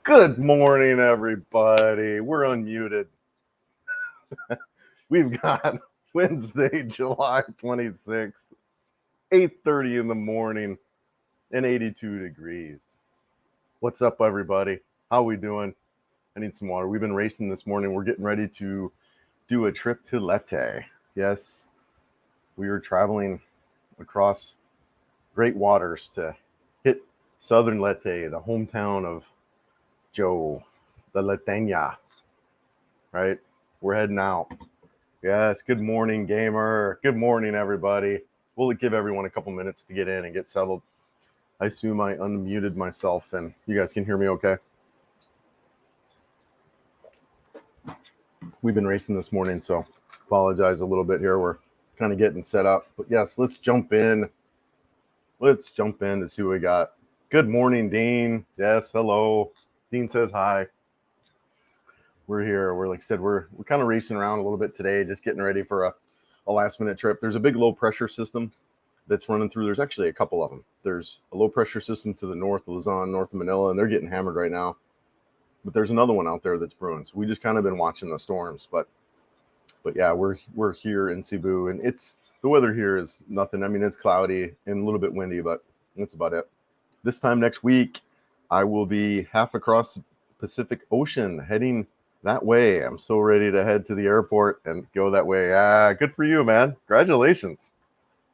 Good morning, everybody. We're unmuted. We've got Wednesday, July 26th, 8:30 in the morning and 82 degrees. What's up, everybody? How we doing? I need some water. We've been racing this morning. We're getting ready to do a trip to Leyte. Yes, we are traveling across great waters to hit southern Leyte, the hometown of Joe, the Leteña, right? We're heading out. Yes, good morning, gamer. Good morning, everybody. We'll give everyone a couple minutes to get in and get settled. I assume I unmuted myself and you guys can hear me okay? We've been racing this morning, so apologize a little bit here. We're kind of getting set up. But yes, let's jump in. Let's jump in to see what we got. Good morning, Dean. Yes, hello. Dean says hi. We're here. We're, like I said, we're kind of racing around a little bit today, just getting ready for a last minute trip. There's a big low pressure system that's running through. There's actually a couple of them. There's a low pressure system to the north of Luzon, north of Manila, and they're getting hammered right now. But there's another one out there that's brewing. So we just kind of been watching the storms. But yeah, we're here in Cebu, and the weather here is nothing. I mean, it's cloudy and a little bit windy, but that's about it. This time next week, I will be half across the Pacific Ocean heading that way. I'm so ready to head to the airport and go that way. Good for you, man. Congratulations.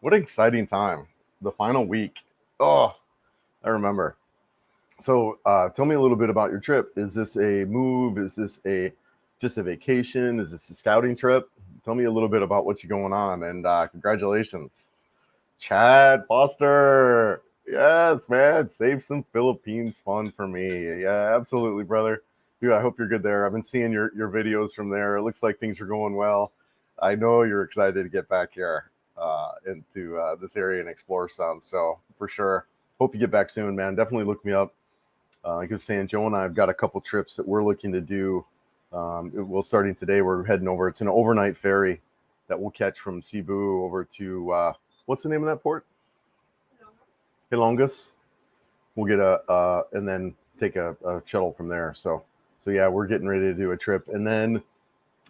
What an exciting time. The final week. Oh, I remember. So tell me a little bit about your trip. Is this a move? Is this just a vacation? Is this a scouting trip? Tell me a little bit about what's going on, and congratulations. Chad Foster. Yes, man. Save some Philippines fun for me. Yeah, absolutely, brother. Dude, I hope you're good there. I've been seeing your videos from there. It looks like things are going well. I know you're excited to get back here into this area and explore some. So for sure, hope you get back soon, man. Definitely look me up. Like I was saying, Joe and I have got a couple trips that we're looking to do. Starting today, we're heading over. It's an overnight ferry that we'll catch from Cebu over to what's the name of that port? Hilongos. We'll get and then take a shuttle from there. So yeah, we're getting ready to do a trip, and then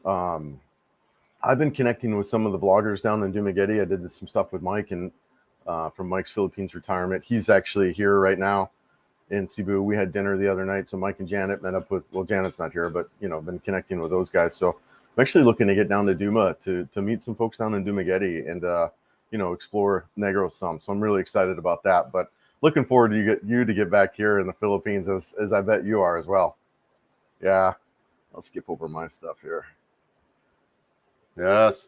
I've been connecting with some of the vloggers down in Dumaguete. I did some stuff with Mike and from Mike's Philippines Retirement. He's actually here right now in Cebu. We had dinner the other night, so Mike and Janet met up with. Well, Janet's not here, but been connecting with those guys. So I'm actually looking to get down to Duma to meet some folks down in Dumaguete and explore Negros some. So I'm really excited about that. But looking forward to you to get back here in the Philippines, as I bet you are as well. Yeah, I'll skip over my stuff here. Yes.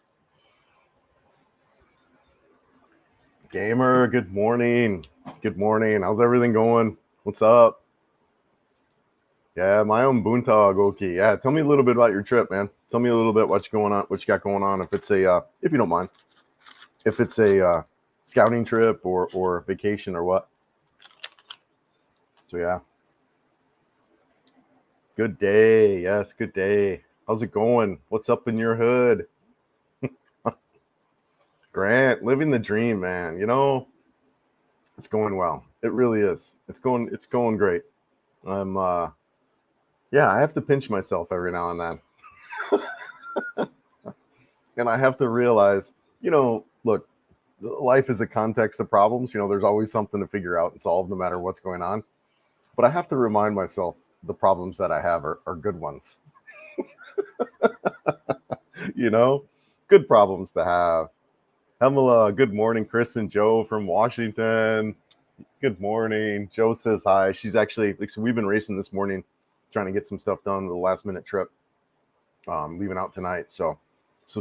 Gamer, good morning. Good morning. How's everything going? What's up? Yeah, my own Bunta Goki. Yeah, tell me a little bit about your trip, man. Tell me a little bit what you got going on. If it's if you don't mind, if it's a scouting trip or vacation or what. So yeah. Good day. Yes, good day. How's it going? What's up in your hood? Grant, living the dream, man. It's going well. It really is. It's going great. I'm yeah, I have to pinch myself every now and then. And I have to realize, look, life is a context of problems. There's always something to figure out and solve no matter what's going on. But I have to remind myself the problems that I have are good ones. Good problems to have. Hemela, good morning, Chris and Joe from Washington. Good morning. Joe says hi. She's actually, so we've been racing this morning, trying to get some stuff done with a last minute trip. Leaving out tonight. So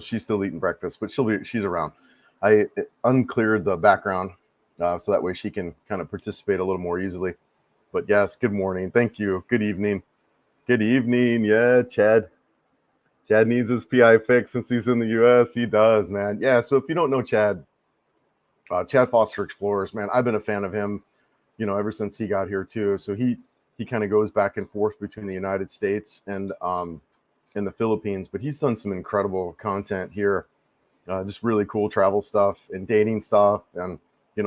she's still eating breakfast, but she's around. I uncleared the background so that way she can kind of participate a little more easily. But yes, good morning. Thank you. Good evening. Good evening. Yeah, Chad. Chad needs his PI fix since he's in the U.S. He does, man. Yeah, so if you don't know Chad, Chad Foster Explorers, man, I've been a fan of him, ever since he got here too. So he kind of goes back and forth between the United States and the Philippines, but he's done some incredible content here, just really cool travel stuff and dating stuff, and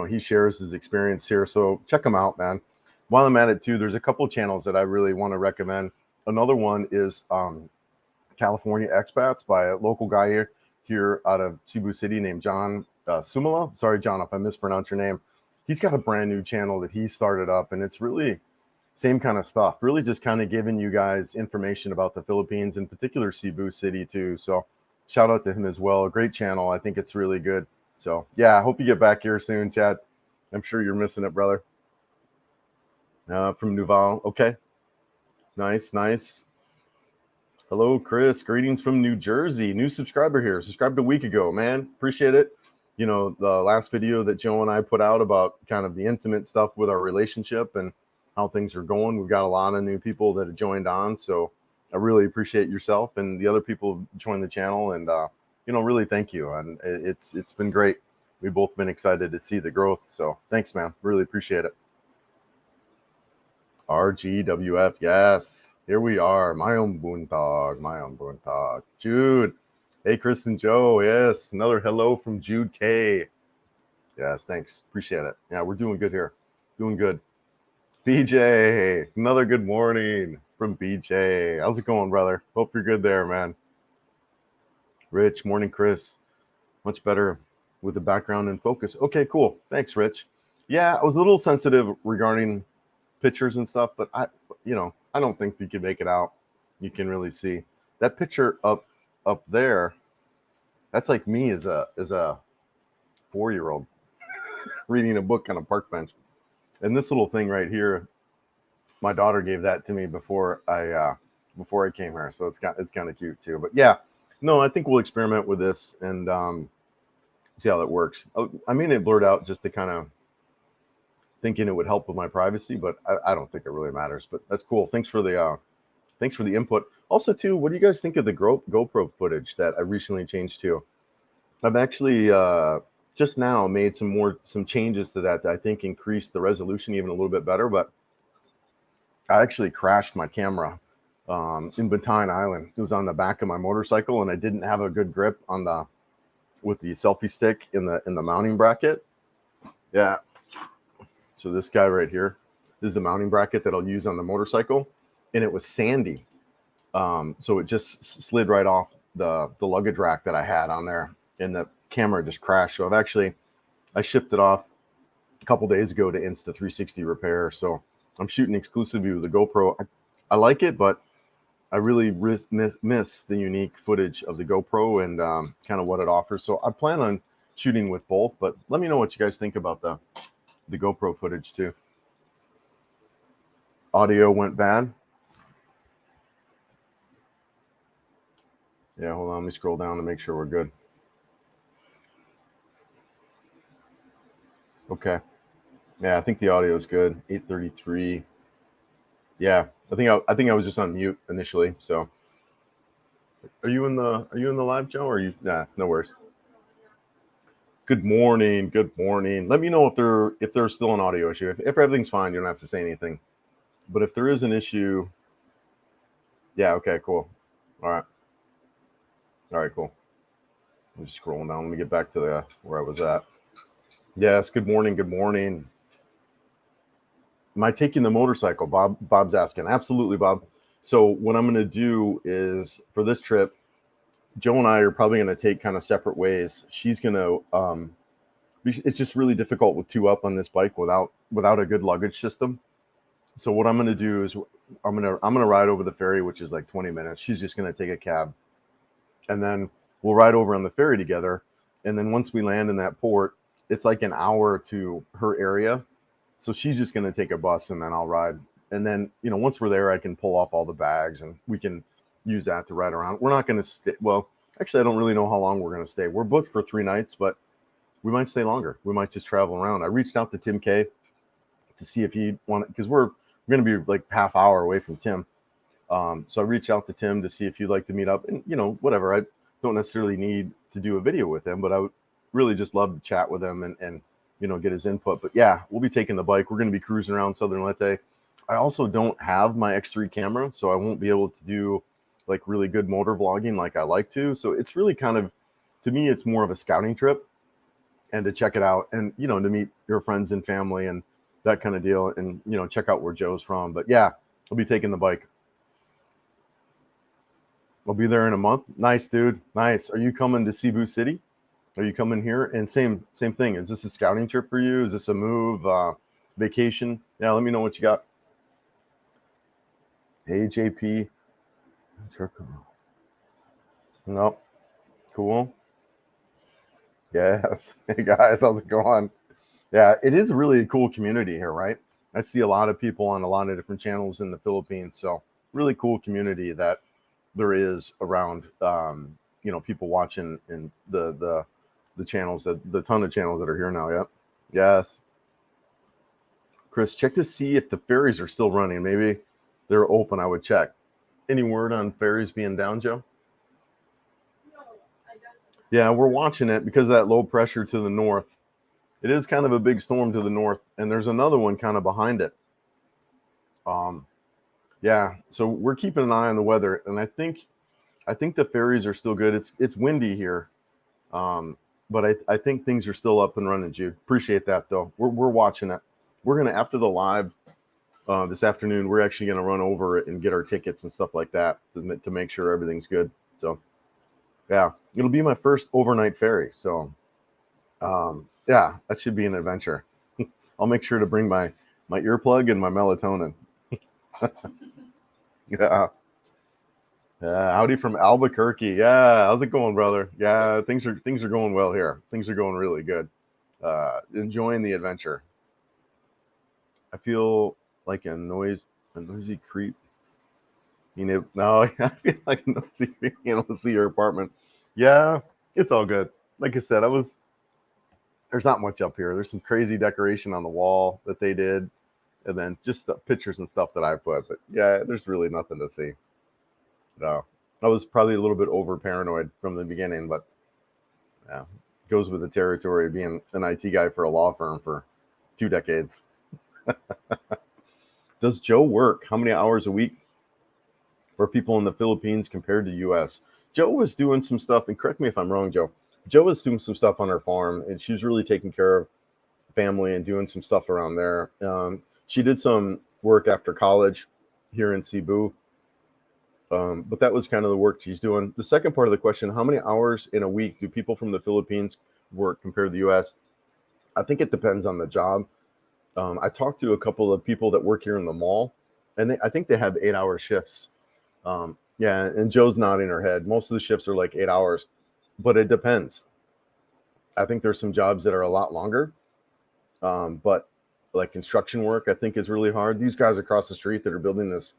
he shares his experience here. So check him out, man. while I'm at it too, there's a couple channels that I really want to recommend. Another one is California Expats by a local guy here out of Cebu City named John Sumala. Sorry, John, if I mispronounce your name. He's got a brand new channel that he started up, and it's really same kind of stuff. Really just kind of giving you guys information about the Philippines, in particular Cebu City too. So shout out to him as well. A great channel. I think it's really good. So yeah, I hope you get back here soon, Chad. I'm sure you're missing it, brother. From Nuval. Okay. Nice. Hello, Chris. Greetings from New Jersey. New subscriber here. Subscribed a week ago, man. Appreciate it. You know, the last video that Joe and I put out about kind of the intimate stuff with our relationship and how things are going. We've got a lot of new people that have joined on. So I really appreciate yourself and the other people who joined the channel. And, you know, really thank you. And it's been great. We've both been excited to see the growth. So thanks, man. Really appreciate it. RGWF, yes. Here we are. Mayong buntag. Jude. Hey, Chris and Joe. Yes. Another hello from Jude K. Yes, thanks. Appreciate it. Yeah, we're doing good here. Doing good. BJ. Another good morning from BJ. How's it going, brother? Hope you're good there, man. Rich. Morning, Chris. Much better with the background and focus. Okay, cool. Thanks, Rich. Yeah, I was a little sensitive regarding pictures and stuff, but I don't think you can make it out. You can really see that picture up there. That's like me as a 4-year-old reading a book on a park bench. And this little thing right here, my daughter gave that to me before I came here, so it's kind of cute too. But yeah, no, I think we'll experiment with this and see how that works. I mean, it blurred out just to kind of thinking it would help with my privacy, but I don't think it really matters. But that's cool. Thanks for the input. Also, too, what do you guys think of the GoPro footage that I recently changed to? I've actually just now made some changes to that I think increased the resolution even a little bit better. But I actually crashed my camera in Batayan Island. It was on the back of my motorcycle, and I didn't have a good grip with the selfie stick in the mounting bracket. Yeah. So this guy right here, this is the mounting bracket that I'll use on the motorcycle, and it was sandy. So it just slid right off the luggage rack that I had on there, and the camera just crashed. So I shipped it off a couple days ago to Insta360 Repair. So I'm shooting exclusively with the GoPro. I like it, but I really miss the unique footage of the GoPro and kind of what it offers. So I plan on shooting with both, but let me know what you guys think about the GoPro footage too. Audio went bad. Yeah, hold on. Let me scroll down to make sure we're good. Okay. Yeah, I think the audio is good. 833. Yeah, I think I was just on mute initially. So, are you in the live, Joe? Or are you? Nah, no worries. Good morning. Let me know if there's still an audio issue. If everything's fine, you don't have to say anything. But if there is an issue, yeah, okay, cool. All right, cool. I'm just scrolling down. Let me get back to where I was at. Yes, good morning. Am I taking the motorcycle? Bob's asking. Absolutely, Bob. So what I'm going to do is for this trip, Joe and I are probably going to take kind of separate ways. She's going to, it's just really difficult with two up on this bike without a good luggage system. So what I'm going to do is I'm going to ride over the ferry, which is like 20 minutes. She's just going to take a cab, and then we'll ride over on the ferry together. And then once we land in that port, it's like an hour to her area. So she's just going to take a bus, and then I'll ride. And then, once we're there, I can pull off all the bags and we can use that to ride around. We're not going to stay. Well, actually, I don't really know how long we're going to stay. We're booked for 3 nights, but we might stay longer. We might just travel around. I reached out to Tim K to see if he wanted, because we're going to be like half hour away from Tim. So I reached out to Tim to see if he'd like to meet up, and whatever. I don't necessarily need to do a video with him, but I would really just love to chat with him and get his input. But yeah, we'll be taking the bike. We're going to be cruising around Southern Leyte. I also don't have my X3 camera, so I won't be able to do like really good motor vlogging like I like to. So it's really kind of, to me, it's more of a scouting trip and to check it out and, to meet your friends and family. And that kind of deal, and check out where Joe's from. But yeah, I'll be taking the bike. I'll be there in a month. Nice, dude. Nice. Are you coming to Cebu City? Are you coming here? And same thing. Is this a scouting trip for you? Is this a move, vacation? Yeah, let me know what you got. Hey, JP. No. Cool. Yes. Hey, guys. How's it going? Yeah, it is really a cool community here, right? I see a lot of people on a lot of different channels in the Philippines. So really cool community that there is around, people watching in the channels, the ton of channels that are here now. Yep. Yes. Chris, check to see if the ferries are still running. Maybe they're open. I would check. Any word on ferries being down, Joe? No, I don't. Yeah, we're watching it because of that low pressure to the north. It is kind of a big storm to the north, and there's another one kind of behind it. Yeah, so we're keeping an eye on the weather, and I think the ferries are still good. It's windy here, but I think things are still up and running, Jude. Appreciate that, though. We're watching it. We're gonna, after the live this afternoon, we're actually gonna run over it and get our tickets and stuff like that to make sure everything's good. So yeah, it'll be my first overnight ferry. So yeah, that should be an adventure. I'll make sure to bring my earplug and my melatonin. Yeah. Howdy from Albuquerque. Yeah, how's it going, brother? Yeah, things are going well here. Things are going really good. Enjoying the adventure. I feel like a noisy creep. No, I feel like a noisy creep. To see your apartment. Yeah, it's all good. Like I said, there's not much up here. There's some crazy decoration on the wall that they did, and then just the pictures and stuff that I put. But yeah, there's really nothing to see. No, I was probably a little bit over paranoid from the beginning, but yeah, it goes with the territory of being an IT guy for a law firm for 2 decades. Does Joe work? How many hours a week for people in the Philippines compared to US? Joe was doing some stuff, and correct me if I'm wrong, Joe. Joe was doing some stuff on her farm, and she was really taking care of family and doing some stuff around there. She did some work after college here in Cebu. But that was kind of the work she's doing. The second part of the question, how many hours in a week do people from the Philippines work compared to the US? I think it depends on the job. I talked to a couple of people that work here in the mall, and I think they have 8-hour shifts. Yeah, and Joe's nodding her head. Most of the shifts are like 8 hours, but it depends. I think there's some jobs that are a lot longer, but like construction work, I think is really hard. These guys across the street that are building this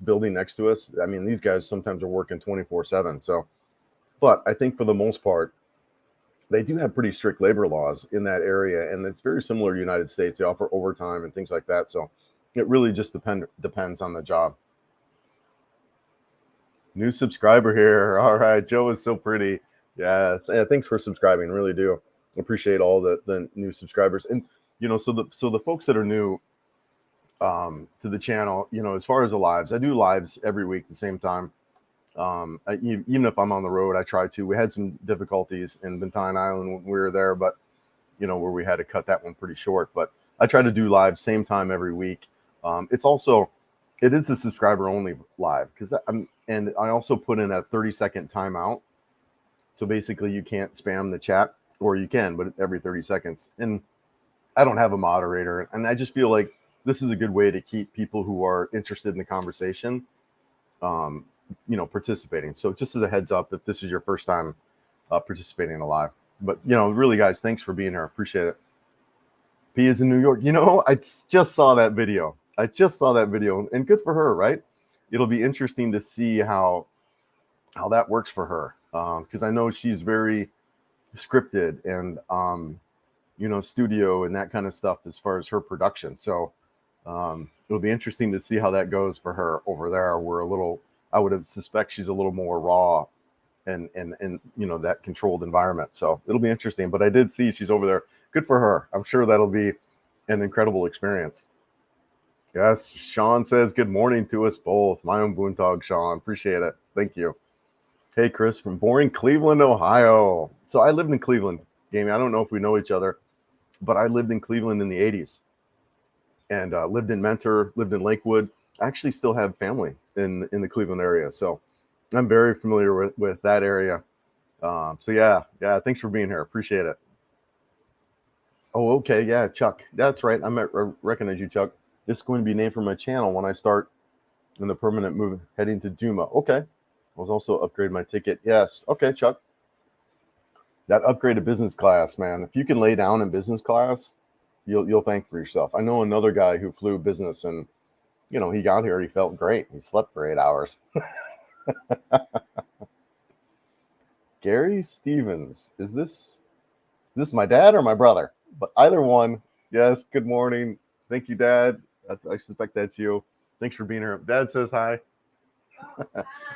building next to us, I mean, these guys sometimes are working 24/7. So, but I think for the most part, they do have pretty strict labor laws in that area, and it's very similar to the United States. They offer overtime and things like that. So it really just depends on the job. New subscriber here. All right, Joe is so pretty. Yeah, thanks for subscribing. Really do appreciate all the new subscribers. And so the folks that are new to the channel, as far as the lives, I do lives every week at the same time. Even if I'm on the road, I try to. We had some difficulties in Bantayan Island when we were there, but where we had to cut that one pretty short. But I try to do live same time every week. It is a subscriber only live because and I also put in a 30-second timeout. So basically you can't spam the chat, or you can, but every 30 seconds. And I don't have a moderator, and I just feel like this is a good way to keep people who are interested in the conversation, participating. So just as a heads up, if this is your first time participating in a live, but really, guys, thanks for being here. Appreciate it. P is in New York. I just saw that video. And good for her, right? It'll be interesting to see how that works for her, because I know she's very scripted and studio and that kind of stuff as far as her production. So it'll be interesting to see how that goes for her over there. I would suspect she's a little more raw and that controlled environment. So it'll be interesting. But I did see she's over there. Good for her. I'm sure that'll be an incredible experience. Yes, Sean says good morning to us both. My own Boontog, Sean. Appreciate it. Thank you. Hey, Chris from boring Cleveland, Ohio. So I lived in Cleveland, Gamey. I don't know if we know each other, but I lived in Cleveland in the 80s and lived in Mentor, lived in Lakewood. I actually still have family in the Cleveland area. So I'm very familiar with that area. So yeah, thanks for being here. Appreciate it. Oh, okay. Yeah, Chuck. That's right. I recognize you, Chuck. This is going to be named for my channel when I start in the permanent move heading to Duma. Okay. I was also upgrade my ticket. Yes. Okay, Chuck. That upgrade to business class, man. If you can lay down in business class, you'll thank for yourself. I know another guy who flew business, and he got here, he felt great. He slept for 8 hours. Gary Stevens, is this my dad or my brother? But either one. Yes. Good morning. Thank you, Dad. I suspect that's you. Thanks for being here. Dad says hi.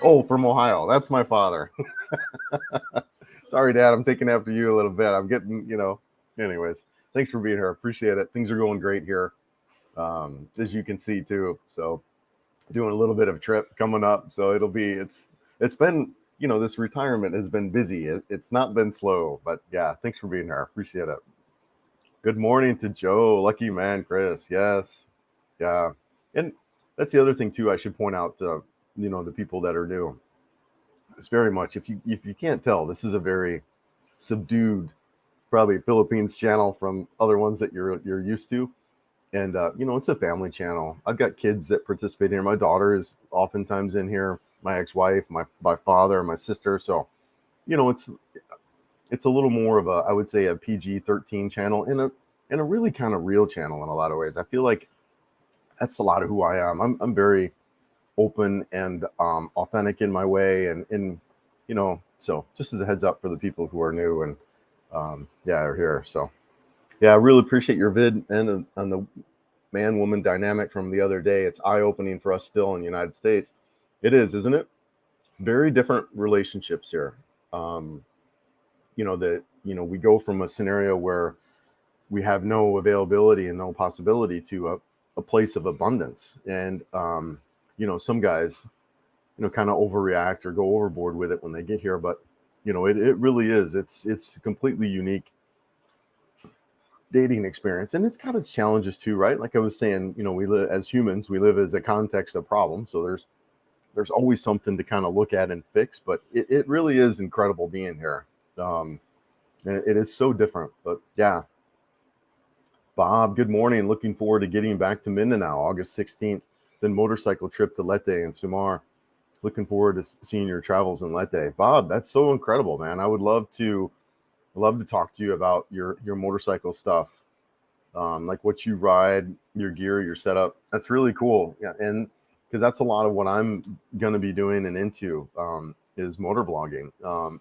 Oh, from Ohio. That's my father. Sorry, Dad. I'm taking after you a little bit. I'm getting, anyways. Thanks for being here. Appreciate it. Things are going great here, as you can see too. So, doing a little bit of a trip coming up. So it's been, this retirement has been busy. It's not been slow, but yeah. Thanks for being here. Appreciate it. Good morning to Joe. Lucky man, Chris. Yes. Yeah. And that's the other thing too. I should point out, the people that are new. It's very much, if you can't tell, this is a very subdued, probably Philippines channel from other ones that you're used to. And it's a family channel. I've got kids that participate here. My daughter is oftentimes in here. My ex-wife, my father, my sister. So, it's a little more of I would say a PG-13 channel and a really kind of real channel in a lot of ways. I feel like that's a lot of who I am. I'm very open and authentic in my way, and so just as a heads up for the people who are new and are here. So yeah, I really appreciate your vid and on the man-woman dynamic from the other day. It's eye-opening for us still in the United States. It is, isn't it? Very different relationships here. We go from a scenario where we have no availability and no possibility to a place of abundance. And, some guys, kind of overreact or go overboard with it when they get here. But, it really is. It's a completely unique dating experience. And it's got its challenges too, right? Like I was saying, we live as humans, we live as a context of problems. So there's always something to kind of look at and fix. But it really is incredible being here. And it is so different. But yeah. Bob, good morning. Looking forward to getting back to Mindanao, August 16th. Then motorcycle trip to Leyte and Samar. Looking forward to seeing your travels in Leyte. Bob, that's so incredible, man. I would love to talk to you about your motorcycle stuff, like what you ride, your gear, your setup. That's really cool. Yeah, and because that's a lot of what I'm going to be doing and into is motor vlogging,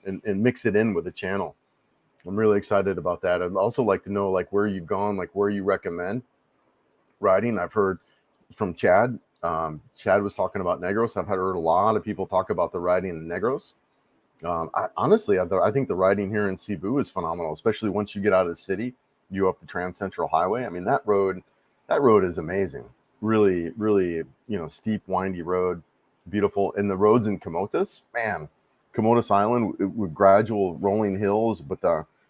and mix it in with the channel. I'm really excited about that. I'd also like to know like where you've gone, like where you recommend riding. I've heard from Chad. Chad was talking about Negros. I've heard a lot of people talk about the riding in Negros. I think the riding here in Cebu is phenomenal, especially once you get out of the city, you up the Trans Central Highway. I mean, that road is amazing. Really, really, steep, windy road, beautiful. And the roads in Camotes, man, Camotes Island with gradual rolling hills, but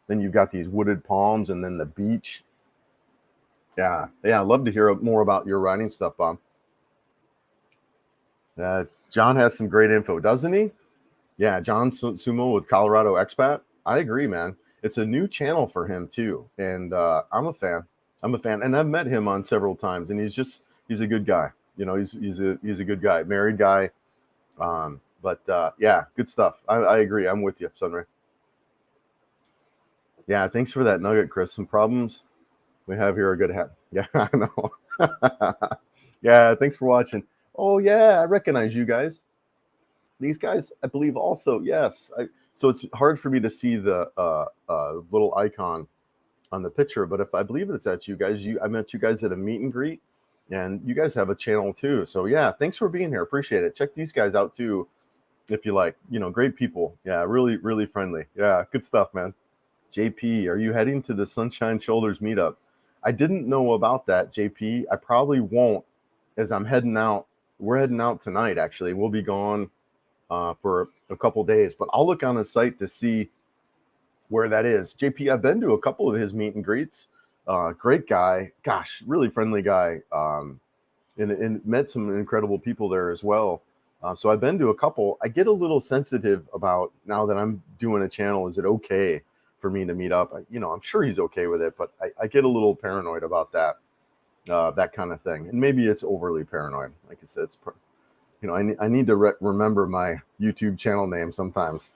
then you've got these wooded palms and then the beach. Yeah. I'd love to hear more about your riding stuff, Bob. John has some great info, doesn't he? Yeah, John Sumo with Colorado Expat. I agree, man. It's a new channel for him too, and I'm a fan. And I've met him on several times, and he's a good guy. He's a good guy, married guy. Yeah, good stuff. I agree. I'm with you, Sunray. Yeah, thanks for that nugget, Chris. Some problems we have here are good. Yeah, I know. Yeah, thanks for watching. Oh yeah, I recognize you guys. These guys, I believe, also yes. So it's hard for me to see the little icon on the picture, but if I believe that's you guys, I met you guys at a meet and greet, and you guys have a channel too. So yeah, thanks for being here. Appreciate it. Check these guys out too, if you like. Great people. Yeah, really, really friendly. Yeah, good stuff, man. JP, are you heading to the Sunshine Shoulders meetup? I didn't know about that, JP. I probably won't, as I'm heading out. We're heading out tonight, actually. We'll be gone for a couple days, but I'll look on his site to see where that is. JP, I've been to a couple of his meet and greets. Great guy, gosh, really friendly guy, and met some incredible people there as well. So I've been to a couple. I get a little sensitive about now that I'm doing a channel. Is it okay for me to meet up? I'm sure he's okay with it, but I get a little paranoid about that kind of thing. And maybe it's overly paranoid. Like I said, I need to remember my YouTube channel name sometimes.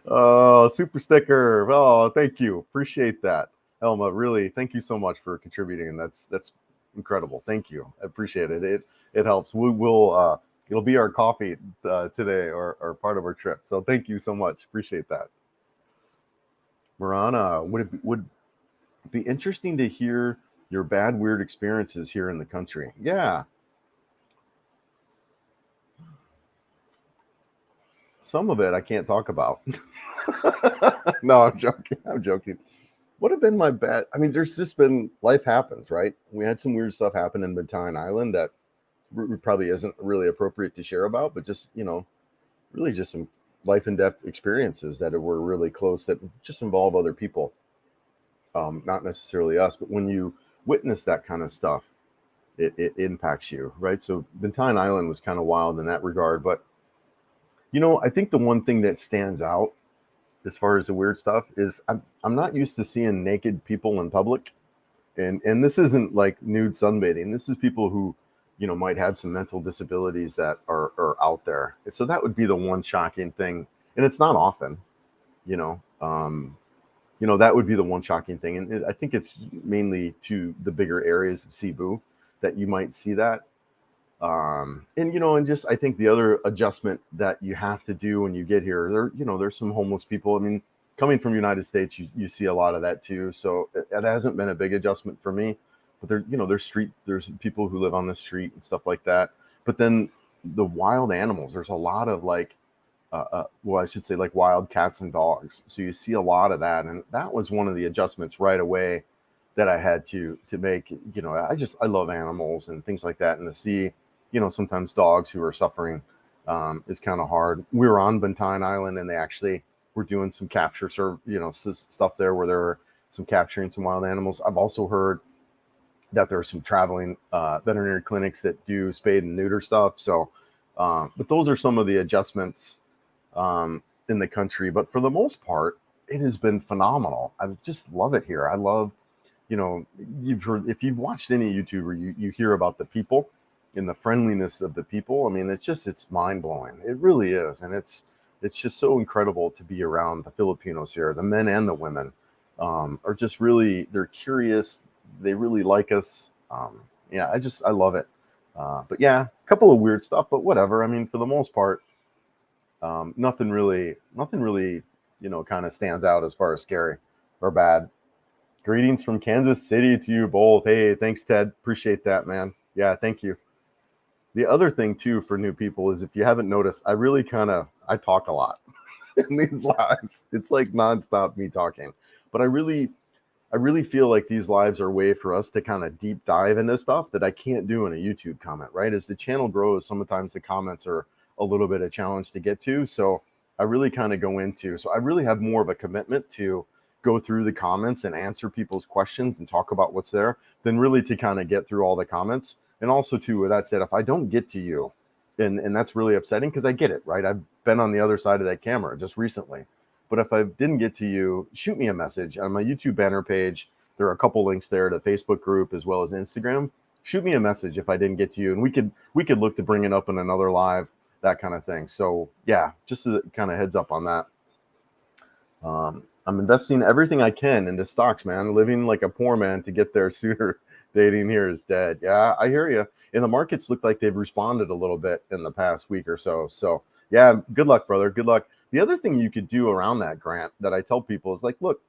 Oh, super sticker. Oh, thank you. Appreciate that. Elma, really, thank you so much for contributing. And that's incredible. Thank you. I appreciate it. It helps. We will it'll be our coffee today or part of our trip. So thank you so much. Appreciate that. Marana, would it be interesting to hear your bad, weird experiences here in the country? Yeah. Some of it I can't talk about. No, I'm joking. I'm joking. What have been my bad? I mean, there's just been life happens, right? We had some weird stuff happen in Bataan Island that probably isn't really appropriate to share about, but just, really just some life and death experiences that were really close that just involve other people, not necessarily us. But when you witness that kind of stuff, it impacts you, right? So Bataan Island was kind of wild in that regard. But, I think the one thing that stands out as far as the weird stuff is I'm not used to seeing naked people in public, and this isn't like nude sunbathing. This is people who might have some mental disabilities that are out there. So that would be the one shocking thing, and it's not often, you know. That would be the one shocking thing, and I think it's mainly to the bigger areas of Cebu that you might see that. And just I think the other adjustment that you have to do when you get here, there's some homeless people. I mean, coming from United States, you see a lot of that too. So it hasn't been a big adjustment for me. But there's people who live on the street and stuff like that. But then the wild animals, there's a lot of well, I should say like wild cats and dogs. So you see a lot of that, and that was one of the adjustments right away that I had to make. I love animals and things like that, and to see sometimes dogs who are suffering is kind of hard. We were on Bantayan Island, and they actually were doing some capture stuff there where they were some capturing some wild animals. I've also heard that there are some traveling veterinary clinics that do spade and neuter stuff. So, but those are some of the adjustments in the country. But for the most part, it has been phenomenal. I just love it here. I love, if you've watched any YouTuber, you hear about the people and the friendliness of the people. I mean, it's mind blowing. It really is. And it's just so incredible to be around the Filipinos here. The men and the women are just really, they're curious. They really like us. I love it. But yeah, a couple of weird stuff, but whatever. I mean, for the most part, nothing really, kind of stands out as far as scary or bad. Greetings from Kansas City to you both. Hey, thanks, Ted. Appreciate that, man. Yeah, thank you. The other thing too for new people is, if you haven't noticed, I talk a lot in these lives. It's like nonstop me talking, but I really feel like these lives are a way for us to kind of deep dive into stuff that I can't do in a YouTube comment, right? As the channel grows, sometimes the comments are a little bit of a challenge to get to. So I really kind of so I really have more of a commitment to go through the comments and answer people's questions and talk about what's there than really to kind of get through all the comments. And also too, with that said, if I don't get to you, and that's really upsetting, because I get it, right? I've been on the other side of that camera just recently. But if I didn't get to you, shoot me a message on my YouTube banner page. There are a couple links there to Facebook group as well as Instagram. Shoot me a message if I didn't get to you, and we could look to bring it up in another live, that kind of thing. So yeah, just a kind of heads up on that. I'm investing everything I can into stocks, man. Living like a poor man to get there sooner. Dating here is dead. Yeah, I hear you. And the markets look like they've responded a little bit in the past week or so. So yeah, good luck, brother. Good luck. The other thing you could do around that, Grant, that I tell people is like, look,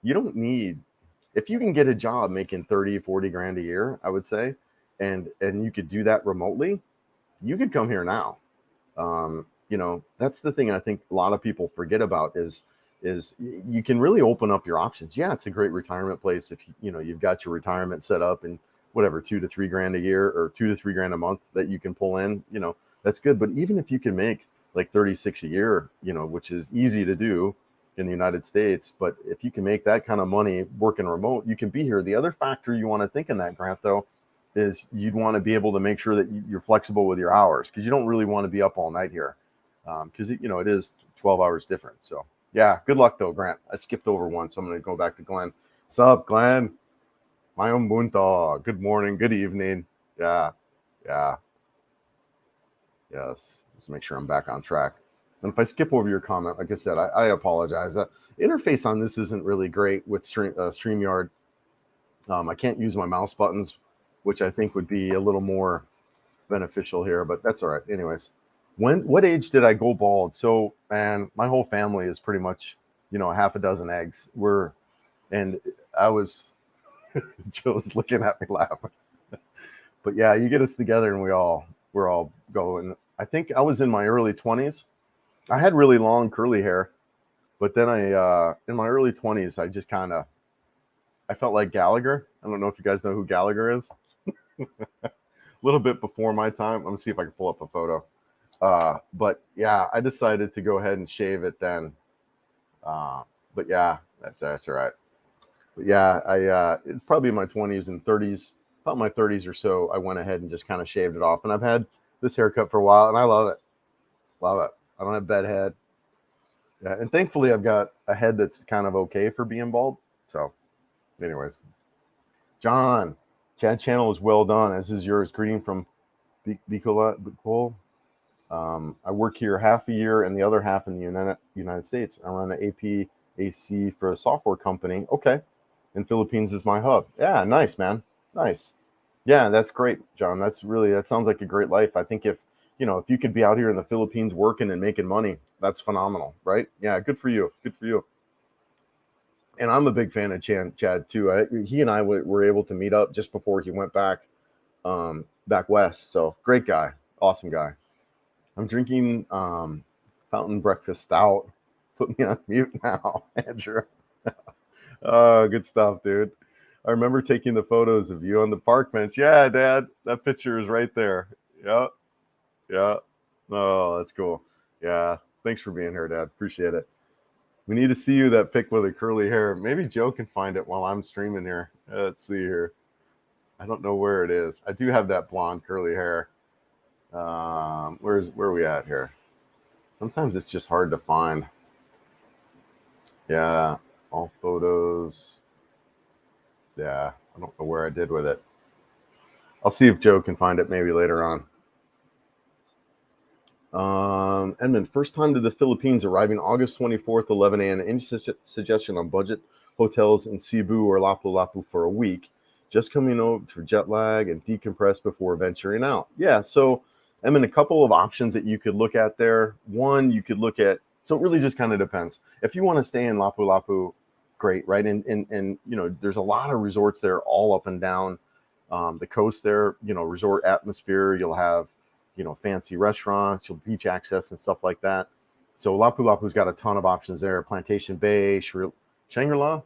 you don't need, if you can get a job making 30, 40 grand a year, I would say, and you could do that remotely, you could come here now. That's the thing I think a lot of people forget about is you can really open up your options. Yeah, it's a great retirement place if you've got your retirement set up and whatever, 2 to 3 grand a year or 2 to 3 grand a month that you can pull in, that's good. But even if you can make like 36 a year, which is easy to do, in the United States. But if you can make that kind of money working remote, you can be here. The other factor you want to think in that, Grant, though, is you'd want to be able to make sure that you're flexible with your hours, because you don't really want to be up all night here, because it is 12 hours different. So yeah, good luck though, Grant. I skipped over one, so I'm going to go back to Glenn. What's up, Glenn? My own Bunta. Good morning, good evening. Yeah. Yes, let's make sure I'm back on track. And if I skip over your comment, like I said, I apologize. The interface on this isn't really great with StreamYard. I can't use my mouse buttons, which I think would be a little more beneficial here, but that's all right. Anyways, what age did I go bald? So, man, my whole family is pretty much, half a dozen eggs. And I was, Joe's looking at me laughing. But yeah, you get us together and we're all going. I think I was in my early 20s. I had really long curly hair, but then in my early 20s, I felt like Gallagher. I don't know if you guys know who Gallagher is. A little bit before my time. I'm gonna see if I can pull up a photo. But yeah, I decided to go ahead and shave it then. But yeah, that's all right. But yeah, it's probably in my 20s and 30s. About my 30s or so, I went ahead and just kind of shaved it off. And I've had this haircut for a while, and I love it. Love it. I don't have bad head. Yeah, and thankfully, I've got a head that's kind of okay for being bald. So, anyways, John, Chad channel is well done, as is yours. Greeting from Bicol. I work here half a year and the other half in the United States. I run the APAC for a software company. Okay. And Philippines is my hub. Yeah, nice, man. Nice. Yeah, that's great, John. That sounds like a great life. I think if you could be out here in the Philippines working and making money, that's phenomenal, right? Yeah, good for you. Good for you. And I'm a big fan of Chad too. He and I were able to meet up just before he went back west. So great guy, awesome guy. I'm drinking fountain breakfast stout. Put me on mute now, Andrew. Oh, good stuff, dude. I remember taking the photos of you on the park bench. Yeah, Dad, that picture is right there. Yep. Yeah. Oh, that's cool. Yeah. Thanks for being here, Dad. Appreciate it. We need to see you that pic with the curly hair. Maybe Joe can find it while I'm streaming here. Let's see here. I don't know where it is. I do have that blonde curly hair. Where are we at here? Sometimes it's just hard to find. Yeah, all photos. Yeah, I don't know where I did with it. I'll see if Joe can find it maybe later on. Edmund, first time to the Philippines, arriving August 24th, 11 a.m. Any suggestion on budget hotels in Cebu or Lapu-Lapu for a week? Just coming over for jet lag and decompress before venturing out. Yeah, so Edmund, a couple of options that you could look at there. One, you could look at, so it really just kind of depends. If you want to stay in Lapu-Lapu, great, right? And there's a lot of resorts there all up and down the coast there, resort atmosphere. You'll have fancy restaurants, you'll beach access and stuff like that. So Lapu-Lapu's got a ton of options there. Plantation Bay, Shangri-La,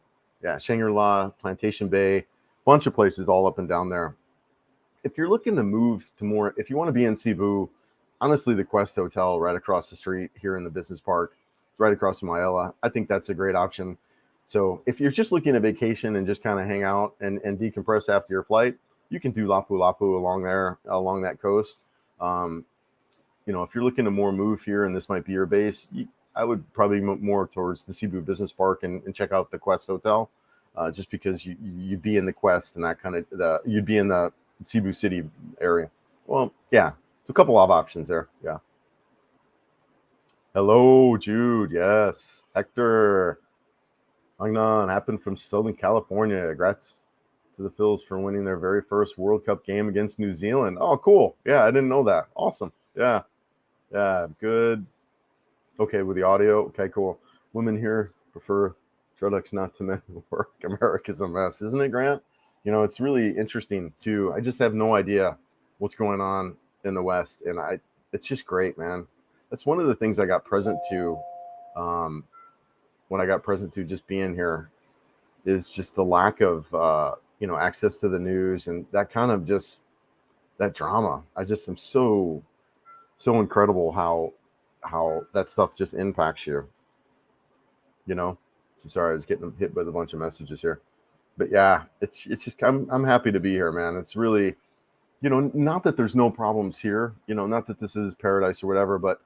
Shangri-La, Plantation Bay, bunch of places all up and down there. If you're looking to move to more, if you want to be in Cebu, honestly, the Quest Hotel right across the street here in the business park, right across from Ayala, I think that's a great option. So if you're just looking at vacation and just kind of hang out and decompress after your flight, you can do Lapu-Lapu along that coast. If you're looking to more move here and this might be your base, I would probably more towards the Cebu Business Park and check out the Quest Hotel, just because you'd be in the Quest and that kind of you'd be in the Cebu City area. Well, yeah, it's a couple of options there. Yeah. Hello, Jude. Yes, Hector. Magnan happened from Southern California. Congrats to the Phils for winning their very first World Cup game against New Zealand. Oh, cool. Yeah, I didn't know that. Awesome. Yeah, good. Okay, with the audio. Okay, cool. Women here prefer products not to men work. America's a mess, isn't it, Grant? It's really interesting too. I just have no idea what's going on in the West, and it's just great, man. That's one of the things I got present to when I got present to just being here is just the lack of access to the news and that kind of just that drama. I just am so incredible how that stuff just impacts you. you know. So sorry, I was getting hit with a bunch of messages here. But yeah, it's just I'm happy to be here, man. It's really, not that there's no problems here, not that this is paradise or whatever, but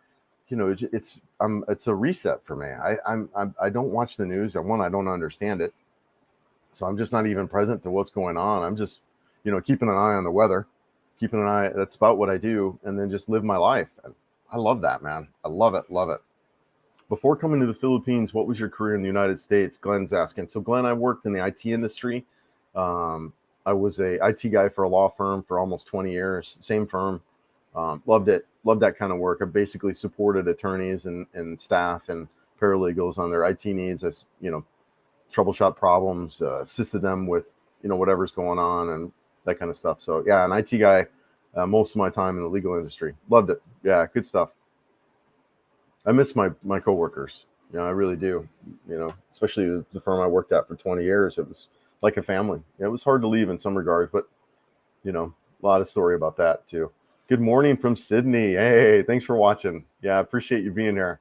it's a reset for me. I don't watch the news. I don't understand it, so I'm just not even present to what's going on. I'm just, keeping an eye on the weather, keeping an eye. That's about what I do, and then just live my life. And I love that, man. I love it, love it. Before coming to the Philippines, what was your career in the United States? Glenn's asking. So, Glenn, I worked in the IT industry. Um, I was a IT guy for a law firm for almost 20 years. Same firm. Loved it. Loved that kind of work. I basically supported attorneys and staff and paralegals on their IT needs as, troubleshoot problems, assisted them with, whatever's going on and that kind of stuff. So, yeah, an IT guy most of my time in the legal industry. Loved it. Yeah, good stuff. I miss my coworkers. I really do. Especially the firm I worked at for 20 years. It was like a family. It was hard to leave in some regards, but a lot of story about that too. Good morning from Sydney. Hey, thanks for watching. Yeah, I appreciate you being here.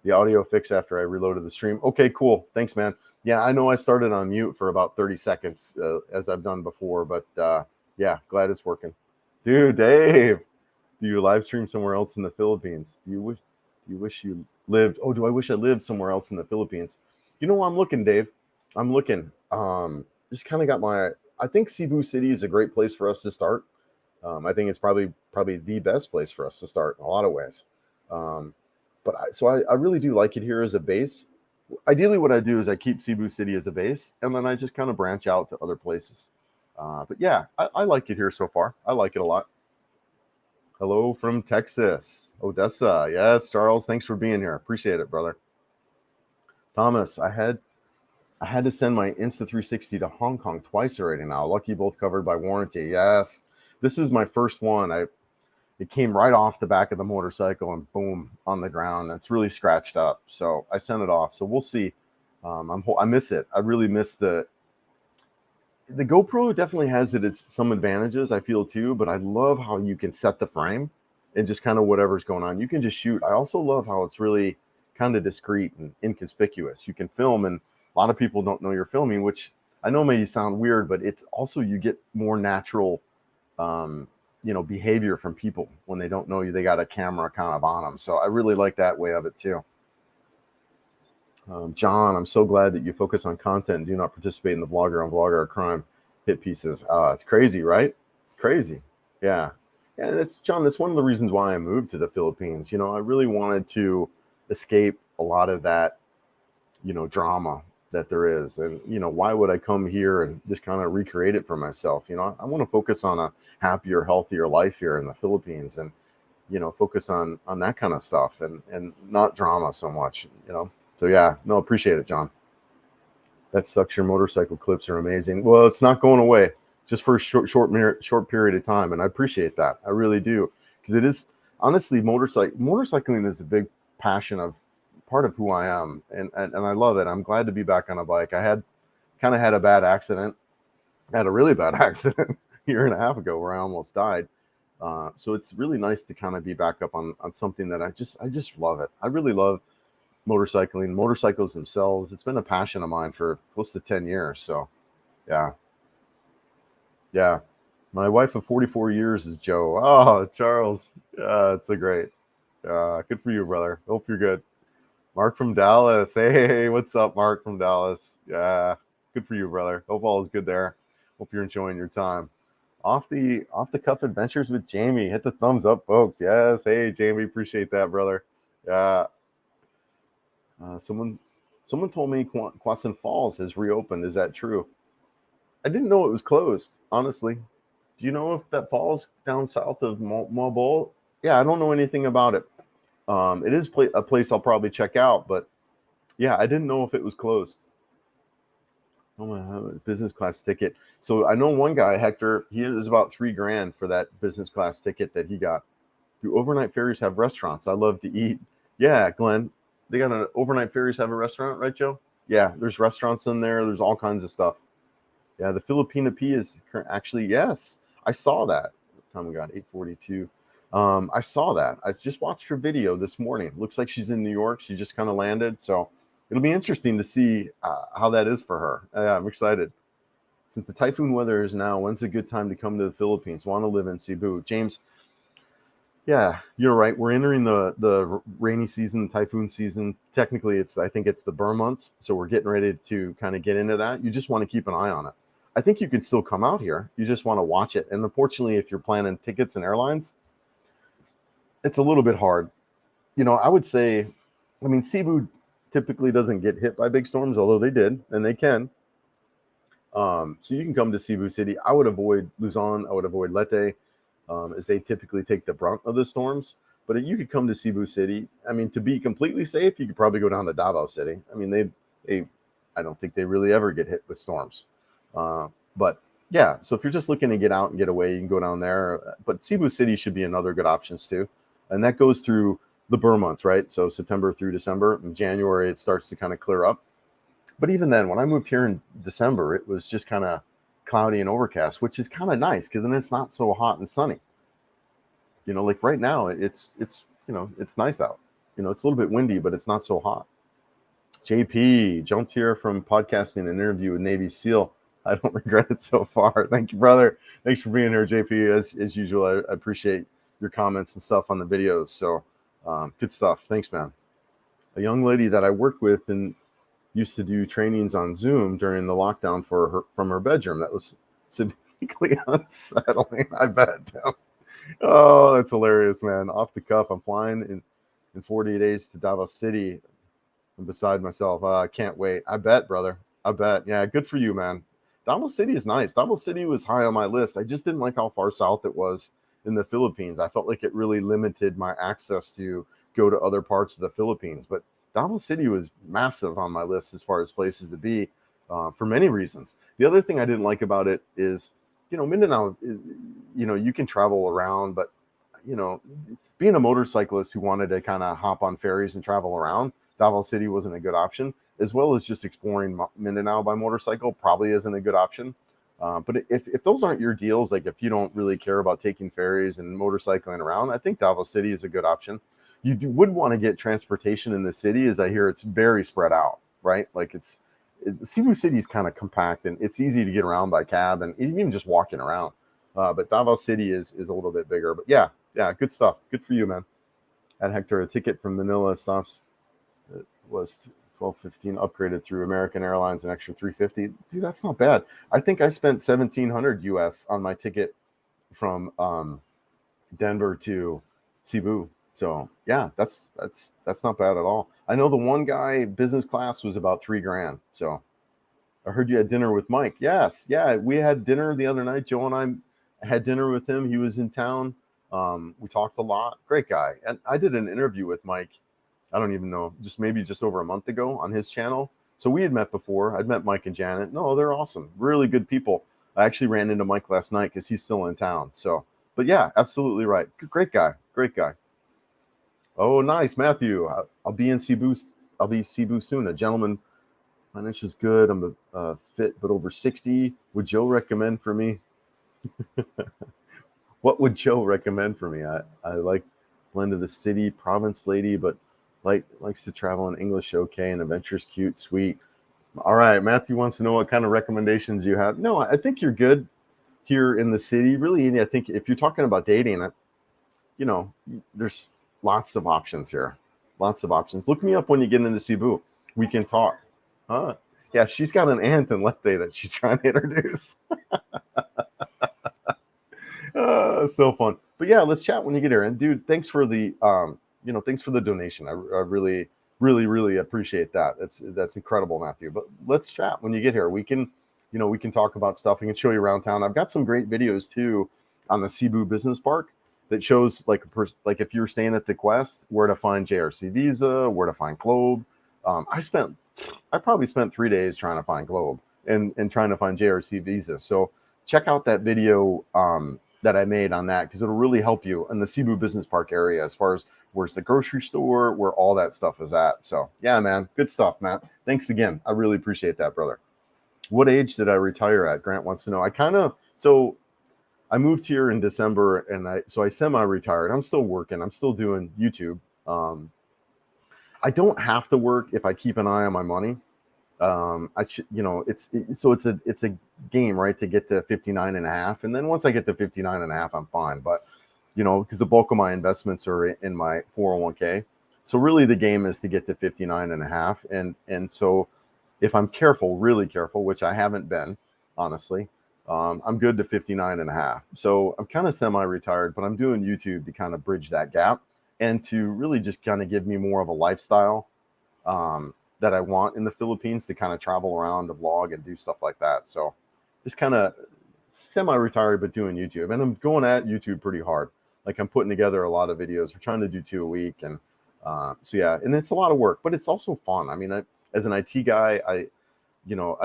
The audio fixed after I reloaded the stream. Okay, cool. Thanks, man. Yeah, I know I started on mute for about 30 seconds as I've done before, but yeah, glad it's working. Dude, Dave, do you live stream somewhere else in the Philippines? Do you wish you lived? Oh, do I wish I lived somewhere else in the Philippines? I'm looking, Dave. I'm looking. Just kind of got I think Cebu City is a great place for us to start. I think it's probably the best place for us to start in a lot of ways. But I really do like it here as a base. Ideally, what I do is I keep Cebu City as a base, and then I just kind of branch out to other places. But yeah, I like it here so far. I like it a lot. Hello from Texas, Odessa. Yes, Charles, thanks for being here. Appreciate it, brother. Thomas, I had to send my Insta360 to Hong Kong twice already now. Lucky both covered by warranty. Yes, this is my first one. It came right off the back of the motorcycle and boom on the ground. It's really scratched up. So I sent it off. So we'll see. I miss it. I really miss the GoPro. Definitely has some advantages, I feel too, but I love how you can set the frame and just kind of whatever's going on, you can just shoot. I also love how it's really kind of discreet and inconspicuous. You can film, and a lot of people don't know you're filming, which I know may sound weird, but it's also, you get more natural behavior from people when they don't know you. They got a camera kind of on them. So I really like that way of it too. John, I'm so glad that you focus on content and do not participate in the vlogger on vlogger or crime hit pieces. It's crazy, right? Crazy. Yeah. And it's, John, that's one of the reasons why I moved to the Philippines. I really wanted to escape a lot of that, drama that there is. And, why would I come here and just kind of recreate it for myself? I want to focus on a happier, healthier life here in the Philippines, and, focus on that kind of stuff and not drama so much, So yeah, no, appreciate it, John. That sucks. Your motorcycle clips are amazing. Well, it's not going away, just for a short period of time. And I appreciate that. I really do. Because it is, honestly, motorcycling is a big passion of part of who I am. And I love it. I'm glad to be back on a bike. I had a bad accident. I had a really bad accident a year and a half ago where I almost died. So it's really nice to kind of be back up on something that I just love it. I really love motorcycling, motorcycles themselves. It's been a passion of mine for close to 10 years. So yeah. My wife of 44 years is Joe. Oh, Charles. Yeah, it's so great. Good for you, brother. Hope you're good. Mark from Dallas. Hey, what's up, Mark from Dallas? Yeah, good for you, brother. Hope all is good there. Hope you're enjoying your time. Off the cuff adventures with Jamie. Hit the thumbs up, folks. Yes. Hey, Jamie, appreciate that, brother. Yeah. Someone told me Quasin Falls has reopened. Is that true? I didn't know it was closed, honestly. Do you know if that falls down south of Mobile? Yeah, I don't know anything about it. It is a place I'll probably check out, but yeah, I didn't know if it was closed. Oh my, business class ticket. So I know one guy, Hector, he is about $3,000 for that business class ticket that he got. Do overnight ferries have restaurants? I love to eat. Yeah, Glenn, they got an overnight ferries have a restaurant, right, Joe? Yeah, there's restaurants in there. There's all kinds of stuff. Yeah, the Filipina P is actually, yes, I saw that. What time we got? 8:42. I saw that. I just watched her video this morning. Looks like she's in New York. She just kind of landed. So it'll be interesting to see how that is for her. I'm excited. Since the typhoon weather is now, when's a good time to come to the Philippines? Want to live in Cebu? James, yeah, you're right. We're entering the rainy season, typhoon season. Technically, I think it's the burn months, so we're getting ready to kind of get into that. You just want to keep an eye on it. I think you can still come out here. You just want to watch it. And unfortunately, if you're planning tickets and airlines, it's a little bit hard. I would say, I mean, Cebu typically doesn't get hit by big storms, although they did, and they can. So you can come to Cebu City. I would avoid Luzon. I would avoid Leyte, as they typically take the brunt of the storms. But you could come to Cebu City. I mean, to be completely safe, you could probably go down to Davao City. I mean, I don't think they really ever get hit with storms. But yeah, so if you're just looking to get out and get away, you can go down there. But Cebu City should be another good options too. And that goes through the burn months, right? So September through December. In January, it starts to kind of clear up. But even then, when I moved here in December, it was just kind of cloudy and overcast, which is kind of nice because then it's not so hot and sunny. Like right now, it's nice out. It's a little bit windy, but it's not so hot. JP jumped here from podcasting an interview with Navy SEAL. I don't regret it so far. Thank you, brother. Thanks for being here, JP. As usual, I appreciate your comments and stuff on the videos. So good stuff. Thanks, man. A young lady that I worked with and used to do trainings on Zoom during the lockdown from her bedroom. That was significantly unsettling, I bet. Oh, that's hilarious, man. Off the cuff, I'm flying in 40 days to Davao City. I'm beside myself. I can't wait. I bet, brother. I bet. Yeah, good for you, man. Davao City is nice. Davao City was high on my list. I just didn't like how far south it was in the Philippines. I felt like it really limited my access to go to other parts of the Philippines. But Davao City was massive on my list as far as places to be for many reasons. The other thing I didn't like about it is, Mindanao, you can travel around, but, being a motorcyclist who wanted to kind of hop on ferries and travel around, Davao City wasn't a good option, as well as just exploring Mindanao by motorcycle probably isn't a good option. But if those aren't your deals, like if you don't really care about taking ferries and motorcycling around, I think Davao City is a good option. You would want to get transportation in the city, as I hear it's very spread out, right? Like Cebu City is kind of compact and it's easy to get around by cab and even just walking around. But Davao City is a little bit bigger. But yeah, good stuff. Good for you, man. At Hector, a ticket from Manila stops. It was $12.15, upgraded through American Airlines, an extra $3.50. Dude, that's not bad. I think I spent $1,700 US on my ticket from Denver to Cebu. So yeah, that's not bad at all. I know the one guy business class was about $3,000. So I heard you had dinner with Mike. Yes, yeah, we had dinner the other night. Joe and I had dinner with him. He was in town. We talked a lot. Great guy. And I did an interview with Mike. I don't even know, just over a month ago on his channel. So we had met before. I'd met Mike and Janet. No, they're awesome. Really good people. I actually ran into Mike last night because he's still in town. So, but yeah, absolutely right. Great guy. Great guy. Oh, nice, Matthew. I'll be in Cebu. I'll be Cebu soon. A gentleman, financial's good. I'm fit, but over 60. Would Joe recommend for me? What would Joe recommend for me? I like blend of the city, province lady, but likes to travel in English. Okay, and adventure's cute, sweet. All right, Matthew wants to know what kind of recommendations you have. No, I think you're good here in the city. Really, I think if you're talking about dating, there's lots of options here. Lots of options. Look me up when you get into Cebu. We can talk. Huh? Yeah, she's got an aunt in Leyte that she's trying to introduce. So fun. But yeah, let's chat when you get here. And dude, thanks for the thanks for the donation. I really, really, really appreciate that. That's incredible, Matthew. But let's chat when you get here. We can talk about stuff. We can show you around town. I've got some great videos too on the Cebu Business Park that shows like if you're staying at the Quest, where to find JRC Visa, where to find Globe. I probably spent 3 days trying to find Globe and trying to find JRC Visa. So check out that video that I made on that, because it'll really help you in the Cebu Business Park area as far as where's the grocery store, where all that stuff is at. So yeah, man, good stuff, Matt. Thanks again. I really appreciate that, brother. What age did I retire at? Grant wants to know. I moved here in December, and I semi-retired. I'm still working. I'm still doing YouTube. I don't have to work if I keep an eye on my money. I should, so it's a game, right, to get to 59 and a half. And then once I get to 59 and a half, I'm fine. But, because the bulk of my investments are in my 401k. So really the game is to get to 59 and a half. And so if I'm careful, really careful, which I haven't been, honestly, I'm good to 59 and a half. So I'm kind of semi-retired, but I'm doing YouTube to kind of bridge that gap and to really just kind of give me more of a lifestyle that I want in the Philippines, to kind of travel around, to vlog and do stuff like that. So just kind of semi-retired, but doing YouTube. And I'm going at YouTube pretty hard. Like, I'm putting together a lot of videos. We're trying to do 2 a week. And so, yeah, and it's a lot of work, but it's also fun. I mean, as an IT guy, I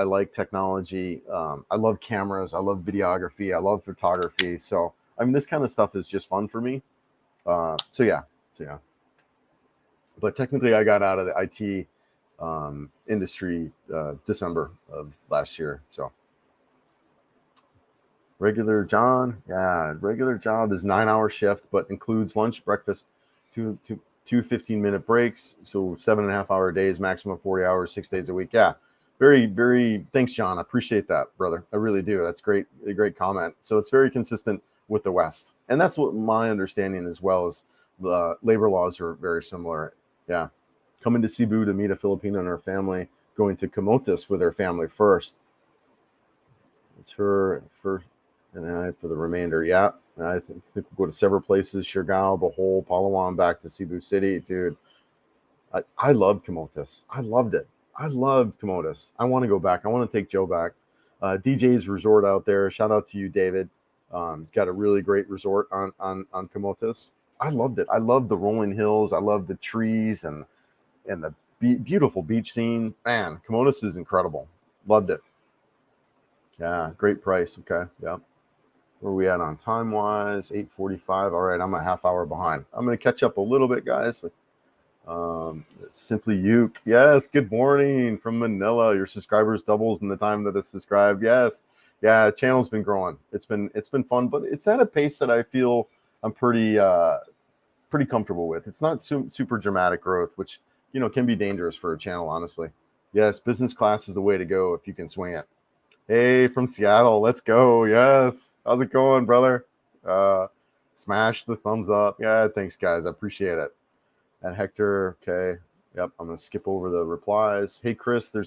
like technology. I love cameras. I love videography. I love photography. So, I mean, this kind of stuff is just fun for me. So yeah. But technically, I got out of the IT industry December of last year. So regular job is 9-hour shift, but includes lunch, breakfast, two 15-minute breaks. So 7.5-hour days, maximum 40 hours, 6 days a week. Yeah. Very, very, thanks, John. I appreciate that, brother. I really do. That's great. A great comment. So it's very consistent with the West. And that's what my understanding, as well as the labor laws, are very similar. Yeah. Coming to Cebu to meet a Filipino and her family, going to Camotes with her family first. It's her first, and I for the remainder. Yeah. I think we'll go to several places: Siargao, Bohol, Palawan, back to Cebu City. Dude, I loved Camotes. I loved it. I loved Camotes. I want to go back. I want to take Joe back. DJ's resort out there. Shout out to you, David. He's got a really great resort on Camotes. I loved it. I loved the rolling hills. I loved the trees and the beautiful beach scene. Man, Camotes is incredible. Loved it. Yeah, great price. Okay, yeah. Where are we at on time wise? 8:45. All right, I'm a half hour behind. I'm going to catch up a little bit, guys. Simply Uke. Yes, good morning from Manila. Your subscribers doubles in the time that it's subscribed. Yes, yeah, channel's been growing. It's been fun, but it's at a pace that I feel I'm pretty comfortable with. It's not super dramatic growth, which can be dangerous for a channel, honestly. Yes, business class is the way to go if you can swing it. Hey, from Seattle, let's go. Yes, how's it going, brother? Smash the thumbs up. Yeah, thanks, guys. I appreciate it. And Hector, okay. Yep, I'm going to skip over the replies. Hey, Chris, is there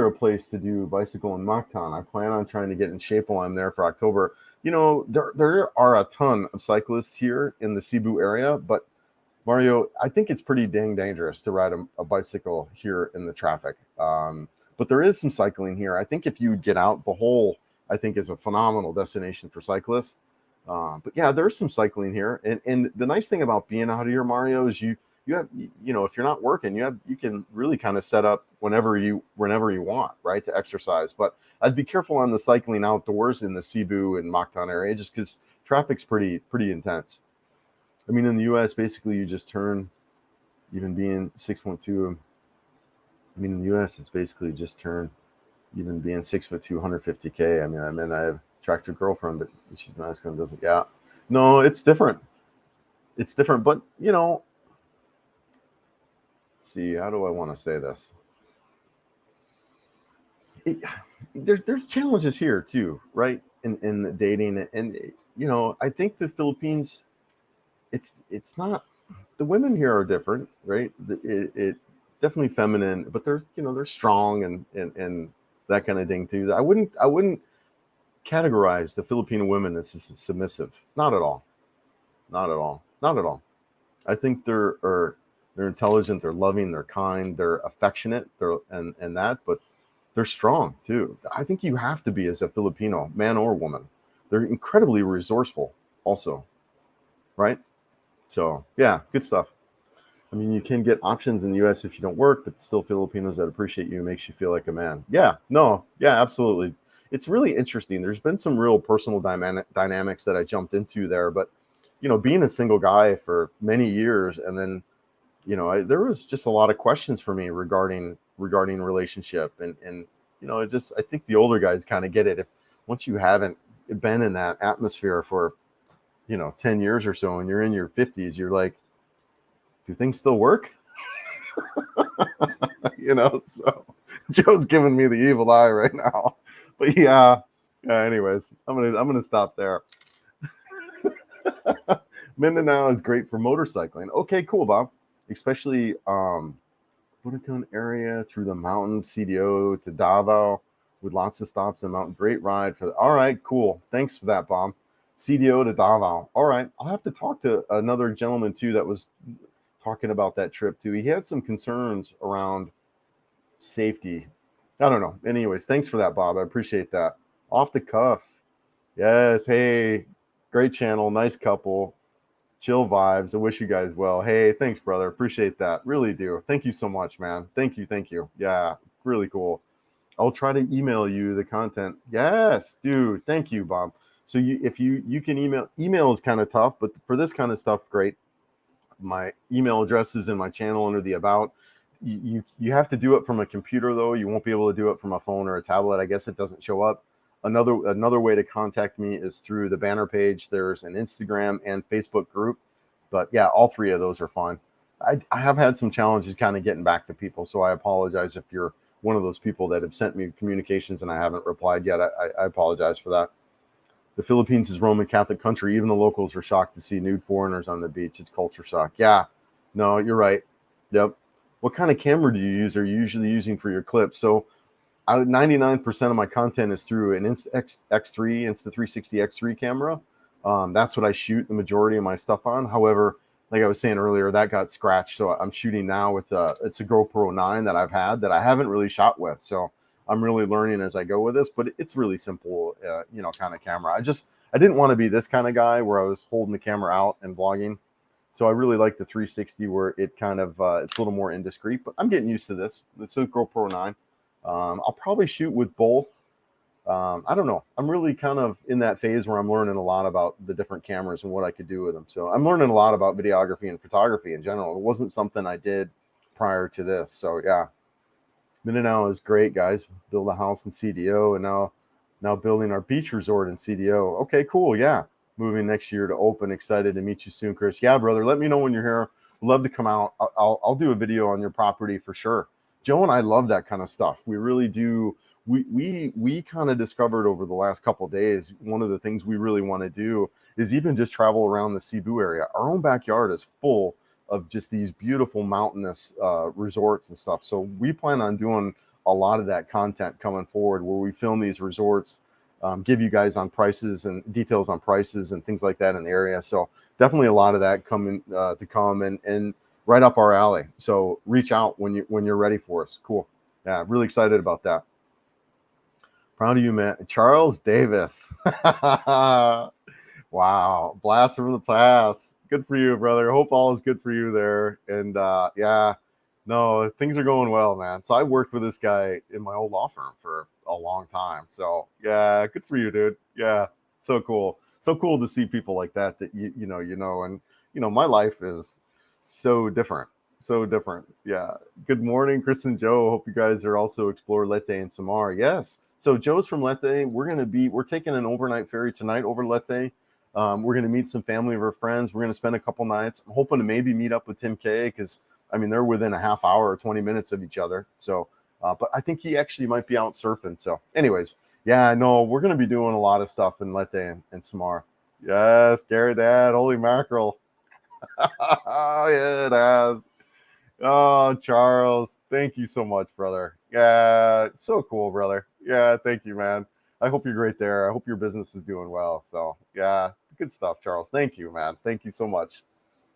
a place to do bicycle in Mactan? I plan on trying to get in shape while I'm there for October. There are a ton of cyclists here in the Cebu area, but Mario, I think it's pretty dang dangerous to ride a bicycle here in the traffic. But there is some cycling here. I think if you get out, Bohol, I think, is a phenomenal destination for cyclists. But yeah, there's some cycling here, and the nice thing about being out here, Mario, is you have, if you're not working, you can really kind of set up whenever you want, right, to exercise. But I'd be careful on the cycling outdoors in the Cebu and Mactan area, just because traffic's pretty intense. I mean, in the U.S., basically you just turn, even being 6'2". I mean, in the U.S., it's basically just turn, even being 6'2", 150K. I mean, I have attractive girlfriend, but she's nice, kind of doesn't. Yeah, no, it's different. It's different, but let's see, how do I want to say this? There's challenges here too, right? In dating, and I think the Philippines, it's not, the women here are different, right? It definitely feminine, but they're strong and that kind of thing too. I wouldn't categorize the Filipino women as submissive. Not at all. I think they're intelligent, they're loving, they're kind, they're affectionate, and that, but they're strong too. I think you have to be, as a Filipino, man or woman. They're incredibly resourceful also, right? So yeah, good stuff. I mean, you can get options in the U.S. if you don't work, but still Filipinos that appreciate you, makes you feel like a man. Yeah, absolutely. It's really interesting. There's been some real personal dynamics that I jumped into there, but being a single guy for many years, and then there was just a lot of questions for me regarding relationship, and I think the older guys kind of get it. If once you haven't been in that atmosphere for 10 years or so, and you're in your 50s, you're like, do things still work? So Joe's giving me the evil eye right now. But yeah, anyways, I'm gonna stop there. Mindanao is great for motorcycling. Okay, cool, Bob. Especially Bulacan area through the mountains, CDO to Davao, with lots of stops and mountain. Great ride for all right, cool. Thanks for that, Bob. CDO to Davao. All right, I'll have to talk to another gentleman too that was talking about that trip too. He had some concerns around safety. I don't know. Anyways, thanks for that, Bob. I appreciate that. Off the cuff. Yes. Hey, great channel. Nice couple. Chill vibes. I wish you guys well. Hey, thanks, brother. Appreciate that. Really do. Thank you so much, man. Thank you. Thank you. Yeah, really cool. I'll try to email you the content. Yes, dude. Thank you, Bob. So if you can email is kind of tough, but for this kind of stuff, great. My email address is in my channel under the about. You have to do it from a computer though. You won't be able to do it from a phone or a tablet. I guess it doesn't show up. Another way to contact me is through the banner page. There's an Instagram and Facebook group, but yeah, all three of those are fine. I have had some challenges kind of getting back to people, so I apologize if you're one of those people that have sent me communications and I haven't replied yet. I apologize for that. The Philippines is Roman Catholic country. Even the locals are shocked to see nude foreigners on the beach. It's culture shock. Yeah, no, you're right. Yep. What kind of camera do you use? Are you usually using for your clips? So 99% of my content is through an Insta3 Insta360 X3 camera. That's what I shoot the majority of my stuff on. However, like I was saying earlier, that got scratched. So I'm shooting now with it's a GoPro 9 that I've had that I haven't really shot with. So I'm really learning as I go with this, but it's really simple, kind of camera. I didn't want to be this kind of guy where I was holding the camera out and vlogging. So I really like the 360 where it kind of, it's a little more indiscreet, but I'm getting used to this. It's a GoPro 9. I'll probably shoot with both. I don't know. I'm really kind of in that phase where I'm learning a lot about the different cameras and what I could do with them. So I'm learning a lot about videography and photography in general. It wasn't something I did prior to this. So yeah, Mindanao is great, guys. Build a house in CDO and now building our beach resort in CDO. Okay, cool. Yeah. Moving next year to open. Excited to meet you soon, Chris. Yeah, brother. Let me know when you're here. Love to come out. I'll do a video on your property for sure. Joe and I love that kind of stuff. We really do. We kind of discovered over the last couple of days, one of the things we really want to do is even just travel around the Cebu area. Our own backyard is full of just these beautiful mountainous resorts and stuff. So we plan on doing a lot of that content coming forward where we film these resorts, give you guys on prices and details on prices and things like that in the area. So definitely a lot of that coming to come and right up our alley. So reach out when you're ready for us. Cool. Yeah, really excited about that. Proud of you, man. Charles Davis. Wow. Blast from the past. Good for you, brother. Hope all is good for you there. And yeah, no, things are going well, man. So I worked with this guy in my old law firm for a long time. So yeah, good for you, dude. Yeah, so cool. So cool to see people like that you know, and my life is so different. So different. Yeah. Good morning, Chris and Joe. Hope you guys are also explore Leyte and Samar. Yes. So Joe's from Leyte. We're taking an overnight ferry tonight over Leyte. We're going to meet some family of our friends. We're going to spend a couple nights. I'm hoping to maybe meet up with Tim K because they're within a half hour or 20 minutes of each other. So, but I think he actually might be out surfing. So, anyways, yeah, no, we're going to be doing a lot of stuff in Leyte and Samar. Yes, Gary Dad, holy mackerel. Yeah, it has. Oh, Charles, thank you so much, brother. Yeah, so cool, brother. Yeah, thank you, man. I hope you're great there. I hope your business is doing well. So, yeah, good stuff, Charles. Thank you, man. Thank you so much.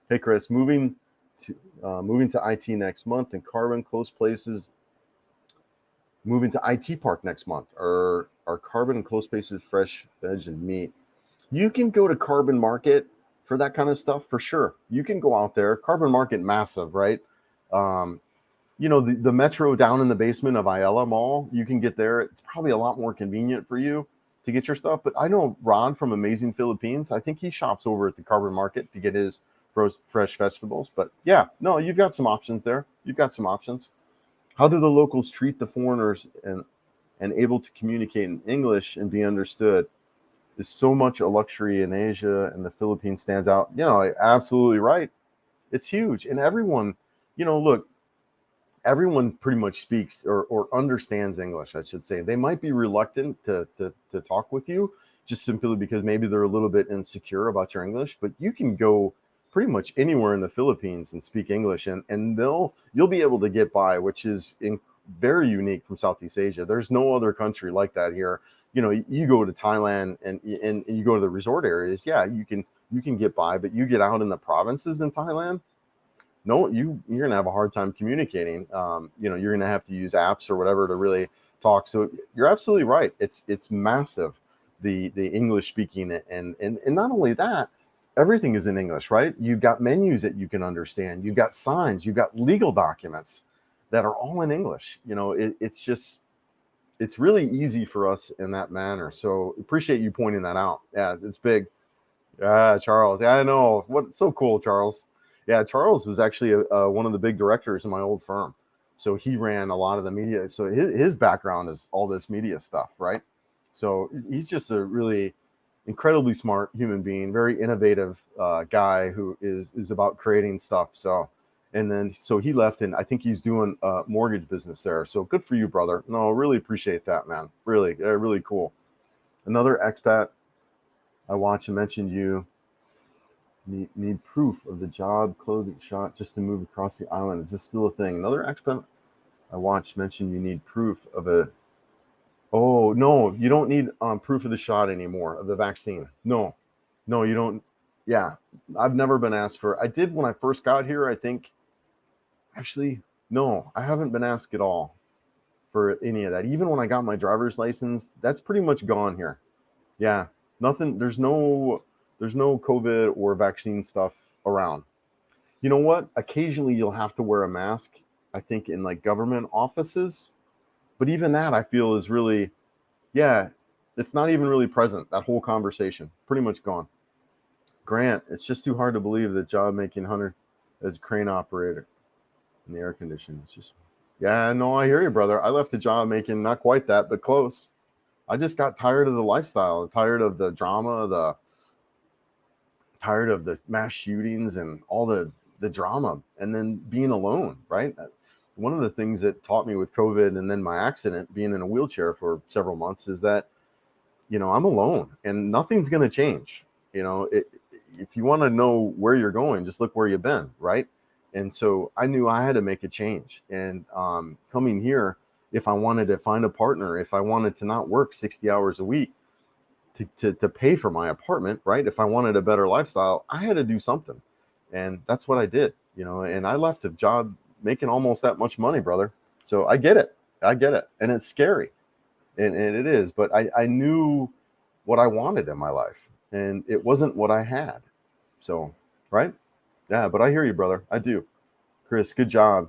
Hey, Chris, moving to IT next month and Carbon Close Places. Moving to IT Park next month. Are Carbon and Close Places fresh veg and meat? You can go to Carbon Market for that kind of stuff for sure. You can go out there. Carbon Market, massive, right? The metro down in the basement of Ayala Mall, you can get there. It's probably a lot more convenient for you to get your stuff. But I know Ron from Amazing Philippines. I think he shops over at the Carbon Market to get his fresh vegetables. But yeah, no, you've got some options there. You've got some options. How do the locals treat the foreigners and able to communicate in English and be understood? Is so much a luxury in Asia, and the Philippines stands out. Absolutely right. It's huge. And everyone, look, everyone pretty much speaks or understands English, I should say. They might be reluctant to talk with you just simply because maybe they're a little bit insecure about your English, but you can go pretty much anywhere in the Philippines and speak English, and you'll be able to get by, which is very unique from Southeast Asia. There's no other country like that here. You go to Thailand and you go to the resort areas, yeah, you can get by, but you get out in the provinces in Thailand, no, you're gonna have a hard time communicating. You're gonna have to use apps or whatever to really talk. So you're absolutely right. It's massive, the English speaking, and not only that, everything is in English, right? You've got menus that you can understand. You've got signs. You've got legal documents that are all in English. It's really easy for us in that manner. So appreciate you pointing that out. Yeah, it's big. Yeah, Charles. Yeah, I know. What's so cool, Charles? Yeah, Charles was actually one of the big directors in my old firm. So he ran a lot of the media. So his background is all this media stuff, right? So he's just a really incredibly smart human being, very innovative guy who is about creating stuff. So, and then so he left, and I think he's doing a mortgage business there. So good for you, brother. No, really appreciate that, man. Really, really cool. Another expat I watched and mentioned you. Need proof of the job clothing shot just to move across the island. Is this still a thing? Another expat I watched mentioned you need proof of a. Oh no, you don't need proof of the shot anymore, of the vaccine. No, you don't. Yeah, I've never been asked for. I did when I first got here. I think actually no, I haven't been asked at all for any of that. Even when I got my driver's license, that's pretty much gone here. Yeah, nothing. There's no COVID or vaccine stuff around. You know what? Occasionally you'll have to wear a mask, I think, in like government offices. But even that I feel is really, yeah, it's not even really present. That whole conversation, pretty much gone. Grant, it's just too hard to believe that job making Hunter as a crane operator in the air conditioning. It's just, yeah, no, I hear you, brother. I left a job making not quite that, but close. I just got tired of the lifestyle, tired of the drama, tired of the mass shootings and all the drama, and then being alone, right? One of the things that taught me with COVID and then my accident, being in a wheelchair for several months, is that I'm alone and nothing's going to change. If you want to know where you're going, just look where you've been, right? And so I knew I had to make a change. And coming here, if I wanted to find a partner, if I wanted to not work 60 hours a week to pay for my apartment, right? If I wanted a better lifestyle, I had to do something. And that's what I did, and I left a job making almost that much money, brother. So I get it. And it's scary. And it is, but I knew what I wanted in my life, and it wasn't what I had. So, right? Yeah, but I hear you, brother. I do. Chris, good job.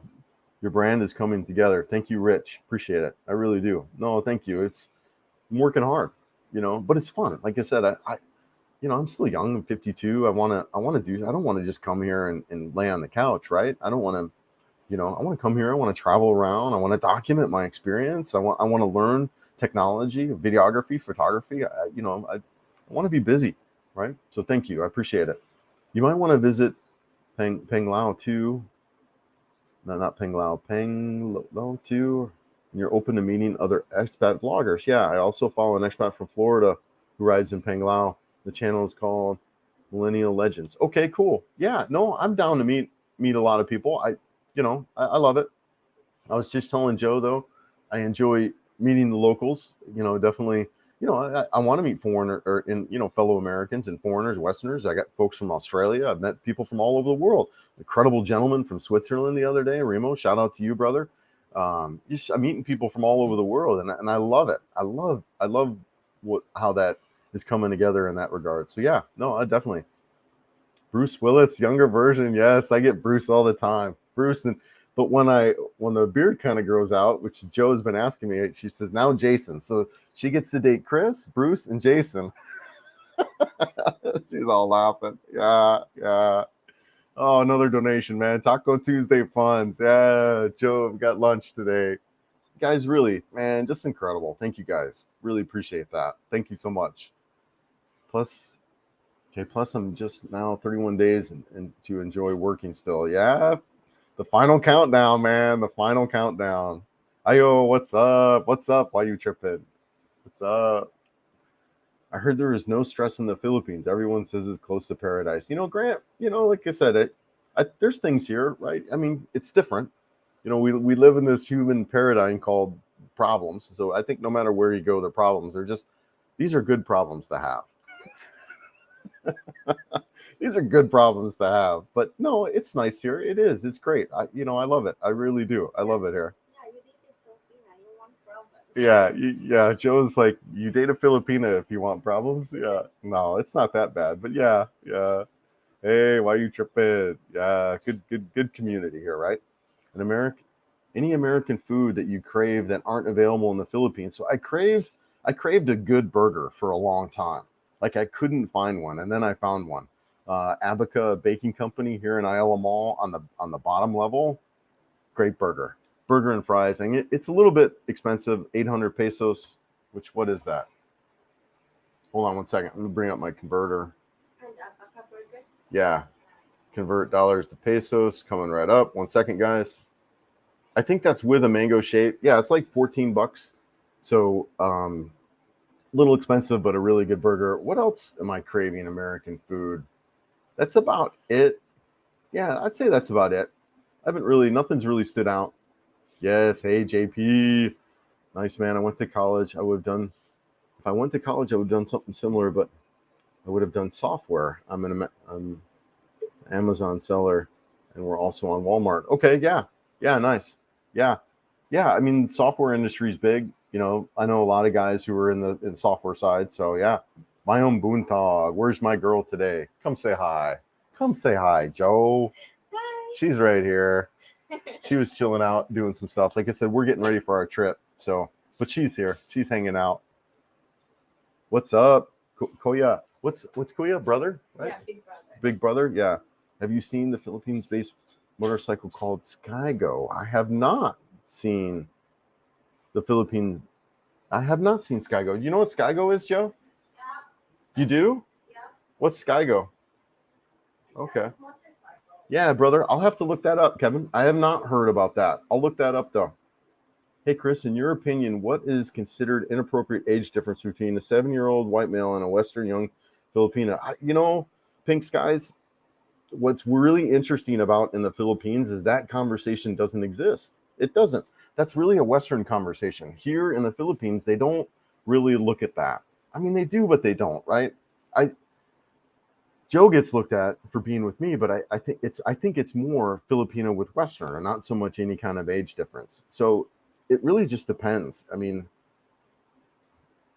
Your brand is coming together. Thank you, Rich. Appreciate it. I really do. No, thank you. I'm working hard, but it's fun. Like I said, I'm still young. I'm 52. I want to I don't want to just come here and lay on the couch, right? I don't want to, I want to come here. I want to travel around. I want to document my experience. I want to learn technology, videography, photography. I want to be busy, right? So thank you. I appreciate it. You might want to visit Peng Lao too. No, not Peng Lao. Peng Lao too. And you're open to meeting other expat vloggers. Yeah, I also follow an expat from Florida who rides in Peng Lao. The channel is called Millennial Legends. Okay, cool. Yeah, no, I'm down to meet a lot of people. I love it. I was just telling Joe though, I enjoy meeting the locals. Definitely. I want to meet fellow Americans and foreigners, Westerners. I got folks from Australia. I've met people from all over the world. Incredible gentleman from Switzerland the other day, Remo. Shout out to you, brother. I'm meeting people from all over the world, and I love it. I love how that is coming together in that regard. So yeah, no, I definitely. Bruce Willis, younger version. Yes, I get Bruce all the time. But when the beard kind of grows out, which Joe's been asking me, she says now Jason. So she gets to date Chris, Bruce, and Jason. She's all laughing. Yeah, yeah. Oh, another donation, man. Taco Tuesday funds. Yeah, Joe got lunch today. Guys, really, man, just incredible. Thank you guys. Really appreciate that. Thank you so much. Plus, Okay, plus I'm just now 31 days and to enjoy working still. Yeah, the final countdown, man. The final countdown. Ayo, what's up? What's up? Why you tripping? What's up? I heard there is no stress in the Philippines. Everyone says it's close to paradise. Grant, like I said, there's things here, right? I mean, it's different. We live in this human paradigm called problems. So I think no matter where you go, the problems are just, these are good problems to have. These are good problems to have. But no, it's nice here. It is. It's great. I love it. I really do. I love it here. Yeah, yeah. Joe's like, you date a Filipina if you want problems. Yeah, no, it's not that bad. But yeah, yeah. Hey, why you tripping? Yeah, good community here, right? In America, any American food that you crave that aren't available in the Philippines. So I craved a good burger for a long time. Like I couldn't find one, and then I found one. Abaca Baking Company here in Ayala Mall on the bottom level. Great burger and fries. And it's a little bit expensive, 800 pesos. Which what is that? Hold on one second. I'm gonna bring up my converter. Yeah, convert dollars to pesos. Coming right up. 1 second, guys. I think that's with a mango shake. Yeah, it's like $14. So little expensive, but a really good burger. What else am I craving? American food. That's about it. Yeah, I'd say that's about it. Nothing's really stood out. Yes, hey JP. Nice, man. I went to college. If I went to college, I would have done something similar, but I would have done software. I'm an Amazon seller, and we're also on Walmart. Okay, yeah. Yeah, nice. Yeah. Yeah, I mean, the software industry is big. I know a lot of guys who are in the software side. So yeah, my own Boontog. Where's my girl today? Come say hi. Come say hi, Joe. Hi. She's right here. She was chilling out, doing some stuff. Like I said, we're getting ready for our trip. So, but she's here. She's hanging out. What's up, Koya? What's Koya, brother? Right? Yeah, big brother. Big brother. Yeah. Have you seen the Philippines-based motorcycle called Skygo? I have not seen the Philippine. I have not seen Skygo. You know what Skygo is, Joe? Yeah. You do? Yeah. What's Skygo? Okay. Yeah, brother. I'll have to look that up, Kevin. I have not heard about that. I'll look that up, though. Hey, Chris, in your opinion, what is considered inappropriate age difference between a 7-year-old white male and a Western young Filipina? Pink Skies, what's really interesting about in the Philippines is that conversation doesn't exist. It doesn't. That's really a Western conversation. Here in the Philippines, they don't really look at that. I mean, they do, but they don't, right? Joe gets looked at for being with me, but I think it's more Filipino with Western, and not so much any kind of age difference. So it really just depends. I mean,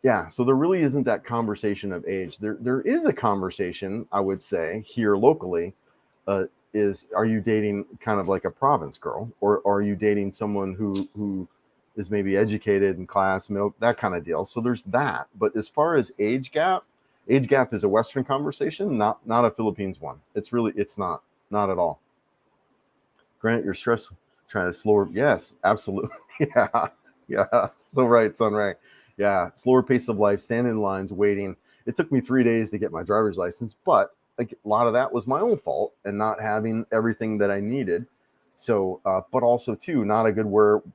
yeah. So there really isn't that conversation of age. There is a conversation, I would say, here locally. Are you dating kind of like a province girl, or are you dating someone who is maybe educated in class, middle, that kind of deal? So there's that. But as far as age gap is a Western conversation, not a Philippines one. It's not at all. Grant, you're stressed trying to slower. Yes, absolutely. Yeah. So right, Sunray. Yeah, slower pace of life, standing in lines, waiting. It took me 3 days to get my driver's license, but like a lot of that was my own fault and not having everything that I needed. So, but also too, not a good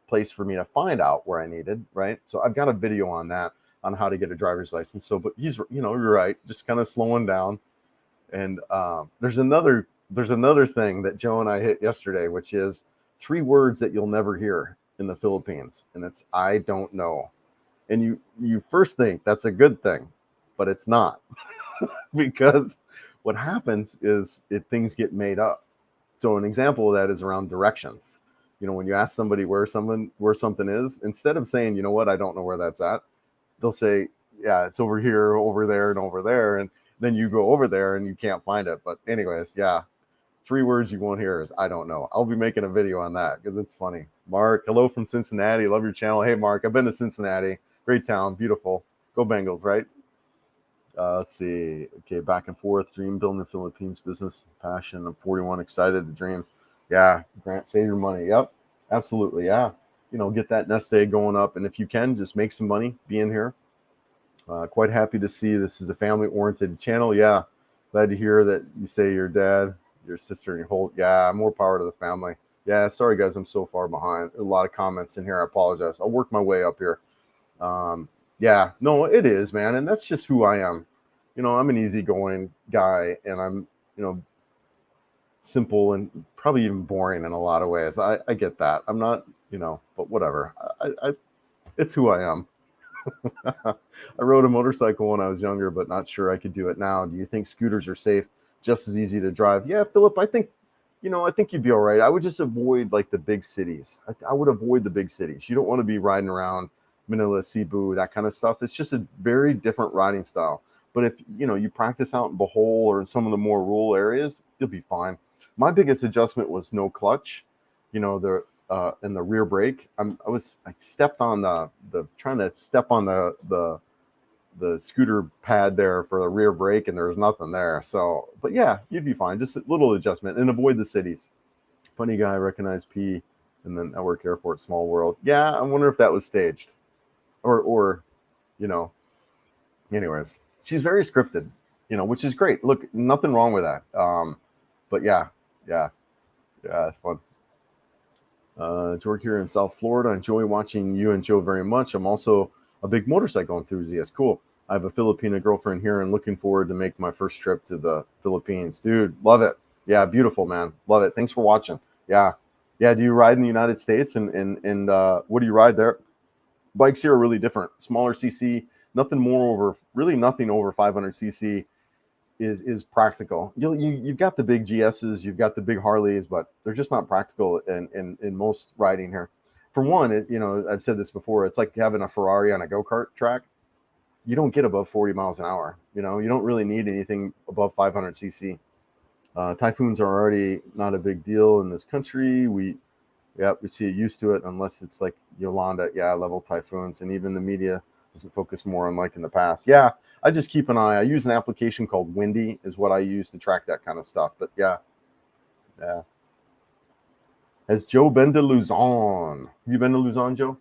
place for me to find out where I needed, right? So I've got a video on that, on how to get a driver's license. So, but you're right, just kind of slowing down. And there's another thing that Joe and I hit yesterday, which is 3 words that you'll never hear in the Philippines, and it's I don't know. And you first think that's a good thing, but it's not. Because what happens is things get made up. So an example of that is around directions. When you ask somebody where something is, instead of saying, you know what, I don't know where that's at, they'll say, yeah, it's over here, over there, and over there. And then you go over there and you can't find it. But anyways, yeah, 3 words you won't hear is I don't know. I'll be making a video on that because it's funny. Mark, hello from Cincinnati. Love your channel. Hey, Mark, I've been to Cincinnati. Great town. Beautiful. Go Bengals, right? Let's see. Okay, back and forth. Dream building the Philippines business passion. I'm 41, excited to dream. Yeah, Grant, save your money. Yep, absolutely. Yeah, get that nest egg going up, and if you can, just make some money being here. Quite happy to see this is a family-oriented channel. Yeah, Glad to hear that you say your dad, your sister, and your whole. Yeah, more power to the family. Yeah, sorry guys, I'm so far behind. A lot of comments in here. I apologize. I'll work my way up here. Yeah, no, it is, man, and that's just who I am. I'm an easygoing guy, and I'm, simple and probably even boring in a lot of ways. I get that. I'm not, but whatever. It's who I am. I rode a motorcycle when I was younger, but not sure I could do it now. Do you think scooters are safe, just as easy to drive? Yeah, Philip, I think you'd be all right. I would just avoid like the big cities. I would avoid the big cities. You don't want to be riding around Manila, Cebu, that kind of stuff. It's just a very different riding style. But if you practice out in Bohol or in some of the more rural areas, you'll be fine. My biggest adjustment was no clutch. The and the rear brake. I stepped on the trying to step on the scooter pad there for the rear brake, and there was nothing there. So, but yeah, you'd be fine. Just a little adjustment and avoid the cities. Funny guy, recognized P, and then Newark Airport, small world. Yeah, I wonder if that was staged, or anyways, she's very scripted, which is great. Look, nothing wrong with that. But yeah, it's fun. George here in South Florida. Enjoy watching you and Joe very much. I'm also a big motorcycle enthusiast. Cool. I have a Filipina girlfriend here and looking forward to make my first trip to the Philippines. Dude, love it. Yeah, beautiful, man. Love it. Thanks for watching. Yeah. Do you ride in the United States? And what do you ride there? Bikes here are really different. Smaller CC, nothing over 500 CC is practical. You've got the big GSs, you've got the big Harleys, but they're just not practical in most riding here. For one, I've said this before, it's like having a Ferrari on a go-kart track. You don't get above 40 miles an hour. You don't really need anything above 500 cc. Typhoons are already not a big deal in this country. We see it, used to it, unless it's like Yolanda, level typhoons, and even the media doesn't focus more on like in the past. Yeah, I just keep an eye. I use an application called Windy is what I use to track that kind of stuff. But yeah. Has Joe been to Luzon? Have you been to Luzon, Joe?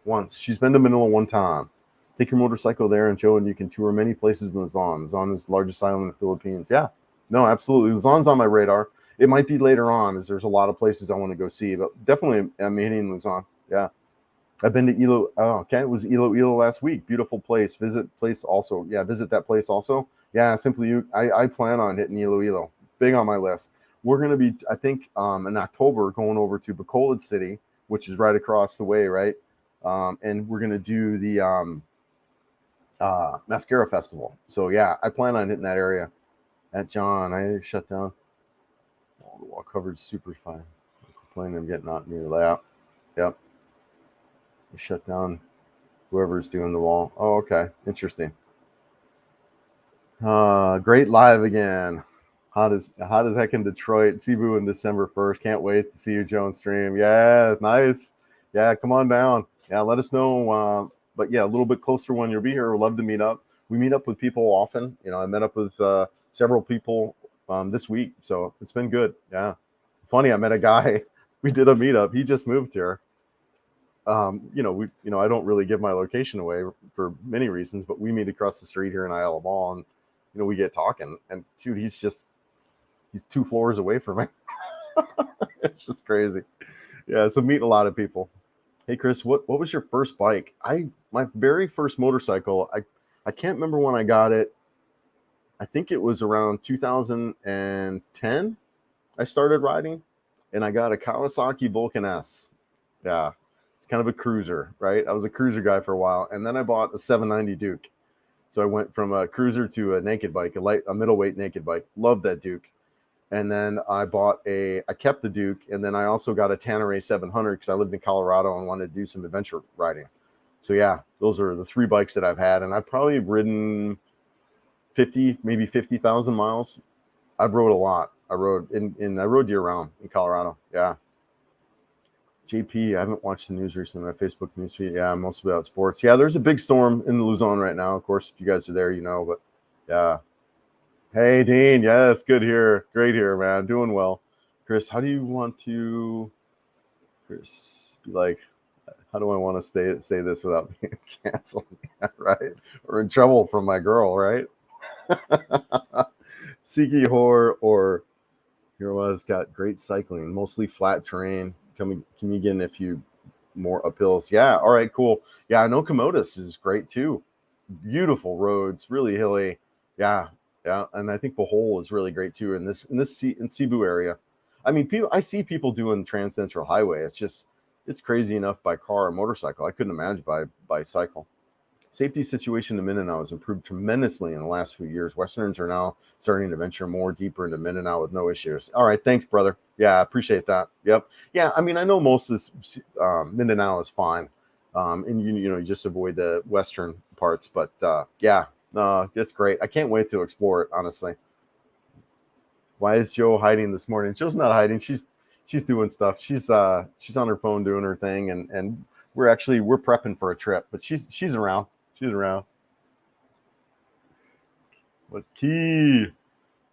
Once. She's been to Manila one time. Take your motorcycle there, and Joe, and you can tour many places in Luzon. Luzon is the largest island in the Philippines. Yeah, no, absolutely. Luzon's on my radar. It might be later on, as there's a lot of places I want to go see, but definitely I'm hitting Luzon. Yeah. I've been to Ilo. Oh, okay. It was Iloilo last week. Beautiful place. Visit that place also. Yeah, simply I plan on hitting Iloilo. Big on my list. We're going to be, I think, in October going over to Bacolod City, which is right across the way, right? And we're going to do the Mascara Festival. So yeah, I plan on hitting that area. At John, I shut down. All the wall coverage super fine. I'm complaining I'm getting out near the layout. Yep. Shut down whoever's doing the wall. Oh, okay. Interesting. Great live again. Hot as heck in Detroit. Cebu in December 1st. Can't wait to see you, Joe, on stream. Yeah, nice. Yeah, come on down. Yeah, let us know. But yeah, a little bit closer when you'll be here. We'd love to meet up. We meet up with people often. I met up with several people this week, so it's been good. Yeah. Funny, I met a guy. We did a meetup. He just moved here. I don't really give my location away for many reasons, but we meet across the street here in Isle Mall, and we get talking. And dude, he's 2 floors away from me. It's just crazy. Yeah, so meeting a lot of people. Hey Chris, what was your first bike? My very first motorcycle. I can't remember when I got it. I think it was around 2010. I started riding, and I got a Kawasaki Vulcan S. Yeah. Kind of a cruiser, right? I was a cruiser guy for a while, and then I bought a 790 Duke. So I went from a cruiser to a naked bike, a middleweight naked bike. Loved that Duke. And then I kept the Duke, and then I also got a Tanneray 700 because I lived in Colorado and wanted to do some adventure riding. So yeah, those are the 3 bikes that I've had, and I've probably ridden 50,000 miles. I've rode a lot. I rode year round in Colorado. Yeah. JP, I haven't watched the news recently. My Facebook newsfeed, yeah, mostly about sports. Yeah, there's a big storm in Luzon right now. Of course, if you guys are there, but yeah. Hey, Dean, yes, good here. Great here, man. Doing well. Chris, how do you want to, be like, how do I want to say this without being canceled, right? Or in trouble from my girl, right? Siki Hor or here was got great cycling, mostly flat terrain. Can you get in a few more uphills? Yeah. All right. Cool. Yeah. I know Komodos is great too. Beautiful roads, really hilly. Yeah. Yeah. And I think Bohol is really great too in Cebu area. I mean, I see people doing Trans Central Highway. It's crazy enough by car or motorcycle. I couldn't imagine by cycle. Safety situation in Mindanao has improved tremendously in the last few years. Westerners are now starting to venture more deeper into Mindanao with no issues. All right, thanks, brother. Yeah, I appreciate that. Yep. Yeah, I mean, I know most of this Mindanao is fine, and you just avoid the western parts. But yeah, it's great. I can't wait to explore it. Honestly, why is Joe hiding this morning? Joe's not hiding. She's doing stuff. She's on her phone doing her thing, and we're prepping for a trip. But she's around. She's around. What key?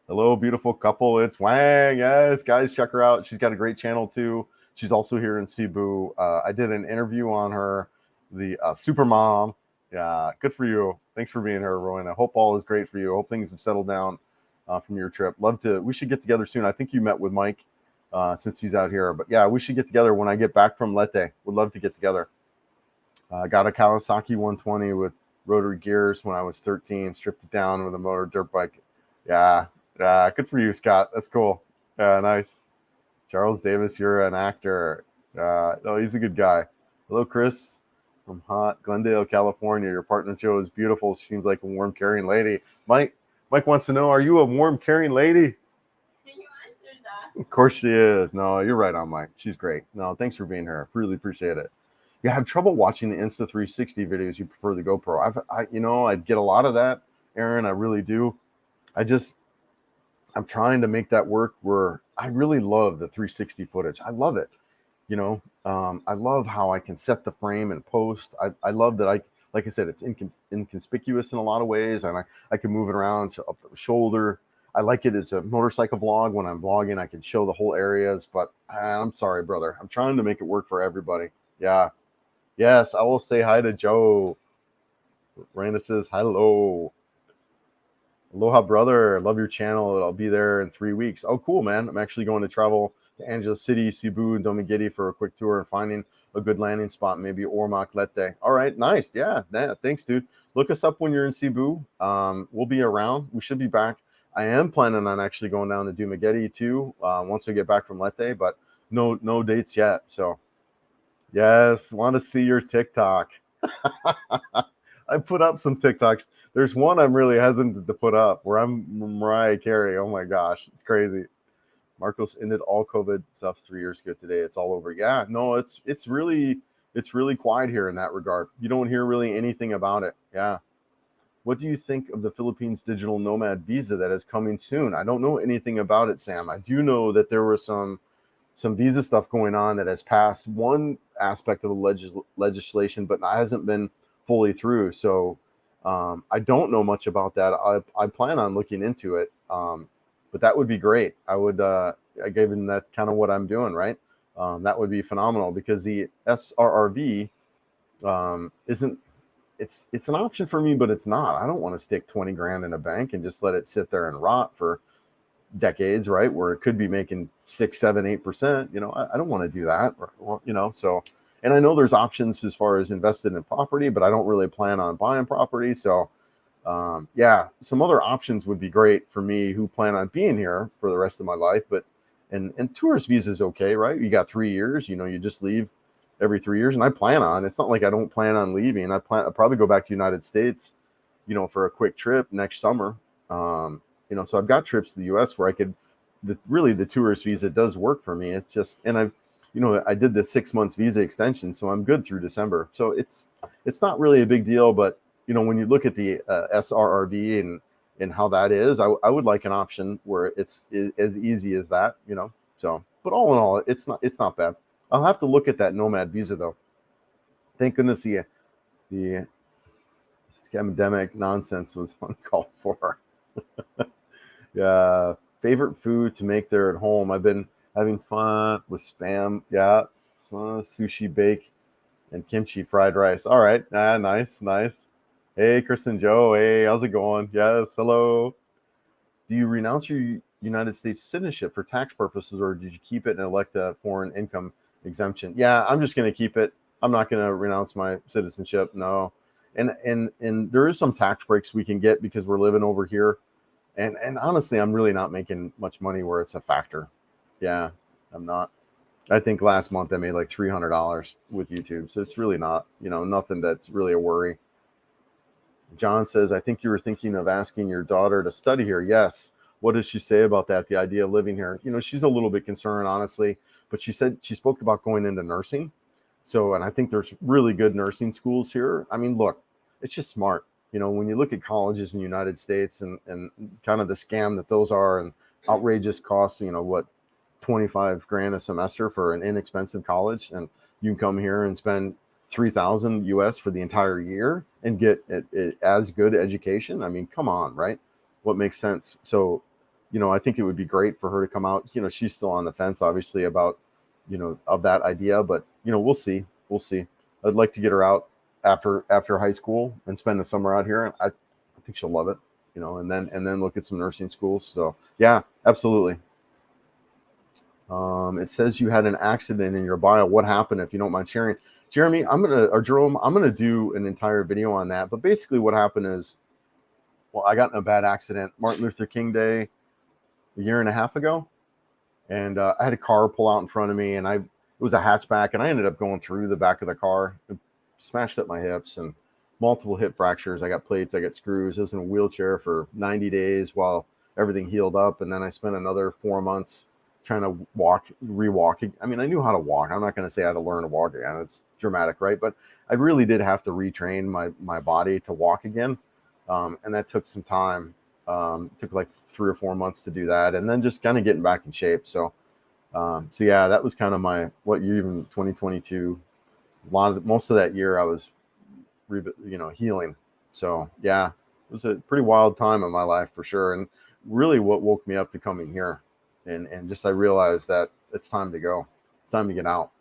Hello, beautiful couple. It's Wang. Yes, guys, check her out. She's got a great channel too. She's also here in Cebu. I did an interview on her, the Super Mom. Yeah, good for you. Thanks for being here, Rowan. I hope all is great for you. I hope things have settled down from your trip. We should get together soon. I think you met with Mike since he's out here. But yeah, we should get together when I get back from Leyte. Would love to get together. Got a Kawasaki 120 with rotary gears when I was 13. Stripped it down with a motor dirt bike. Yeah, good for you, Scott. That's cool. Yeah, nice. Charles Davis, you're an actor. No, he's a good guy. Hello, Chris from hot Glendale, California. Your partner Joe is beautiful. She seems like a warm, caring lady. Mike wants to know, are you a warm, caring lady? Can you answer that? Of course she is. No, you're right on, Mike. She's great. No, thanks for being here. Really appreciate it. You have trouble watching the Insta360 videos. You prefer the GoPro. I get a lot of that, Aaron. I really do. I'm trying to make that work where I really love the 360 footage. I love it. I love how I can set the frame and post. I love that like I said, it's inconspicuous in a lot of ways, and I can move it around to up the shoulder. I like it as a motorcycle vlog. When I'm vlogging, I can show the whole areas, but I'm sorry, brother. I'm trying to make it work for everybody. Yeah. Yes, I will say hi to Joe. Randa says hello. Aloha, brother. Love your channel. I'll be there in 3 weeks. Oh, cool, man. I'm actually going to travel to Angeles City, Cebu, and Dumaguete for a quick tour and finding a good landing spot, maybe Ormoc, Leyte. All right, nice. Yeah, thanks, dude. Look us up when you're in Cebu. We'll be around. We should be back. I am planning on actually going down to Dumaguete too once we get back from Leyte, but no dates yet. So, yes, want to see your TikTok. I put up some TikToks. There's one I'm really hesitant to put up where I'm Mariah Carey. Oh my gosh, it's crazy. Marcos ended all COVID stuff 3 years ago today. It's all over. Yeah, no, it's really quiet here in that regard. You don't hear really anything about it. Yeah. What do you think of the Philippines digital nomad visa that is coming soon? I don't know anything about it, Sam. I do know that there was some visa stuff going on that has passed one aspect of the legislation, but hasn't been fully through. So I don't know much about that. I plan on looking into it, but that would be great. I would, given that kind of what I'm doing, right? That would be phenomenal because the SRRV isn't. It's an option for me, but it's not. I don't want to stick 20 grand in a bank and just let it sit there and rot for decades, right? Where it could be making 6, 7, 8%. I don't want to do that. So. And I know there's options as far as invested in property, but I don't really plan on buying property. So, yeah, some other options would be great for me who plan on being here for the rest of my life. But and tourist visa is okay, right? You got 3 years. You just leave every 3 years, and I plan on. It's not like I don't plan on leaving. I'll probably go back to the United States, for a quick trip next summer. So I've got trips to the U.S. where I could. The tourist visa does work for me. It's just, and I did the 6 months visa extension, so I'm good through December. So it's not really a big deal, but when you look at the SRRV and how that is, I would like an option where it's as easy as that, So, but all in all, it's not bad. I'll have to look at that nomad visa though. Thank goodness the scamdemic nonsense was uncalled for. Yeah, favorite food to make there at home. I've been having fun with spam. Yeah, sushi bake and kimchi fried rice. All right, nice. Hey, Kristen Joe. Hey, how's it going? Yes, hello. Do you renounce your United States citizenship for tax purposes, or did you keep it and elect a foreign income exemption? Yeah, I'm just going to keep it. I'm not going to renounce my citizenship. No. And there is some tax breaks we can get because we're living over here. And honestly, I'm really not making much money where it's a factor. Yeah, I'm not. I think last month I made like $300 with YouTube. So it's really not, nothing that's really a worry. John says, I think you were thinking of asking your daughter to study here. Yes. What does she say about that? The idea of living here? She's a little bit concerned, honestly, but she said she spoke about going into nursing. So, and I think there's really good nursing schools here. I mean, look, it's just smart. When you look at colleges in the United States and kind of the scam that those are and outrageous costs, what, 25 grand a semester for an inexpensive college. And you can come here and spend 3,000 US for the entire year and get as good education. I mean, come on, right? What makes sense? So, I think it would be great for her to come out. She's still on the fence, obviously, about, of that idea, but, we'll see. We'll see. I'd like to get her out after high school and spend the summer out here. I think she'll love it, and then look at some nursing schools. So yeah, absolutely. It says you had an accident in your bio. What happened, if you don't mind sharing? Jeremy, Jerome, I'm gonna do an entire video on that. But basically, what happened is, well, I got in a bad accident Martin Luther King Day a year and a half ago, and I had a car pull out in front of me, and it was a hatchback, and I ended up going through the back of the car, and smashed up my hips and multiple hip fractures. I got plates, I got screws. I was in a wheelchair for 90 days while everything healed up, and then I spent another 4 months trying to rewalk. I mean, I knew how to walk. I'm not going to say I had to learn to walk again. It's dramatic, right? But I really did have to retrain my body to walk again, and that took some time. It took like 3 or 4 months to do that, and then just kind of getting back in shape. So yeah, that was kind of my even 2022. Most of that year I was, healing. So yeah, it was a pretty wild time in my life for sure, and really what woke me up to coming here, and just I realized that it's time to go. It's time to get out.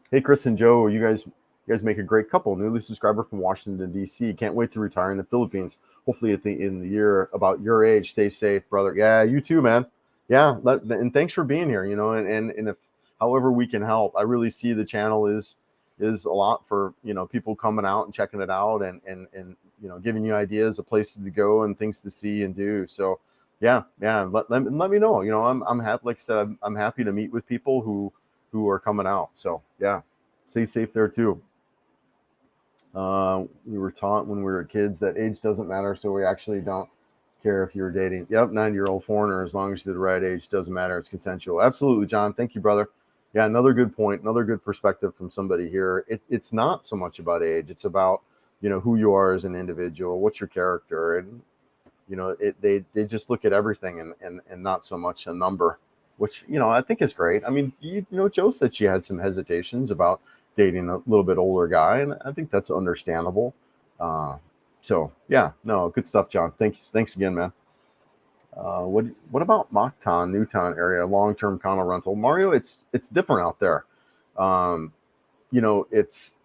Hey, Chris and Joe, you guys make a great couple. Newly subscriber from Washington D.C. Can't wait to retire in the Philippines. Hopefully in the year about your age. Stay safe, brother. Yeah, you too, man. Yeah, and thanks for being here. And if however we can help, I really see the channel is a lot for people coming out and checking it out and giving you ideas of places to go and things to see and do. So yeah, let me know. I'm happy. Like I said, I'm happy to meet with people who are coming out. So yeah, stay safe there too. We were taught when we were kids that age doesn't matter, so we actually don't care if you're dating. Yep, 90-year-old foreigner, as long as you're the right age, doesn't matter. It's consensual. Absolutely, John. Thank you, brother. Yeah, another good point, another good perspective from somebody here. It's not so much about age; it's about who you are as an individual, what's your character, and they just look at everything and not so much a number, which I think is great. I mean, Joe said she had some hesitations about dating a little bit older guy, and I think that's understandable. So yeah, no, good stuff, John. Thanks again, man. What about Mactan, Newtown area, long-term condo rental? Mario, it's different out there. It's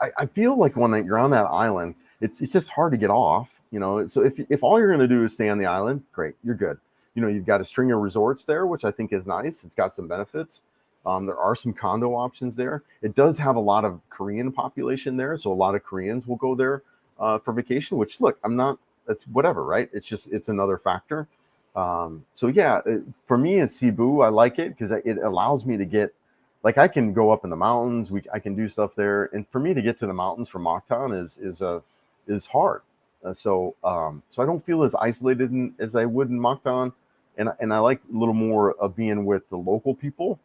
I feel like when you're on that island, it's just hard to get off. So if all you're going to do is stay on the island, great, you're good. You've got a string of resorts there, which I think is nice. It's got some benefits. There are some condo options there. It does have a lot of Korean population there, so a lot of Koreans will go there for vacation. Which, look, that's whatever, right? It's another factor. So yeah, for me in Cebu, I like it because it allows me to get, like, I can go up in the mountains. I can do stuff there, and for me to get to the mountains from Mactan is hard. So I don't feel as isolated as I would in Mactan, and I like a little more of being with the local people.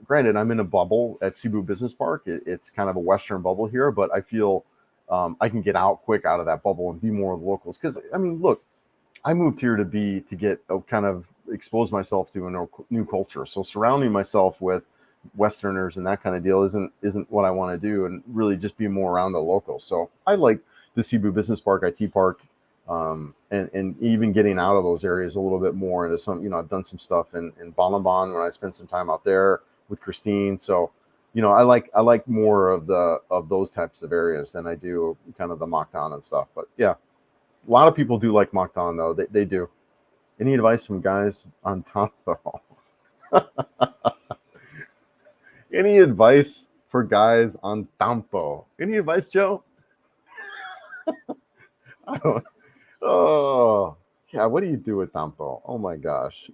Granted, I'm in a bubble at Cebu Business Park. It's kind of a Western bubble here, but I feel I can get out quick out of that bubble and be more with locals. Because I mean, look, I moved here to get kind of expose myself to a new culture. So surrounding myself with Westerners and that kind of deal isn't what I want to do, and really just be more around the locals. So I like the Cebu Business Park, IT Park, and even getting out of those areas a little bit more into some. I've done some stuff in Balaban when I spent some time out there with Christine. So I like more of those types of areas than I do kind of the Mactan and stuff. But yeah, a lot of people do like Mactan though. They do. Any advice from guys on Tampo? Any advice for guys on Tampo? Any advice, Joe? I don't. Oh, yeah. What do you do with Tampo? Oh my gosh.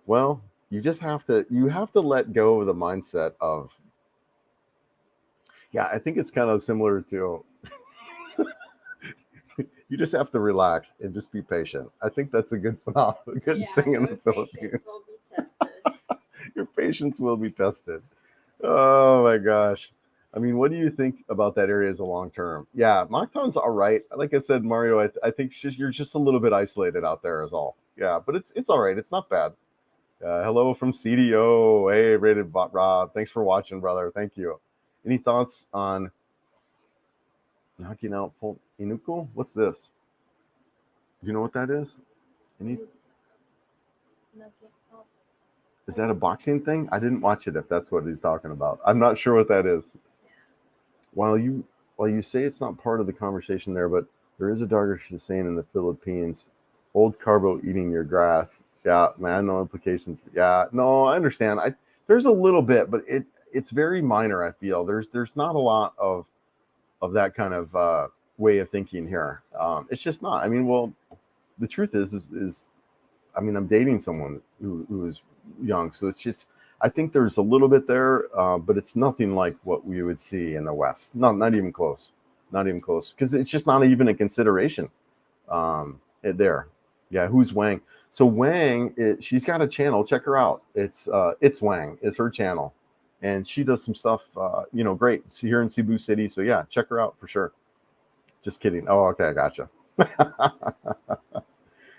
Well, you have to let go of the mindset of, yeah. I think it's kind of similar to, you just have to relax and just be patient. I think that's a good phenomenon, a good thing in the Philippines. Will be tested. Your patience will be tested. Oh my gosh. I mean, what do you think about that area as a long term? Yeah, Mactan's all right. Like I said, Mario, I think you're just a little bit isolated out there, is all. Yeah, but it's all right. It's not bad. Hello from CDO. Hey, Rated Bot Rob. Thanks for watching, brother. Thank you. Any thoughts on knocking out Full Inuko? What's this? Do you know what that is? Any? Is that a boxing thing? I didn't watch it. If that's what he's talking about, I'm not sure what that is. While you say it's not part of the conversation there, but there is a Dargerish saying in the Philippines, "Old Carbo eating your grass." Yeah, man, no implications. Yeah, no, I understand. There's a little bit, but it's very minor. I feel there's not a lot of that kind of way of thinking here. It's just not. I mean, well, the truth is I mean, I'm dating someone who is young, so it's just, I think there's a little bit there, but it's nothing like what we would see in the West. Not even close. Not even close, because it's just not even a consideration there. Yeah, who's Wang? So Wang, she's got a channel. Check her out. It's Wang. It's her channel, and she does some stuff. Great. See here in Cebu City. So yeah, check her out for sure. Just kidding. Oh, okay, I gotcha.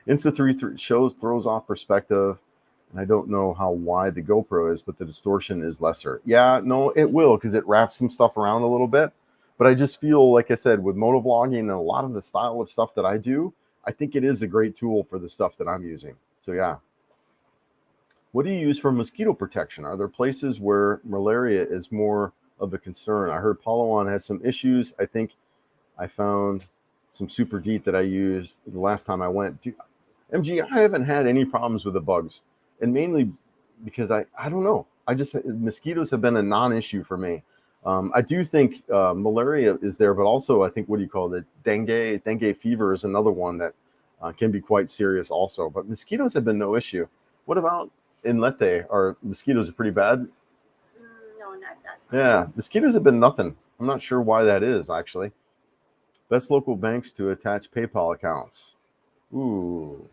Insta3 throws off perspective, and I don't know how wide the GoPro is, but the distortion is lesser. Yeah, no, it will, because it wraps some stuff around a little bit. But I just feel, like I said, with motovlogging and a lot of the style of stuff that I do, I think it is a great tool for the stuff that I'm using. So yeah. What do you use for mosquito protection? Are there places where malaria is more of a concern? I heard Palawan has some issues. I think I found some Super DEET that I used the last time I went. MG, I haven't had any problems with the bugs, and mainly because I don't know. Mosquitoes have been a non-issue for me. I do think malaria is there, but also I think, what do you call it? Dengue fever is another one that can be quite serious also. But mosquitoes have been no issue. What about in Leyte? Are mosquitoes pretty bad? No, not that. Yeah, mosquitoes have been nothing. I'm not sure why that is, actually. Best local banks to attach PayPal accounts. Ooh.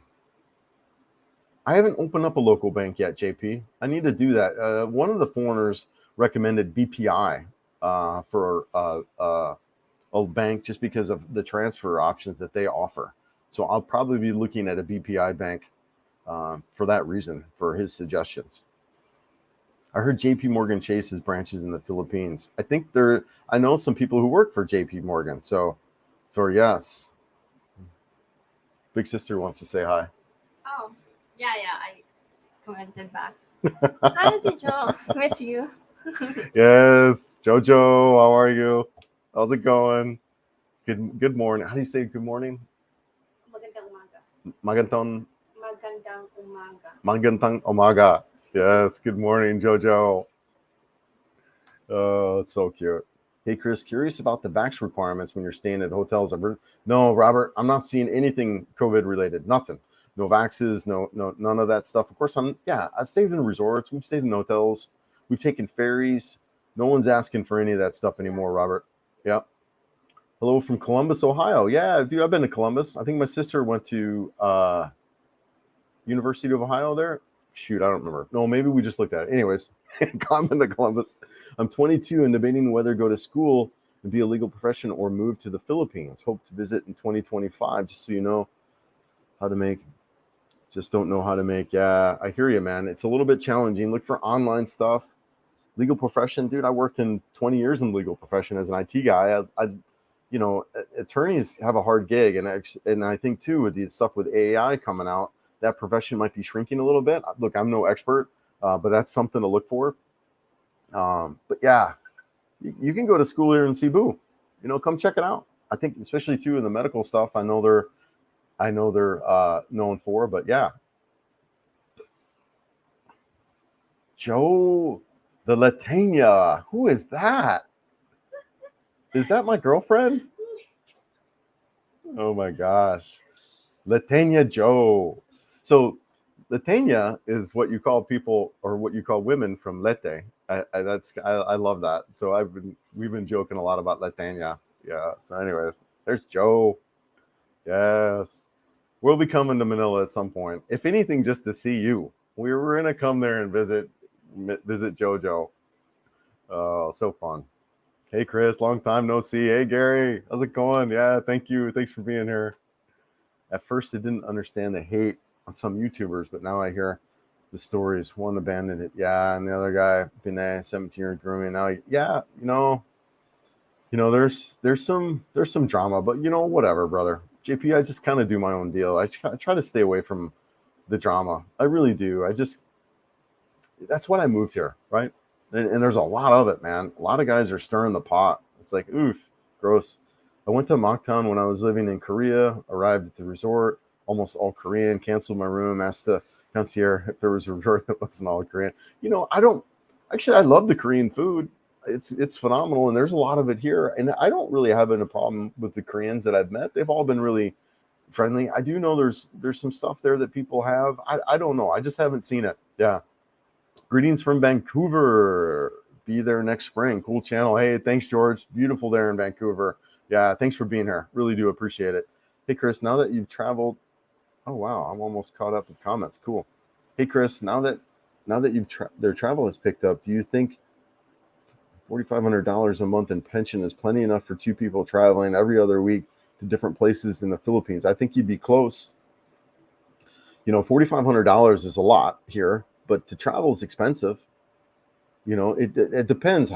I haven't opened up a local bank yet, JP. I need to do that. One of the foreigners recommended BPI for a bank, just because of the transfer options that they offer. So I'll probably be looking at a BPI bank for that reason, for his suggestions. I heard JP Morgan Chase has branches in the Philippines. I know some people who work for JP Morgan. So yes. Big sister wants to say hi. Oh, yeah, I commented back. Hi, Joe. Miss you. Yes, Jojo, how are you? How's it going? Good morning. How do you say good morning? Magandang umaga. Magandang Magandang umaga. Magandang umaga. Yes, good morning, Jojo. Oh, it's so cute. Hey, Chris, curious about the vax requirements when you're staying at hotels. No, Robert, I'm not seeing anything COVID related. Nothing. No vaxes, no, none of that stuff. Of course, I stayed in resorts. We've stayed in hotels. We've taken ferries. No one's asking for any of that stuff anymore, Robert. Yep. Hello from Columbus, Ohio. Yeah, dude, I've been to Columbus. I think my sister went to University of Ohio there. Shoot, I don't remember. No, maybe we just looked at it. Anyways, I'm to Columbus. I'm 22 and debating whether to go to school and be a legal profession or move to the Philippines. Hope to visit in 2025, just so you know how to make. Just don't know how to make. Yeah, I hear you, man. It's a little bit challenging. Look for online stuff. Legal profession, dude. I worked in 20 years in the legal profession as an IT guy. Attorneys have a hard gig, and I think too, with the stuff with AI coming out, that profession might be shrinking a little bit. Look, I'm no expert, but that's something to look for. But yeah, you can go to school here in Cebu. Come check it out. I think especially too in the medical stuff. I know they're known for. But yeah, Joe, the Latanya. Who is that? Is that my girlfriend? Oh my gosh, Latanya Joe. So Latanya is what you call people or what you call women from Lete. I love that. So we've been joking a lot about Latanya. Yeah. So anyways, there's Joe. Yes. We'll be coming to Manila at some point. If anything, just to see you. We were gonna come there and visit JoJo. Oh, so fun. Hey Chris, long time no see. Hey Gary, how's it going? Yeah, thank you. Thanks for being here. At first I didn't understand the hate on some YouTubers, but now I hear the stories. One abandoned it, yeah, and the other guy, Binay, 17-year grooming. Now, yeah, there's some drama, but whatever, brother. JP, I just kind of do my own deal. I try to stay away from the drama. I really do. That's why I moved here, right? And there's a lot of it, man. A lot of guys are stirring the pot. It's like, oof, gross. I went to Mocktown when I was living in Korea, arrived at the resort, almost all Korean, canceled my room, asked the concierge if there was a resort that wasn't all Korean. I love the Korean food. It's phenomenal, and there's a lot of it here. And I don't really have a problem with the Koreans that I've met. They've all been really friendly. I do know there's some stuff there that people have. I don't know. I just haven't seen it. Yeah. Greetings from Vancouver. Be there next spring. Cool channel. Hey, thanks, George. Beautiful there in Vancouver. Yeah, thanks for being here. Really do appreciate it. Hey, Chris, now that you've traveled, oh wow, I'm almost caught up with comments. Cool. Hey, Chris, now that their travel has picked up, do you think $4,500 a month in pension is plenty enough for two people traveling every other week to different places in the Philippines? I think you'd be close. $4,500 is a lot here, but to travel is expensive. It depends.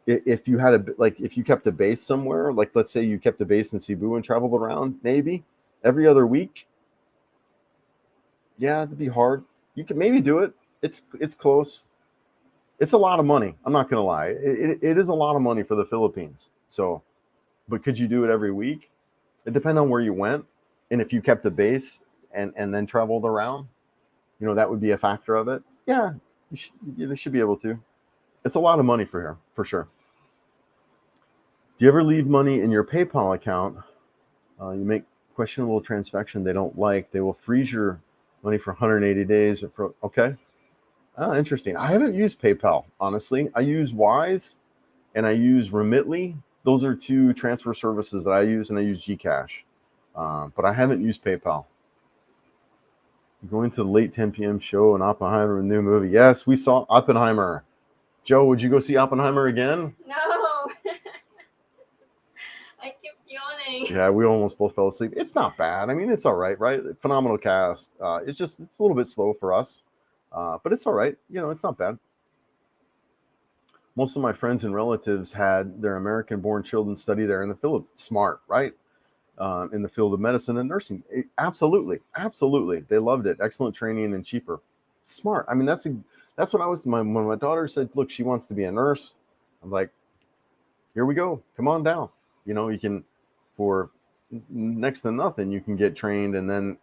If you had if you kept a base somewhere, like let's say you kept a base in Cebu and traveled around, maybe every other week. Yeah, it'd be hard. You could maybe do it. It's close. It's a lot of money. I'm not gonna lie. It is a lot of money for the Philippines. So, but could you do it every week? It depends on where you went, and if you kept a base and then traveled around, that would be a factor of it. Yeah, you should be able to. It's a lot of money for here, for sure. Do you ever leave money in your PayPal account? You make questionable transaction they don't like. They will freeze your money for 180 days. Okay. Oh, interesting. I haven't used PayPal, honestly. I use Wise and I use Remitly. Those are two transfer services that I use, and I use Gcash. But I haven't used PayPal. Going to the late 10 p.m. show in Oppenheimer, a new movie. Yes, we saw Oppenheimer. Joe, would you go see Oppenheimer again? No. I keep yawning. Yeah, we almost both fell asleep. It's not bad. I mean, it's all right, right? Phenomenal cast. It's a little bit slow for us, but it's all right. It's not bad. Most of my friends and relatives had their American-born children study there in the Philippines. Smart, right? In the field of medicine and nursing. Absolutely. They loved it. Excellent training and cheaper. Smart. I mean, that's what I was. When my daughter said, look, she wants to be a nurse. I'm like, here we go. Come on down. You can, for next to nothing, you can get trained, and then,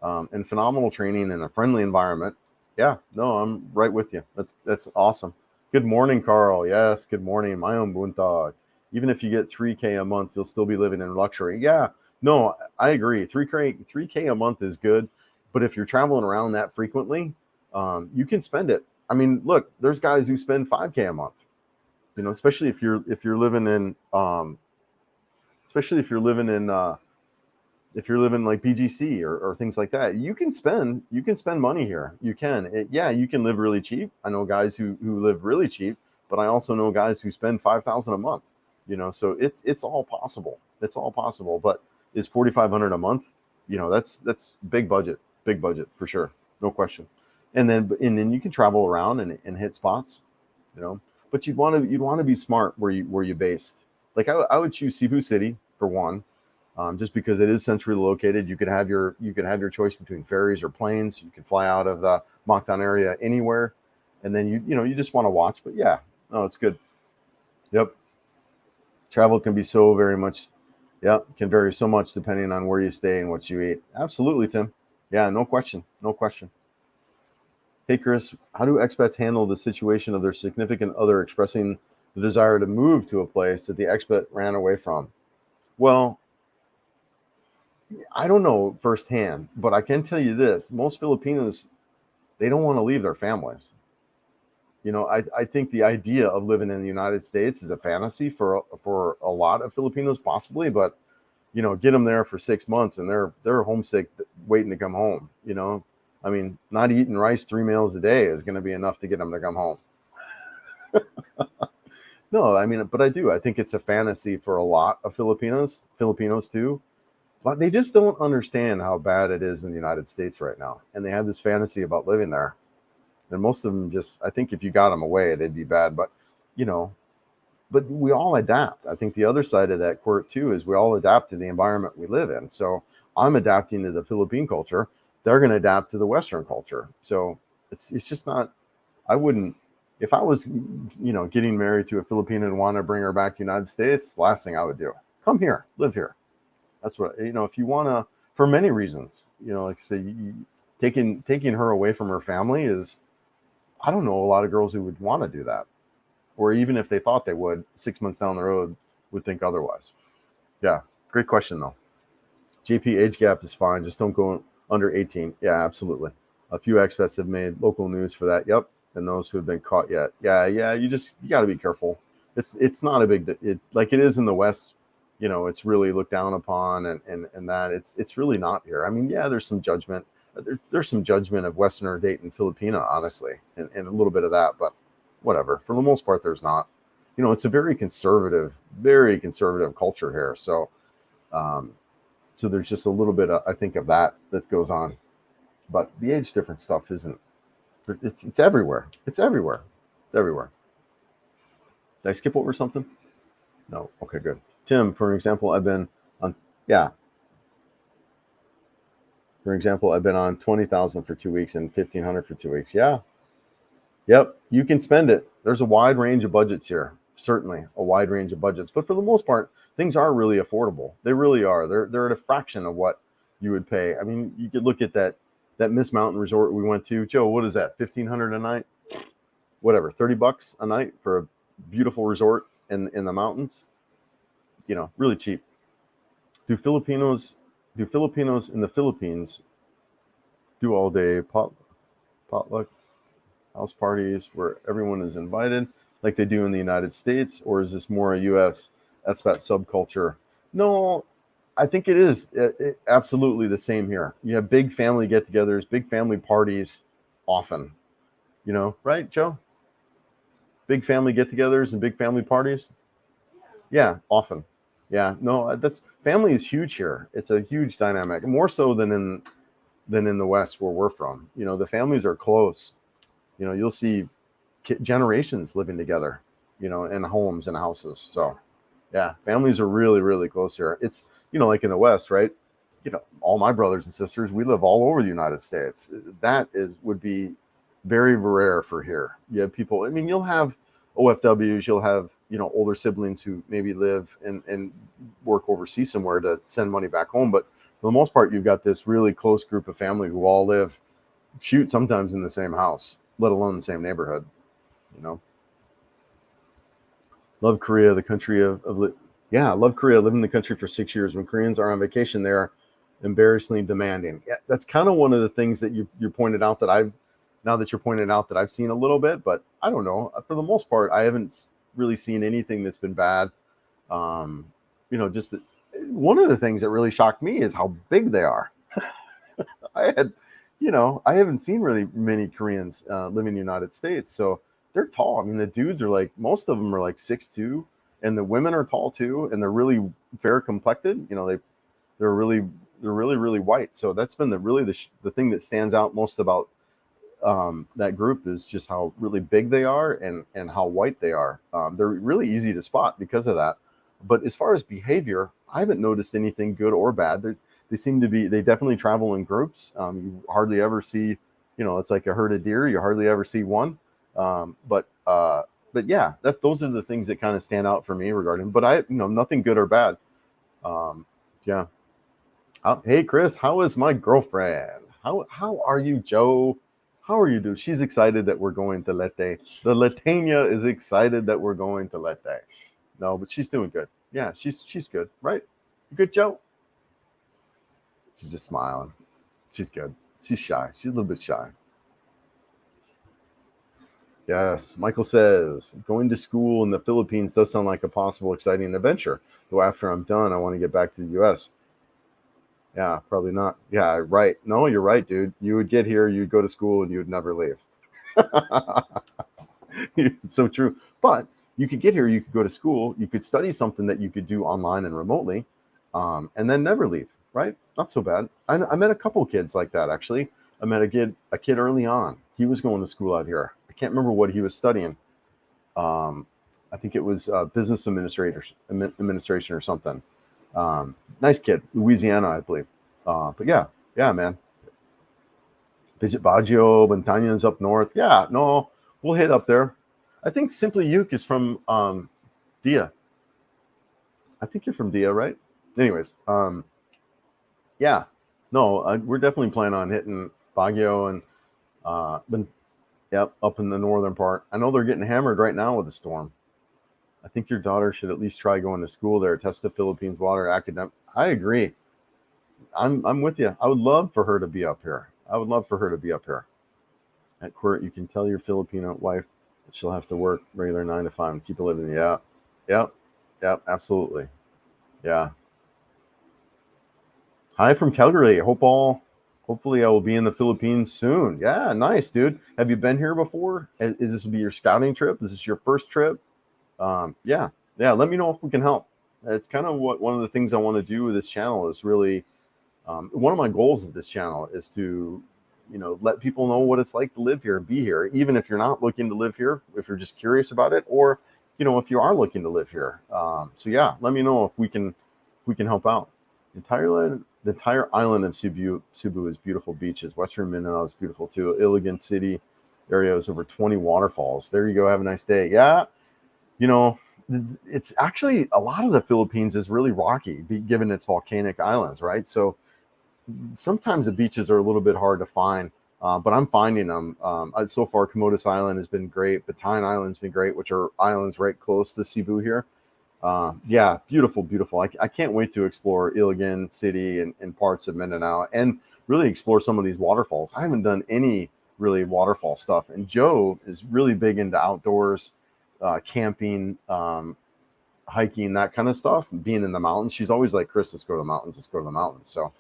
and phenomenal training in a friendly environment. Yeah, no, I'm right with you. That's awesome. Good morning, Carl. Yes, good morning. My own buntag. Even if you get $3K a month, you'll still be living in luxury. Yeah, no, I agree. $3K a month is good, but if you're traveling around that frequently, you can spend it. I mean, look, there's guys who spend $5K a month. Especially if you're living in, if you're living like BGC or things like that, you can spend money here. You can, you can live really cheap. I know guys who live really cheap, but I also know guys who spend $5,000 a month. So it's all possible. It's all possible. But is $4,500 a month? That's big budget for sure, no question. And then you can travel around and hit spots, But you'd want to be smart where you based. Like I would choose Cebu City for one, just because it is centrally located. You could have your choice between ferries or planes. You could fly out of the Mocktown area anywhere, and then you just want to watch. But yeah, no, it's good. Yep. Travel can be so very much, yeah, can vary so much depending on where you stay and what you eat. Absolutely, Tim. Yeah, no question. No question. Hey, Chris, how do expats handle the situation of their significant other expressing the desire to move to a place that the expat ran away from? Well, I don't know firsthand, but I can tell you this. Most Filipinos, they don't want to leave their families. I think the idea of living in the United States is a fantasy for a lot of Filipinos, possibly, but get them there for 6 months and they're homesick, waiting to come home. I mean, not eating rice 3 meals a day is going to be enough to get them to come home. No, I mean, but I do. I think it's a fantasy for a lot of Filipinos too. But they just don't understand how bad it is in the United States right now, and they have this fantasy about living there. And most of them I think if you got them away, they'd be bad. But you know, but we all adapt. I think the other side of that court too is we all adapt to the environment we live in. So I'm adapting to the Philippine culture. They're going to adapt to the Western culture. So it's just not. I wouldn't. If I was, getting married to a Filipino and want to bring her back to the United States, last thing I would do, come here, live here. That's what, if you want to, for many reasons, like I say, taking her away from her family is, I don't know a lot of girls who would want to do that. Or even if they thought they would, 6 months down the road, would think otherwise. Yeah, great question though. JP, age gap is fine. Just don't go under 18. Yeah, absolutely. A few expats have made local news for that. Yep. And those who have been caught yet. Yeah. You got to be careful. It's not a big, like it is in the West, it's really looked down upon and that it's really not here. I mean, yeah, there's some judgment. There's some judgment of Westerner dating Filipina, honestly, and a little bit of that, but whatever. For the most part, there's not. It's a very conservative culture here. So, so there's just a little bit, I think, of that goes on. But the age difference stuff isn't. It's everywhere. It's everywhere. It's everywhere. Did I skip over something? No. Okay, good. Tim, for example, I've been on. Yeah. For example, I've been on 20,000 for 2 weeks and 1,500 for 2 weeks. Yeah. Yep. You can spend it. There's a wide range of budgets here. Certainly a wide range of budgets, but for the most part, things are really affordable. They really are. They're at a fraction of what you would pay. I mean, you could look at that Miss Mountain resort we went to. Joe, what is that? 1,500 a night? Whatever, $30 a night for a beautiful resort in the mountains. Really cheap. Do Filipinos in the Philippines do all day potluck house parties where everyone is invited like they do in the United States, or is this more a U.S. expat subculture? No, I think it is absolutely the same here. You have big family get-togethers, big family parties often, right, Joe? Big family get-togethers and big family parties? Yeah, often. Yeah, no, that's family is huge here. It's a huge dynamic, more so than in the West where we're from. The families are close. You'll see generations living together, in homes and houses. So, yeah, families are really, really close here. It's, like in the West, right? All my brothers and sisters, we live all over the United States. That would be very rare for here. You have people, I mean, you'll have OFWs, you'll have, older siblings who maybe live and work overseas somewhere to send money back home. But for the most part, you've got this really close group of family who all live, sometimes in the same house, let alone the same neighborhood, Love Korea, the country I love Korea. I lived in the country for 6 years. When Koreans are on vacation, they're embarrassingly demanding. Yeah, that's kind of one of the things that you pointed out that I've seen a little bit, but I don't know. For the most part, I haven't really seen anything that's been bad. Just one of the things that really shocked me is how big they are. I haven't seen really many Koreans live in the United States, so they're tall. I mean, the dudes are most of them are 6'2", and the women are tall too, and they're really fair complected. They're really really white. So that's been the thing that stands out most about that group is just how really big they are and how white they are. They're really easy to spot because of that. But as far as behavior, I haven't noticed anything good or bad. They definitely travel in groups. You hardly ever see, it's like a herd of deer. You hardly ever see one. But yeah, those are the things that kind of stand out for me regarding. But nothing good or bad. Yeah. Hey Chris, how is my girlfriend? How are you, Joe? How are you, dude? She's excited that we're going to Leyte. The Latania is excited that we're going to Leyte. No, but she's doing good. Yeah, she's good, right? You good, Joe? She's just smiling. She's good. She's shy. She's a little bit shy. Yes, Michael says going to school in the Philippines does sound like a possible exciting adventure. Though after I'm done, I want to get back to the U.S. Yeah, probably not. Yeah, right. No, you're right, dude. You would get here, you'd go to school, and you would never leave. It's so true. But you could get here, you could go to school, you could study something that you could do online and remotely, and then never leave. Right? Not so bad. I met a couple of kids like that actually. I met a kid early on. He was going to school out here. I can't remember what he was studying. I think it was business administration or something. Nice kid, Louisiana, I believe. But yeah, man. Visit Baguio, Bantanya's up north. Yeah, no, we'll hit up there. I think Simply Uke is from Dia. I think you're from Dia, right? Anyways, yeah, no, we're definitely planning on hitting Baguio and yep, up in the northern part. I know they're getting hammered right now with the storm. I think your daughter should at least try going to school there. Test the Philippines water academic. I agree. I'm with you. I would love for her to be up here. At Quirt, you can tell your Filipino wife that she'll have to work regular 9 to 5 and keep it living. Yeah. Yep. Absolutely. Yeah. Hi from Calgary. Hopefully I will be in the Philippines soon. Yeah, nice, dude. Have you been here before? Is this will be your scouting trip? Is this your first trip? Yeah. Let me know if we can help. It's kind of one of the things I want to do with this channel is really one of my goals of this channel is to, let people know what it's like to live here and be here, even if you're not looking to live here, if you're just curious about it, or, if you are looking to live here. So yeah, let me know if we can help out. The entire island of Cebu is beautiful beaches. Western Mindanao is beautiful too. Iligan City area is over 20 waterfalls. There you go. Have a nice day. Yeah. It's actually a lot of the Philippines is really rocky, given its volcanic islands, right? So sometimes the beaches are a little bit hard to find, but I'm finding them. So far, Camotes Island has been great. Batayan Island's been great, which are islands right close to Cebu here. Yeah, beautiful. I can't wait to explore Iligan City and parts of Mindanao and really explore some of these waterfalls. I haven't done any really waterfall stuff, and Joe is really big into outdoors, camping, hiking, that kind of stuff, and being in the mountains. She's always like, Chris, let's go to the mountains. So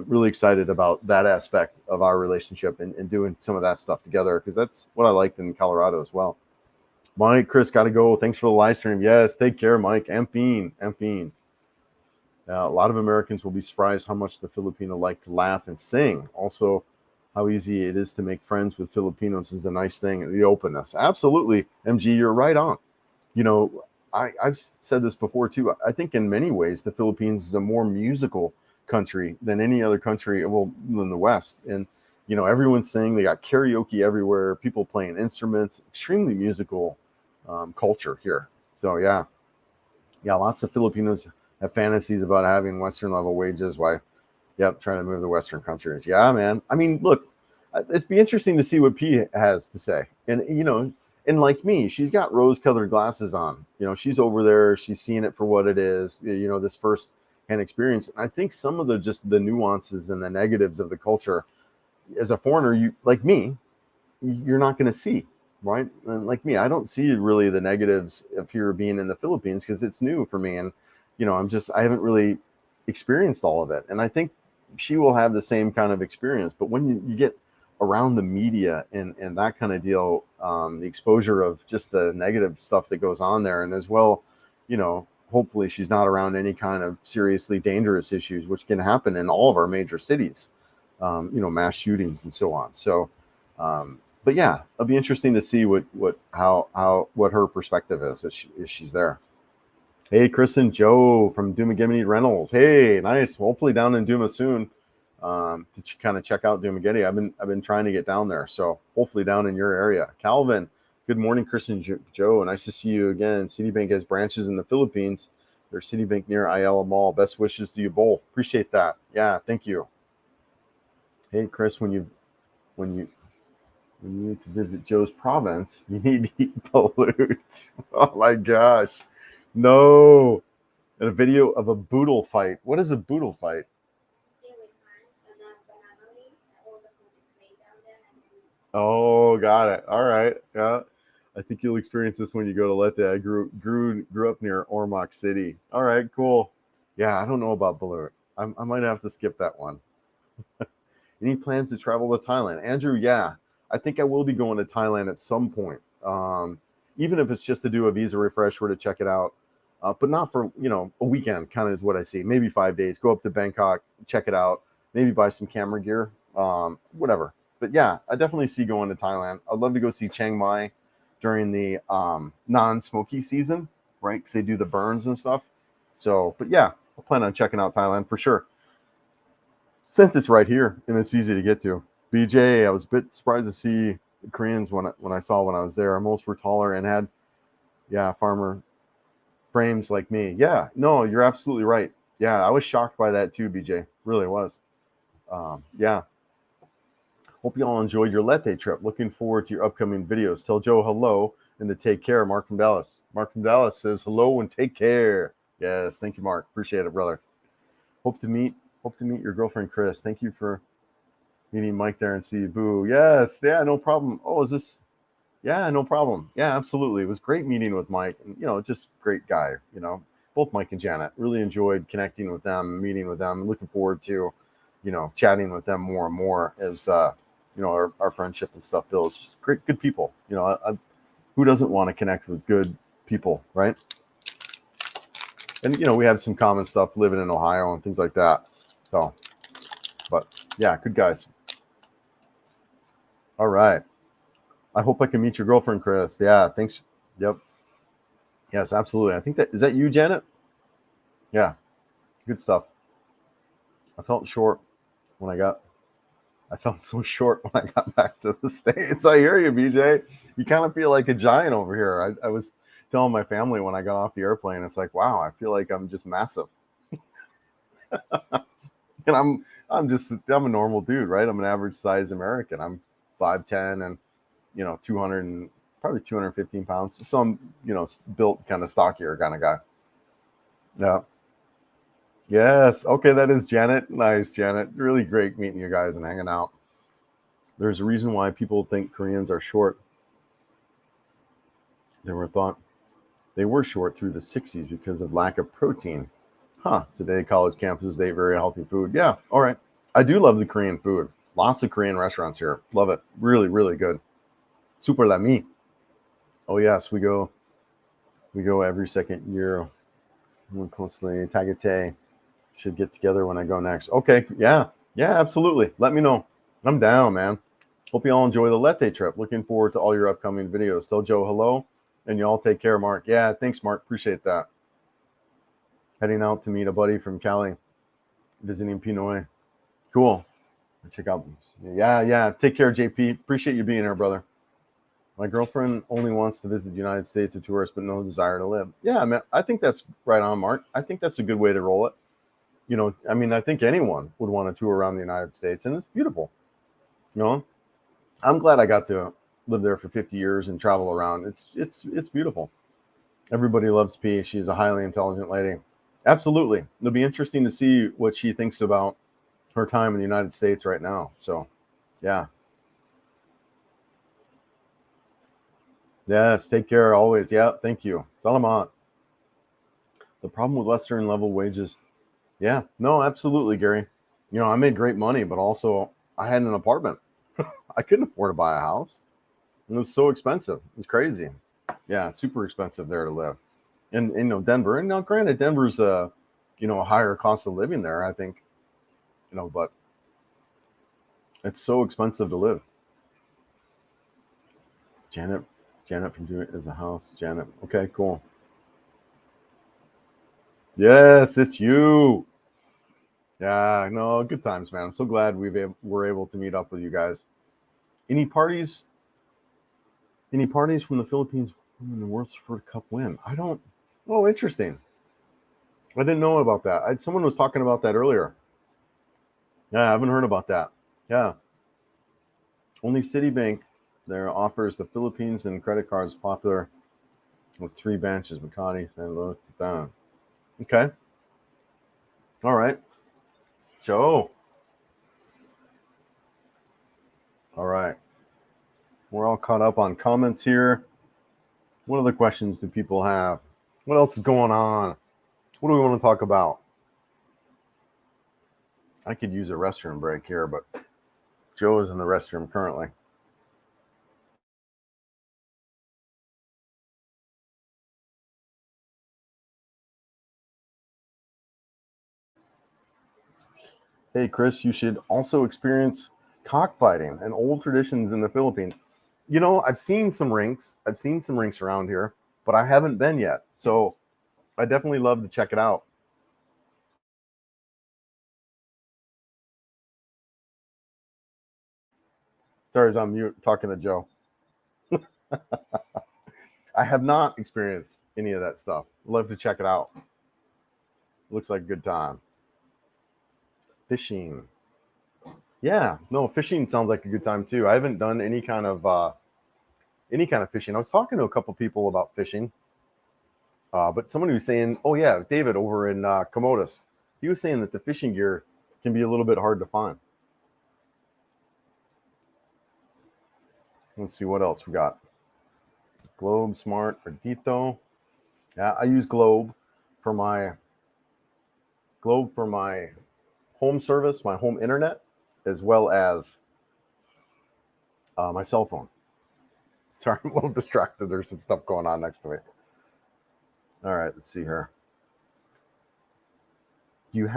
really excited about that aspect of our relationship and doing some of that stuff together, because that's what I liked in Colorado as well. Mike, Chris, got to go. Thanks for the live stream. Yes, take care, Mike. Ampine. A lot of Americans will be surprised how much the Filipino like to laugh and sing. Also, how easy it is to make friends with Filipinos is a nice thing. The openness. Absolutely. MG, you're right on. I've said this before too. I think in many ways, the Philippines is a more musical country than any other country, in the West. And, everyone's singing. They got karaoke everywhere. People playing instruments. Extremely musical culture here. So yeah, lots of Filipinos have fantasies about having Western level wages. Why? Yep, trying to move to Western countries. Yeah, man. I mean, look, it'd be interesting to see what P has to say. And and like me, she's got rose-colored glasses on. She's over there. She's seeing it for what it is. This first-hand experience. And I think some of the nuances and the negatives of the culture, as a foreigner, you like me, you're not going to see. Right? And like me, I don't see really the negatives of here being in the Philippines because it's new for me. And, I haven't really experienced all of it. And I think she will have the same kind of experience. But when you get around the media and that kind of deal, the exposure of just the negative stuff that goes on there, and as well, hopefully she's not around any kind of seriously dangerous issues, which can happen in all of our major cities, mass shootings and so on. So, but yeah, it'll be interesting to see what her perspective is if she's there. Hey, Chris and Joe from Dumaguete Rentals. Hey, nice. Hopefully down in Duma soon to kind of check out Dumaguete. I've been trying to get down there, so hopefully down in your area. Calvin, Good morning, Chris and Joe. Nice to see you again. Citibank has branches in the Philippines. There's Citibank near Ayala Mall. Best wishes to you both. Appreciate that. Yeah, thank you. Hey, Chris, when you need to visit Joe's province, you need to eat balut. Oh my gosh. No. And a video of a boodle fight. What is a boodle fight? Oh, got it. All right. Yeah. I think you'll experience this when you go to Leyte. I grew up near Ormoc City. All right, cool. Yeah, I don't know about balut. I might have to skip that one. Any plans to travel to Thailand? Andrew, yeah. I think I will be going to Thailand at some point. Even if it's just to do a visa refresher to check it out. But not for, a weekend kind of is what I see. Maybe 5 days. Go up to Bangkok, check it out. Maybe buy some camera gear. Whatever. But yeah, I definitely see going to Thailand. I'd love to go see Chiang Mai during the non-smoky season, right? Because they do the burns and stuff. So, but yeah, I'll plan on checking out Thailand for sure. Since it's right here and it's easy to get to. BJ, I was a bit surprised to see the Koreans when I was there. Most were taller and had, farmer frames like me. Yeah, no, you're absolutely right. Yeah, I was shocked by that too, BJ. Really was. Yeah. Hope you all enjoyed your Leyte trip. Looking forward to your upcoming videos. Tell Joe hello and to take care. Mark from Dallas. Mark from Dallas says hello and take care. Yes, thank you, Mark. Appreciate it, brother. Hope to meet your girlfriend, Chris. Thank you for meeting Mike there and see you. Boo. Yes, yeah, no problem. Oh, is this? Yeah, no problem. Yeah, absolutely. It was great meeting with Mike. And, just great guy. Both Mike and Janet. Really enjoyed connecting with them, meeting with them. Looking forward to, chatting with them more and more as our friendship and stuff builds. Just great, good people. Who doesn't want to connect with good people, right? And we have some common stuff living in Ohio and things like that. So, but yeah, good guys. All right. I hope I can meet your girlfriend, Chris. Yeah, thanks. Yep. Yes, absolutely. I think is that you, Janet? Yeah, good stuff. I felt so short when I got back to the States. I hear you, BJ. You kind of feel like a giant over here. I was telling my family when I got off the airplane, it's like, wow, I feel like I'm just massive. And I'm a normal dude, right? I'm an average size American. I'm 5'10" and 200 and probably 215 pounds. So I'm, built kind of stockier kind of guy. Yeah. Yes. Okay, that is Janet. Nice, Janet. Really great meeting you guys and hanging out. There's a reason why people think Koreans are short. They were short through the 60s because of lack of protein. Today, college campuses ate very healthy food. Yeah, all right. I do love the Korean food. Lots of Korean restaurants here. Love it. Really, really good. Super lami. Oh, yes, we go every second year. More closely. Tagate. Should get together when I go next. Okay, yeah, absolutely. Let me know. I'm down, man. Hope you all enjoy the Leyte trip. Looking forward to all your upcoming videos. Tell Joe hello, and you all take care, Mark. Yeah, thanks, Mark. Appreciate that. Heading out to meet a buddy from Cali, visiting Pinoy. Cool. Check out. Yeah. Take care, JP. Appreciate you being here, brother. My girlfriend only wants to visit the United States as a tourist, but no desire to live. Yeah, man. I think that's right on, Mark. I think that's a good way to roll it. I think anyone would want to tour around the United States, and it's beautiful. I'm glad I got to live there for 50 years and travel around. It's beautiful. Everybody loves P. She's a highly intelligent lady. Absolutely. It'll be interesting to see what she thinks about her time in the United States right now. So, yeah. Yes, take care always. Yeah, thank you. Salamat. The problem with Western level wages. Yeah, no, absolutely, Gary. I made great money, but also I had an apartment. I couldn't afford to buy a house. It was so expensive. It was crazy. Yeah, super expensive there to live. And Denver. And now granted, Denver's a higher cost of living there, I think. But it's so expensive to live. Janet from doing it as a house. Janet. Okay, cool. Yes, it's you. Yeah, no, good times, man. I'm so glad we're able to meet up with you guys. Any parties Any parties from the Philippines in the World Cup win? I don't. Oh, interesting. I didn't know about that. Someone was talking about that earlier. Yeah, I haven't heard about that. Yeah. Only Citibank there offers the Philippines and credit cards popular with 3 branches, Makati, San Luis, down. Okay. All right. Joe. All right. We're all caught up on comments here. What other questions do people have? What else is going on? What do we want to talk about? I could use a restroom break here, but Joe is in the restroom currently. Hey, Chris, you should also experience cockfighting and old traditions in the Philippines. You know, I've seen some rinks. I've seen some rinks around here, but I haven't been yet. So I definitely love to check it out. Sorry, I was on mute talking to Joe. I have not experienced any of that stuff. Love to check it out. Looks like a good time. Fishing. Yeah, no, fishing sounds like a good time too. I haven't done any kind of fishing. I was talking to a couple people about fishing, but someone was saying, "Oh yeah, David over in Comodas," he was saying that the fishing gear can be a little bit hard to find. Let's see what else we got. Globe Smart Ardito. Yeah, I use Globe for my home service, my home internet, as well as my cell phone. Sorry, I'm a little distracted. There's some stuff going on next to me. All right, let's see here. Do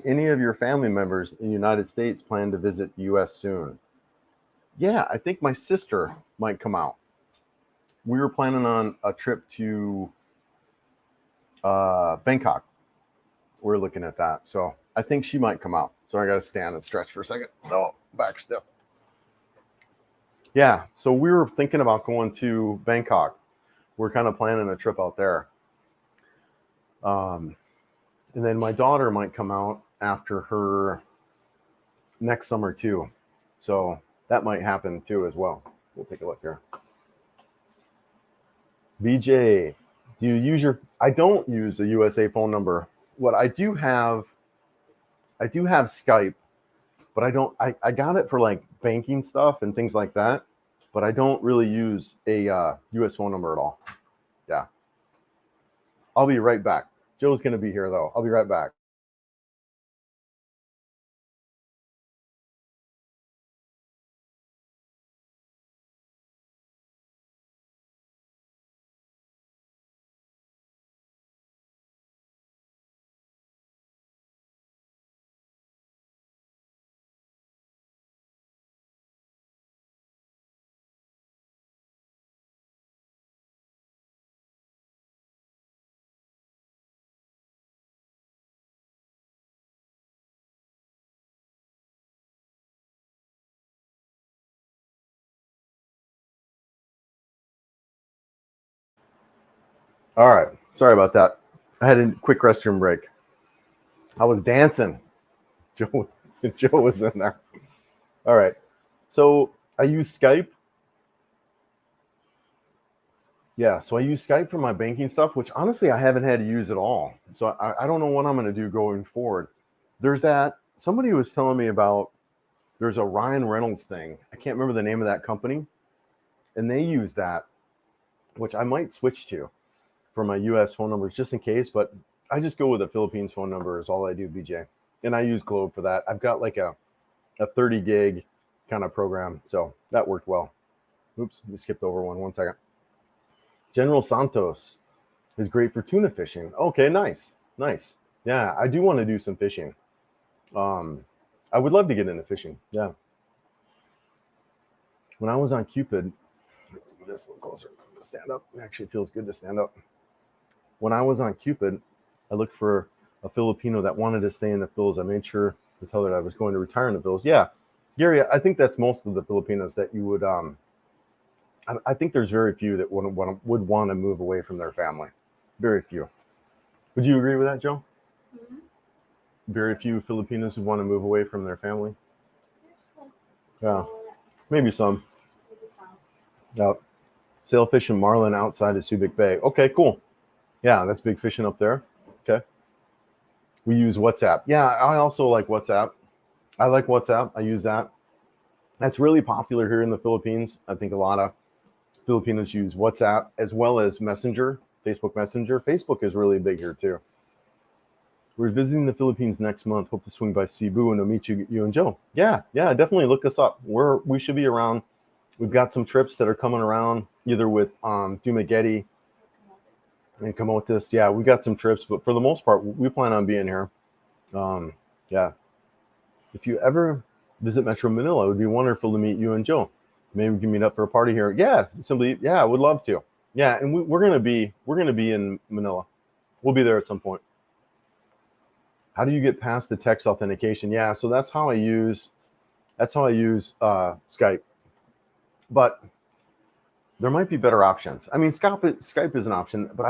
any of your family members in the United States plan to visit the U.S. soon? Yeah, I think my sister might come out. We were planning on a trip to Bangkok. We're looking at that. So I think she might come out. So I got to stand and stretch for a second. Oh, back stiff. Yeah, so we were thinking about going to Bangkok. We're kind of planning a trip out there. And then my daughter might come out after her next summer too. So that might happen too as well. We'll take a look here. VJ, do you use I don't use a USA phone number. What I do have Skype, but I got it for like banking stuff and things like that, but I don't really use a US phone number at all. Yeah. I'll be right back. Joe's going to be here though. I'll be right back. All right. Sorry about that. I had a quick restroom break. I was dancing. Joe was in there. All right. So I use Skype. Yeah, so I use Skype for my banking stuff, which honestly I haven't had to use at all. So I don't know what I'm going to do going forward. There's somebody was telling me about, there's a Ryan Reynolds thing. I can't remember the name of that company. And they use that, which I might switch to for my US phone numbers just in case. But I just go with a Philippines phone number is all I do, BJ. And I use Globe for that. I've got like a 30 gig kind of program. So that worked well. Oops, we skipped over one second. General Santos is great for tuna fishing. Okay, nice. Yeah, I do want to do some fishing. I would love to get into fishing. Yeah. When I was on Cupid, this a little closer. Stand up. It actually feels good to stand up. When I was on Cupid, I looked for a Filipino that wanted to stay in the Phils. I made sure to tell her that I was going to retire in the Phils. Yeah, Gary, I think that's most of the Filipinos that you would I think there's very few that would want to move away from their family. Very few. Would you agree with that, Joe? Mhm. Very few Filipinos who want to move away from their family. There's like Yeah. small, Maybe some. maybe some. Yep. Sailfish and marlin outside of Subic Bay. Okay, cool. Yeah, that's big fishing up there. Okay. We use WhatsApp. Yeah, I also like WhatsApp. I like WhatsApp. I use that. That's really popular here in the Philippines. I think a lot of Filipinos use WhatsApp as well as Messenger, Facebook Messenger. Facebook is really big here too. We're visiting the Philippines next month. Hope to swing by Cebu and I'll meet you and Joe. Yeah, definitely look us up. We should be around. We've got some trips that are coming around, either with Dumaguete and Camotes. Yeah, we got some trips, but for the most part, we plan on being here. Yeah. If you ever visit Metro Manila, it would be wonderful to meet you and Joe. Maybe we can meet up for a party here. Yeah, simply, yeah, I would love to. Yeah, and we're gonna be in Manila. We'll be there at some point. How do you get past the text authentication? Yeah, so that's how I use Skype. But there might be better options. I mean, Skype is an option, but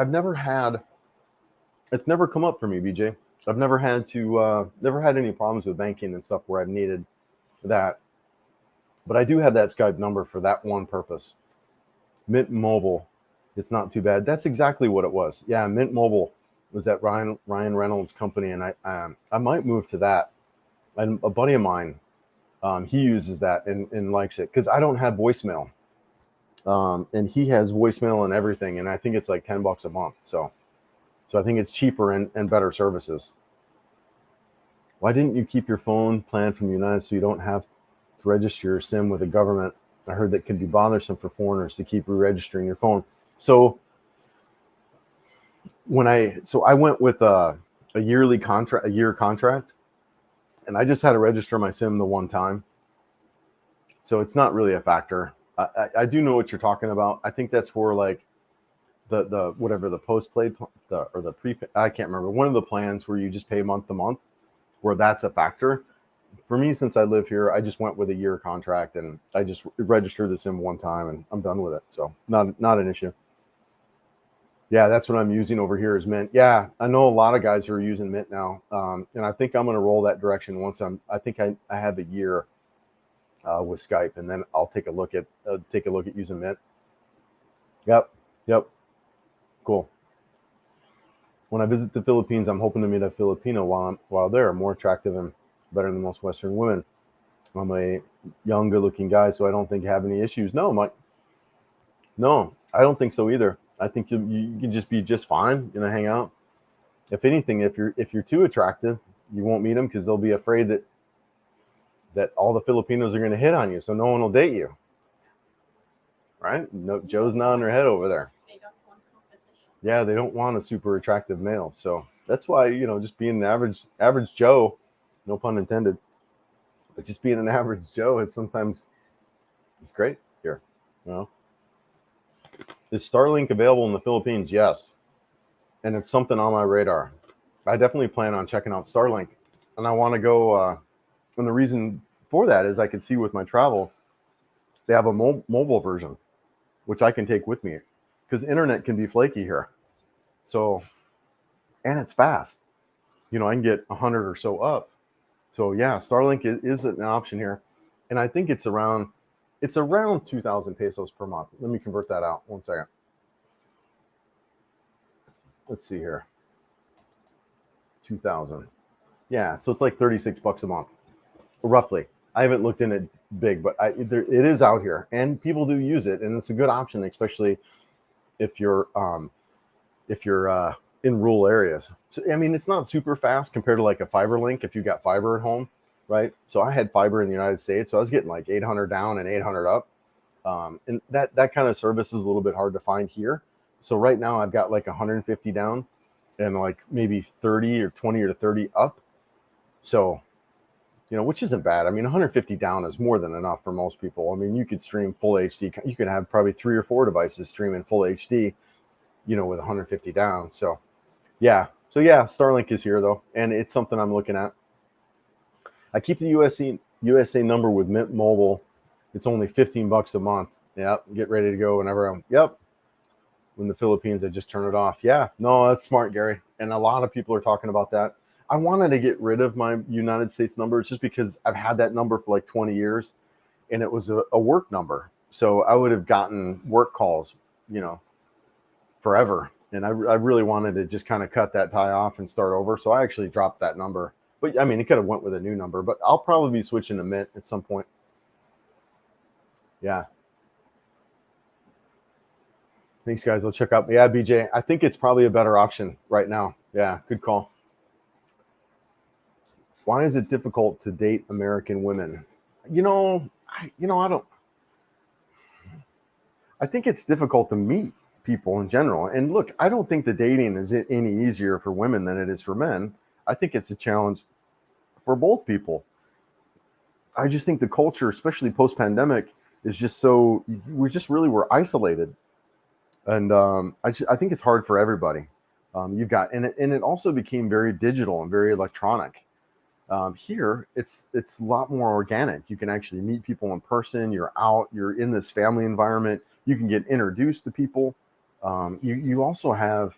it's never come up for me, BJ. I've never had any problems with banking and stuff where I've needed that. But I do have that Skype number for that one purpose. Mint Mobile, it's not too bad. That's exactly what it was. Yeah, Mint Mobile was that Ryan Reynolds company, and I might move to that. And a buddy of mine, he uses that and likes it because I don't have voicemail, and he has voicemail and everything, and I think it's like $10 a month. So I think it's cheaper and better services. Why didn't you keep your phone plan from United so you don't have to register your SIM with the government? I heard that could be bothersome for foreigners to keep re-registering your phone. So I went with a year contract, and I just had to register my SIM the one time. So it's not really a factor. I do know what you're talking about. I think that's for like the whatever the post-paid or the pre. I can't remember, one of the plans where you just pay month to month, where that's a factor. For me, since I live here, I just went with a year contract and I just registered the SIM one time and I'm done with it. So not an issue. Yeah, that's what I'm using over here is Mint. Yeah, I know a lot of guys who are using Mint now, and I think I'm going to roll that direction once I think I have a year with Skype, and then I'll take a look at using Mint. Yep, cool. When I visit the Philippines, I'm hoping to meet a Filipino while there, more attractive and better than most Western women. I'm a young, good-looking guy, so I don't think I have any issues. No, Mike. No, I don't think so either. I think you can just be just fine, hang out. If anything, if you're too attractive, you won't meet them because they'll be afraid that all the Filipinos are going to hit on you, so no one will date you. Right? No, Joe's nodding her head over there. They don't want competition. Yeah, they don't want a super attractive male, so that's why just being an average Joe, no pun intended, but just being an average Joe is sometimes it's great here. Is Starlink available in the Philippines? Yes. And it's something on my radar. I definitely plan on checking out Starlink. And I want to go, and the reason for that is I can see with my travel, they have a mobile version, which I can take with me because internet can be flaky here. So, and it's fast. I can get 100 or so up. So yeah, Starlink is an option here. And I think it's around 2,000 pesos per month. Let me convert that out. 1 second. Let's see here. 2,000. Yeah, so it's like $36 a month, roughly. I haven't looked in it big, but it is out here, and people do use it, and it's a good option, especially if you're in rural areas. So, I mean, it's not super fast compared to like a fiber link if you got fiber at home. Right. So I had fiber in the United States. So I was getting like 800 down and 800 up. And that kind of service is a little bit hard to find here. So right now I've got like 150 down and like maybe 30 or 20 or 30 up. So, which isn't bad. I mean, 150 down is more than enough for most people. I mean, you could stream full HD. You could have probably 3 or 4 devices streaming full HD, with 150 down. So yeah. Starlink is here though. And it's something I'm looking at. I keep the USA number with Mint Mobile. It's only $15 a month, Yep. Get ready to go whenever I'm. Yep. When the Philippines, I just turn it off. Yeah. No, that's smart, Gary. And a lot of people are talking about that. I wanted to get rid of my United States number just because I've had that number for like 20 years, and it was a work number. So I would have gotten work calls, you know, forever. And I really wanted to just kind of cut that tie off and start over. So I actually dropped that number. But I mean, it could have went with a new number, but I'll probably be switching to Mint at some point. Yeah. Thanks, guys. I'll check out. Yeah, BJ. I think it's probably a better option right now. Yeah, good call. Why is it difficult to date American women? I don't. I think it's difficult to meet people in general. And look, I don't think the dating is any easier for women than it is for men. I think it's a challenge for both people. I just think the culture, especially post-pandemic, is just so we're isolated, and I think it's hard for everybody. You've got and it also became very digital and very electronic. Here, it's a lot more organic. You can actually meet people in person. You're out. You're in this family environment. You can get introduced to people. You also have,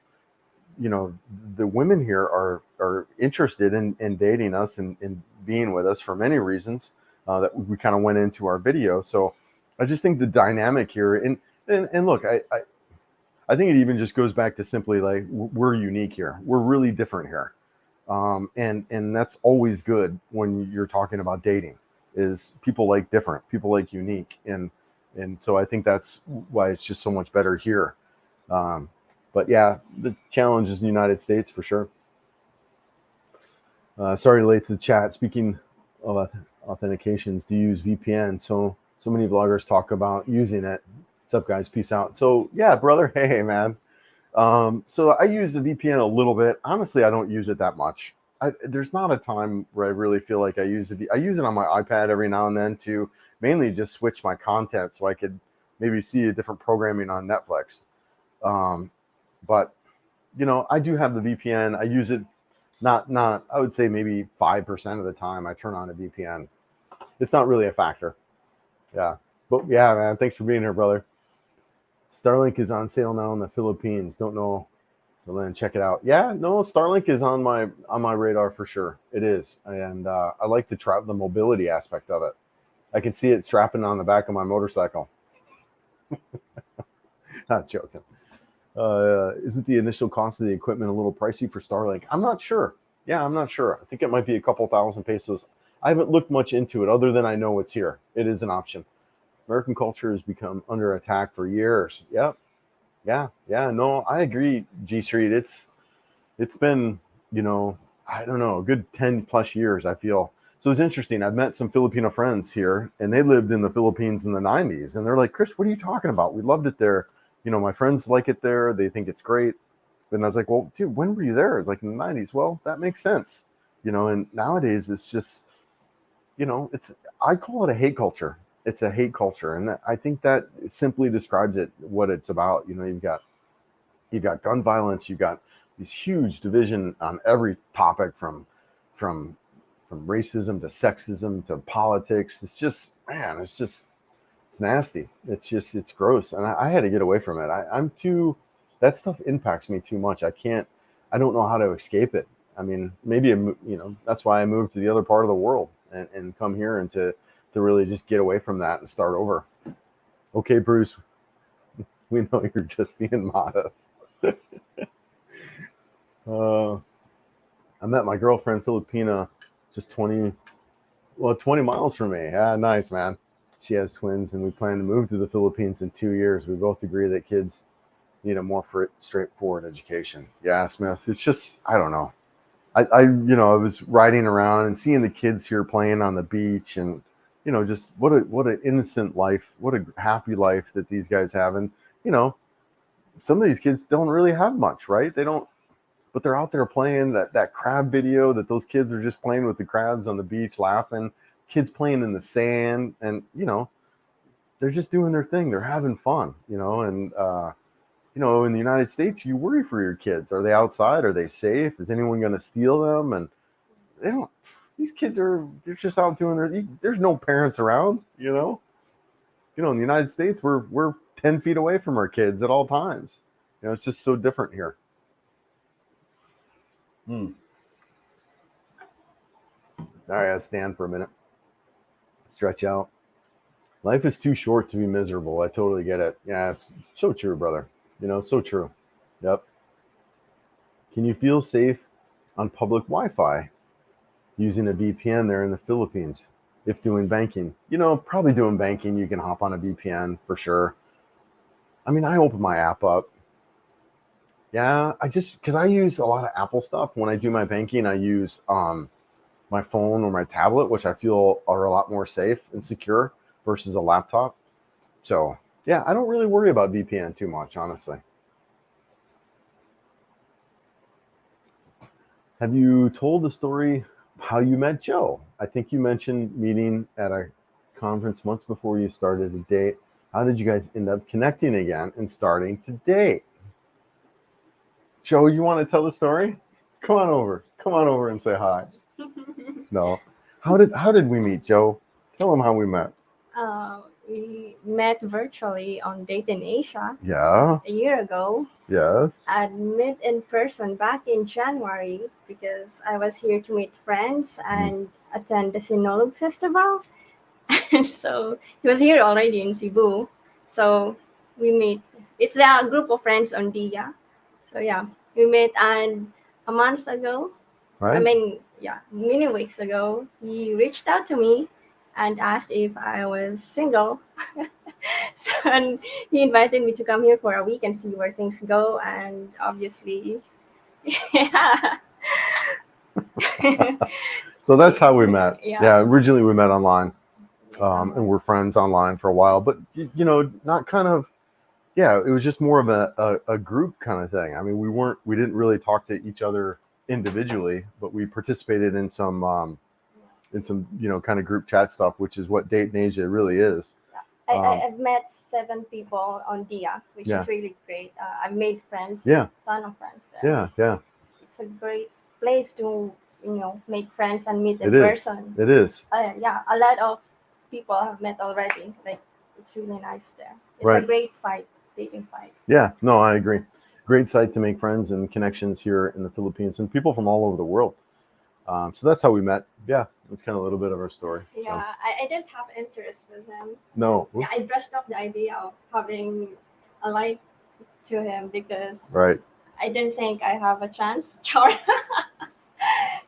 the women here are interested in dating us and being with us for many reasons that we kind of went into our video. So I just think the dynamic here and look, I think it even just goes back to simply like we're unique here. We're really different here. And that's always good when you're talking about dating is people like different, people like unique. And so I think that's why it's just so much better here. But yeah, the challenge is the United States for sure. Sorry, late to the chat. Speaking of authentications, to use VPN. So many vloggers talk about using it. What's up, guys? Peace out. So yeah, brother. Hey, man. So I use the VPN a little bit. Honestly, I don't use it that much. There's not a time where I really feel like I use it. I use it on my iPad every now and then to mainly just switch my content so I could maybe see a different programming on Netflix. But I do have the VPN. I use it not I would say maybe 5% of the time I turn on a VPN. It's not really a factor. Yeah. But yeah, man, thanks for being here, brother. Starlink is on sale now in the Philippines. Don't know. So then check it out. Yeah, no, Starlink is on my radar for sure. It is. And I like the mobility aspect of it. I can see it strapping on the back of my motorcycle. Not joking. Isn't the initial cost of the equipment a little pricey for Starlink? I'm not sure. Yeah, I'm not sure. I think it might be a couple thousand pesos. I haven't looked much into it other than I know it's here. It is an option. American culture has become under attack for years. Yep. Yeah. No, I agree, G Street. It's been, I don't know, a good 10 plus years, I feel. So it's interesting. I've met some Filipino friends here and they lived in the Philippines in the 90s. And they're like, Chris, what are you talking about? We loved it there. My friends like it there. They think it's great. And I was like, well, dude, when were you there? It's like in the 90s. Well, that makes sense. And nowadays it's just, I call it a hate culture. It's a hate culture. And I think that simply describes what it's about. You've got gun violence. You've got this huge division on every topic from racism to sexism to politics. It's just, man, it's nasty. It's gross. And I had to get away from it. That stuff impacts me too much. I don't know how to escape it. I mean, maybe, that's why I moved to the other part of the world and come here and to really just get away from that and start over. Okay, Bruce, we know you're just being modest. I met my girlfriend, Filipina, just 20 miles from me. Yeah, nice, man. She has twins, and we plan to move to the Philippines in 2 years. We both agree that kids need a more straightforward education. Yeah, Smith, it's just, I don't know. I was riding around and seeing the kids here playing on the beach and, just what an innocent life, what a happy life that these guys have. And, some of these kids don't really have much, right? They don't, but they're out there playing that crab video that those kids are just playing with the crabs on the beach, laughing, kids playing in the sand. And, they're just doing their thing. They're having fun, and, in the United States, you worry for your kids. Are they outside? Are they safe? Is anyone going to steal them? And these kids they're just out doing there's no parents around, you know, in the United States, we're 10 feet away from our kids at all times. You know, it's just so different here. Sorry, I stand for a minute. Stretch out. Life is too short to be miserable. I totally get it. Yeah, it's so true, brother. You know, so true. Yep. Can you feel safe on public Wi-Fi using a VPN there in the Philippines if doing banking? You know, probably doing banking, you can hop on a VPN for sure. I mean, I open my app up. Yeah, because I use a lot of Apple stuff. When I do my banking, I use my phone or my tablet, which I feel are a lot more safe and secure versus a laptop. So yeah, I don't really worry about VPN too much, honestly. Have you told the story how you met Joe? I think you mentioned meeting at a conference months before you started to date. How did you guys end up connecting again and starting to date? Joe, you want to tell the story? Come on over. Come on over and say hi. No. How did we meet, Joe? Tell them how we met. We met virtually on Date in Asia Yeah. a year ago. Yes. I'd met in person back in January because I was here to meet friends and attend the Sinulog Festival. And so he was here already in Cebu. So we meet. It's a group of friends on Dia. So yeah, we met, and a month ago, Right. I mean, yeah, many weeks ago, he reached out to me and asked if I was single. So, and he invited me to come here for a week and see where things go. And obviously, yeah. So that's how we met. Yeah. Originally we met online, and we're friends online for a while. But you know, not kind of. Yeah, it was just more of a group kind of thing. I mean, we didn't really talk to each other individually, but we participated in some you know, kind of group chat stuff, which is what Date in Asia really is. I've met 7 people on Dia, which is really great. I've made friends, ton of friends there. Yeah. It's a great place to, you know, make friends and meet in It is. person. It is. Yeah, a lot of people have met already. Like, it's really nice there. It's Right. a great site, dating site. Yeah, no, I agree. Great site to make friends and connections here in the Philippines and people from all over the world. So that's how we met. Yeah, that's kind of a little bit of our story. Yeah, So. I didn't have interest in him. No. Yeah, I brushed off the idea of having a like to him because Right. I didn't think I have a chance. So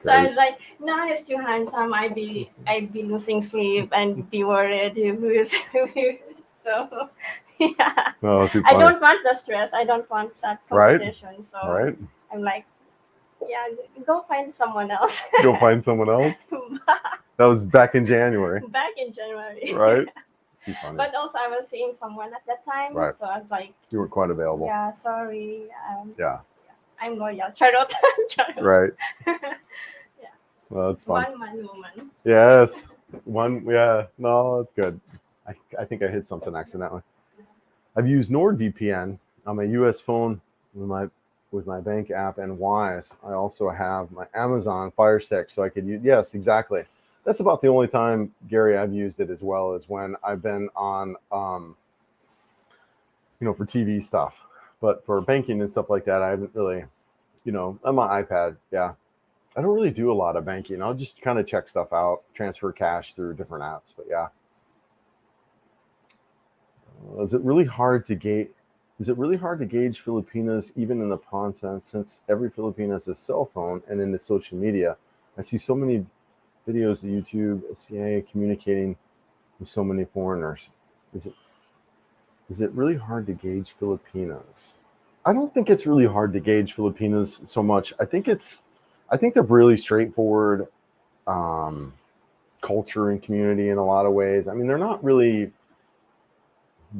I was like, no, he's too handsome. I'd be losing sleep and be worried who's. So yeah, Oh, too funny. I don't want the stress. I don't want that competition. Right. So Right. I'm like, yeah, go find someone else. Go find someone else. That was back in January. Back in January. Right. Too funny. But also I was seeing someone at that time, Right. so I was like, You were quite available. yeah, sorry. Yeah. I'm loyal. Charot. Right. Yeah. Well, that's fun. One man woman. Yes. One. Yeah. No, that's good. I think I hit something accidentally. I've used NordVPN on my US phone with my bank app and Wise. I also have my Amazon Fire Stick, so I could use. Yes, exactly. That's about the only time, Gary, I've used it as well, is when I've been on, you know, for TV stuff. But for banking and stuff like that, I haven't really, you know, on my iPad, yeah. I don't really do a lot of banking. I'll just kind of check stuff out, transfer cash through different apps. But yeah. Is it really hard to gauge Filipinas even in the process, since every Filipino has a cell phone and into social media? I see so many videos of YouTube, CIA communicating with so many foreigners. Is it really hard to gauge Filipinos? I don't think it's really hard to gauge Filipinos so much. I think they're really straightforward culture and community in a lot of ways. I mean, they're not really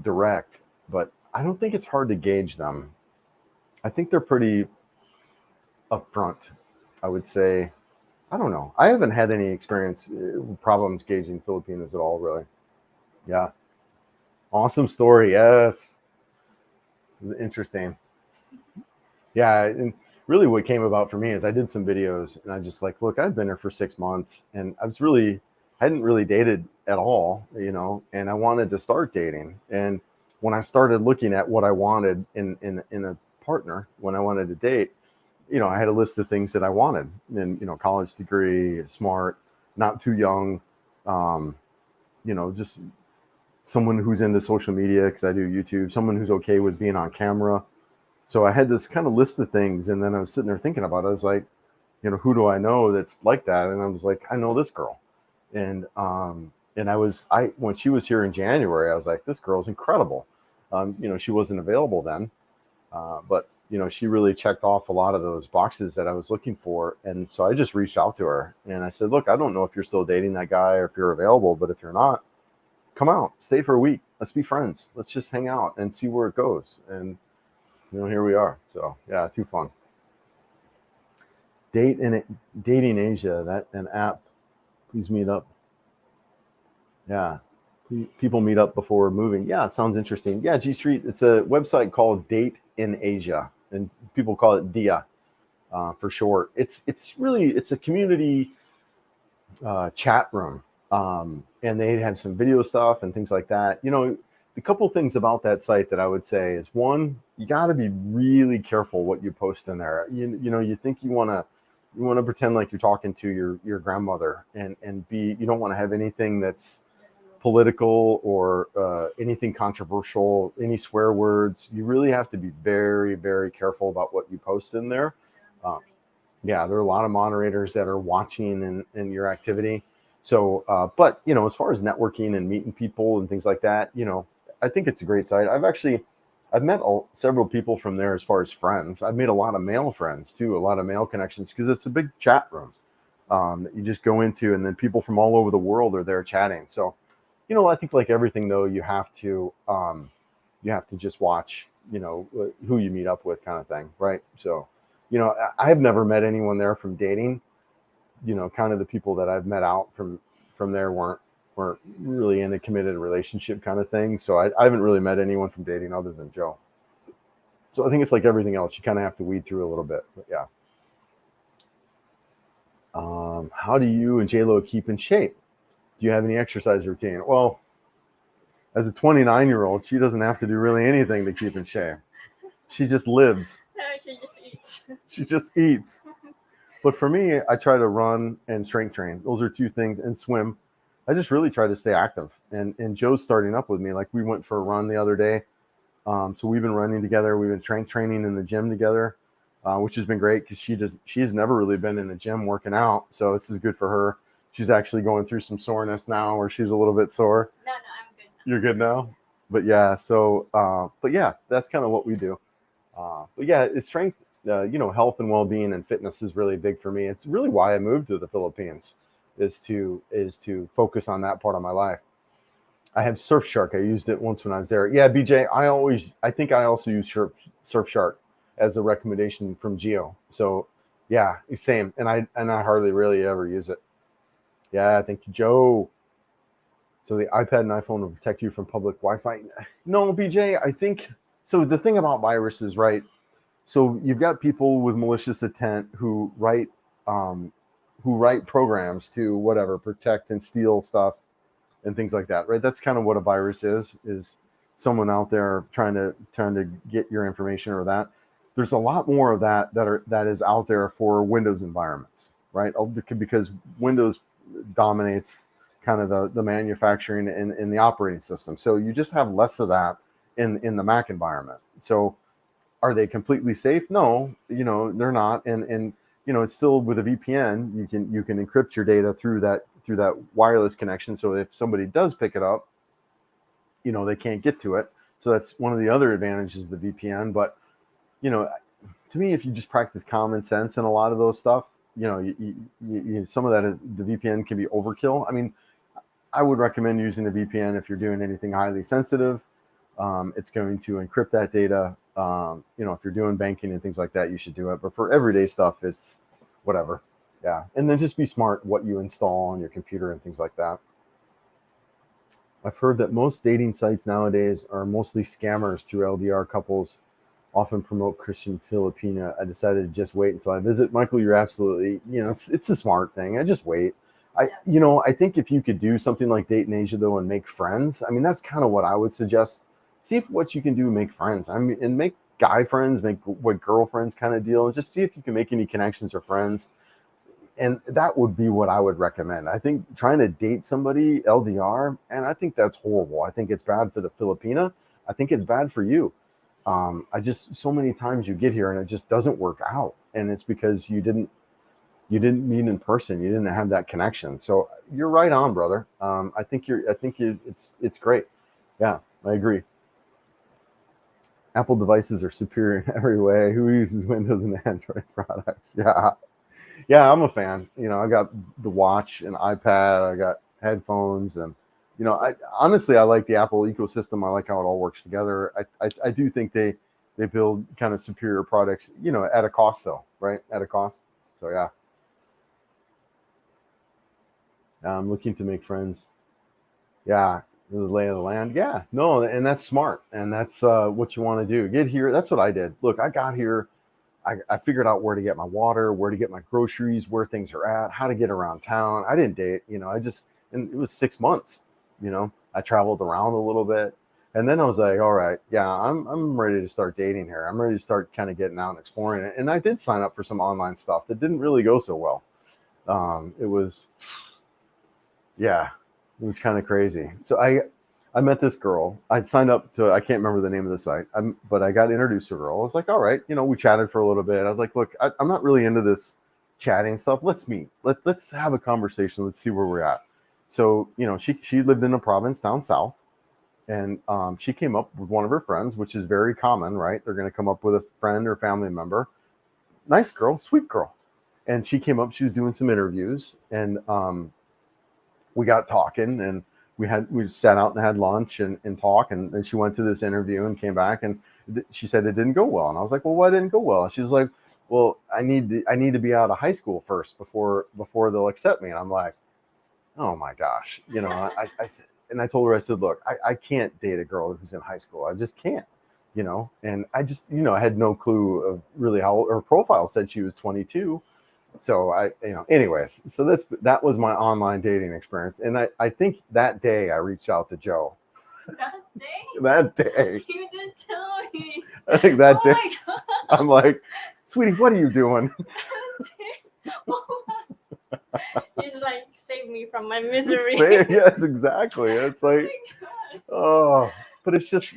direct, but I don't think it's hard to gauge them. I think they're pretty upfront, I would say. I don't know. I haven't had any problems gauging Filipinos at all, really. Yeah. Awesome story. Yes. It was interesting. Yeah. And really what came about for me is I did some videos and I just like, look, I've been here for 6 months and I hadn't really dated at all, and I wanted to start dating. And when I started looking at what I wanted in a partner, when I wanted to date, I had a list of things that I wanted, and college degree, smart, not too young, just someone who's into social media because I do YouTube, someone who's okay with being on camera. So I had this kind of list of things, and then I was sitting there thinking about it. I was like, who do I know that's like that? And I was like, I know this girl, and when she was here in January, I was like, this girl's incredible. She wasn't available then, but she really checked off a lot of those boxes that I was looking for. And so I just reached out to her and I said, look, I don't know if you're still dating that guy or if you're available, but if you're not, come out, stay for a week. Let's be friends. Let's just hang out and see where it goes. And, here we are. So yeah, too fun. Dating Asia, that an app, please meet up. Yeah. People meet up before moving. Yeah, it sounds interesting. Yeah, G Street, it's a website called Date in Asia, and people call it DIA for short. It's a community chat room, and they have some video stuff and things like that. The couple things about that site that I would say is, one, you got to be really careful what you post in there. You think you want to pretend like you're talking to your grandmother, and you don't want to have anything that's political or anything controversial, any swear words. You really have to be very, very careful about what you post in there. Yeah, there are a lot of moderators that are watching in your activity. So, but as far as networking and meeting people and things like that, I think it's a great site. I've met several people from there as far as friends. I've made a lot of male friends too, a lot of male connections, because it's a big chat room that you just go into, and then people from all over the world are there chatting. So, I think like everything though, you have to just watch, who you meet up with, kind of thing, right? So, I have never met anyone there from dating. Kind of the people that I've met out from there weren't really in a committed relationship kind of thing. So I haven't really met anyone from dating other than Joe. So I think it's like everything else, you kind of have to weed through a little bit. But yeah. How do you and J-Lo keep in shape? Do you have any exercise routine? Well, as a 29-year-old, she doesn't have to do really anything to keep in shape. She just lives. No, she just eats. She just eats. But for me, I try to run and strength train. Those are two things, and swim. I just really try to stay active. And Joe's starting up with me. Like, we went for a run the other day. So we've been running together. We've been strength training in the gym together, which has been great because she has never really been in the gym working out. So this is good for her. She's actually going through some soreness now, where she's a little bit sore. No, I'm good now. You're good now? But yeah, so, but yeah, that's kind of what we do. But yeah, it's strength, health and well-being and fitness is really big for me. It's really why I moved to the Philippines, is to focus on that part of my life. I have Surfshark. I used it once when I was there. Yeah, BJ, I think I also use Surfshark as a recommendation from Geo. So yeah, same. And I hardly really ever use it. Yeah, thank you, Joe. So the iPad and iPhone will protect you from public Wi-Fi. No, BJ, I think so. The thing about viruses, right? So you've got people with malicious intent who write programs to whatever, protect and steal stuff and things like that, right? That's kind of what a virus is someone out there trying to get your information or that. There's a lot more of that is out there for Windows environments, right? Because Windows dominates kind of the manufacturing in the operating system. So you just have less of that in the Mac environment. So are they completely safe? No, they're not. And it's still, with a VPN, you can encrypt your data through that wireless connection. So if somebody does pick it up, they can't get to it. So that's one of the other advantages of the VPN. But, to me, if you just practice common sense in a lot of those stuff, some of that is, the VPN can be overkill. I mean, I would recommend using a VPN if you're doing anything highly sensitive. It's going to encrypt that data. If you're doing banking and things like that, you should do it. But for everyday stuff, it's whatever. Yeah. And then just be smart what you install on your computer and things like that. I've heard that most dating sites nowadays are mostly scammers through LDR couples, often promote Christian Filipina. I decided to just wait until I visit. Michael, you're absolutely, it's a smart thing. I just wait. I think if you could do something like Date in Asia though and make friends, I mean, that's kind of what I would suggest. See if what you can do, make friends. I mean, and make guy friends, make what girlfriends kind of deal, and just see if you can make any connections or friends. And that would be what I would recommend. I think trying to date somebody LDR, and I think that's horrible. I think it's bad for the Filipina. I think it's bad for you. I just so many times you get here and it just doesn't work out, and it's because you didn't meet in person. You didn't have that connection. So you're right on, brother. It's great. Yeah, I agree. Apple devices are superior in every way. Who uses Windows and Android products? Yeah, I'm a fan. I got the watch and iPad. I got headphones, and I honestly I like the Apple ecosystem. I like how it all works together. I do think they build kind of superior products, at a cost though, right? At a cost. So yeah, I'm looking to make friends. Yeah, the lay of the land. Yeah, no, and that's smart, and that's what you want to do. Get here. That's what I did. Look, I got here. I figured out where to get my water, where to get my groceries, where things are at, how to get around town. I didn't date, and it was 6 months. I traveled around a little bit, and then I was like, all right, yeah, I'm ready to start dating here. I'm ready to start kind of getting out and exploring it. And I did sign up for some online stuff that didn't really go so well. It was, yeah, it was kind of crazy. So I met this girl. I signed up to, I can't remember the name of the site, but I got introduced to a girl. I was like, all right, we chatted for a little bit. I was like, look, I'm not really into this chatting stuff. Let's meet. Let's have a conversation. Let's see where we're at. So, she lived in a province down south, and she came up with one of her friends, which is very common, right? They're going to come up with a friend or family member. Nice girl, sweet girl. And she came up, she was doing some interviews, and we got talking, and we sat out and had lunch and talk, and then she went to this interview and came back, and she said it didn't go well. And I was like, well, why didn't it go well? And she was like, well, I need to be out of high school first before they'll accept me. And I'm like, oh my gosh, I said, and I told her, I said, look, I can't date a girl who's in high school. I just can't, and I just, I had no clue of really how her profile said she was 22. So anyways, so that was my online dating experience. And I think that day I reached out to Joe. That day? That day. You didn't tell me. I think that Oh day. my God. I'm like, sweetie, what are you doing? He's like, save me from my misery. Yes, exactly. It's like, oh, but it's just,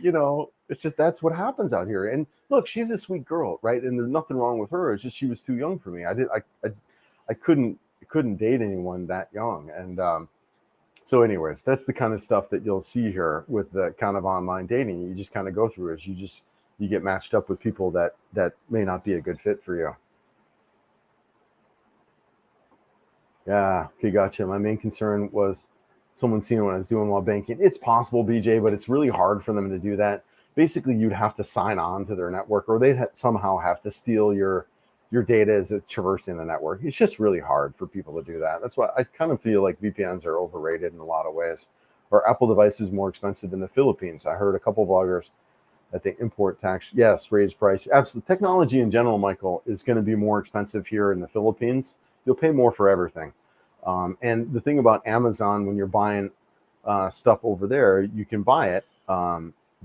that's what happens out here. And look, she's a sweet girl, right? And there's nothing wrong with her. It's just she was too young for me. I couldn't date anyone that young. And so anyways, that's the kind of stuff that you'll see here with the kind of online dating. You just kind of go through is you get matched up with people that may not be a good fit for you. Yeah, okay, gotcha. My main concern was someone seeing what I was doing while banking. It's possible, BJ, but it's really hard for them to do that. Basically, you'd have to sign on to their network, or they'd somehow have to steal your data as it's traversing the network. It's just really hard for people to do that. That's why I kind of feel like VPNs are overrated in a lot of ways. Or Apple devices more expensive in the Philippines. I heard a couple of bloggers that the import tax, yes, raised price. Absolutely. Technology in general, Michael, is going to be more expensive here in the Philippines. You'll pay more for everything. And the thing about Amazon, when you're buying stuff over there, you can buy it.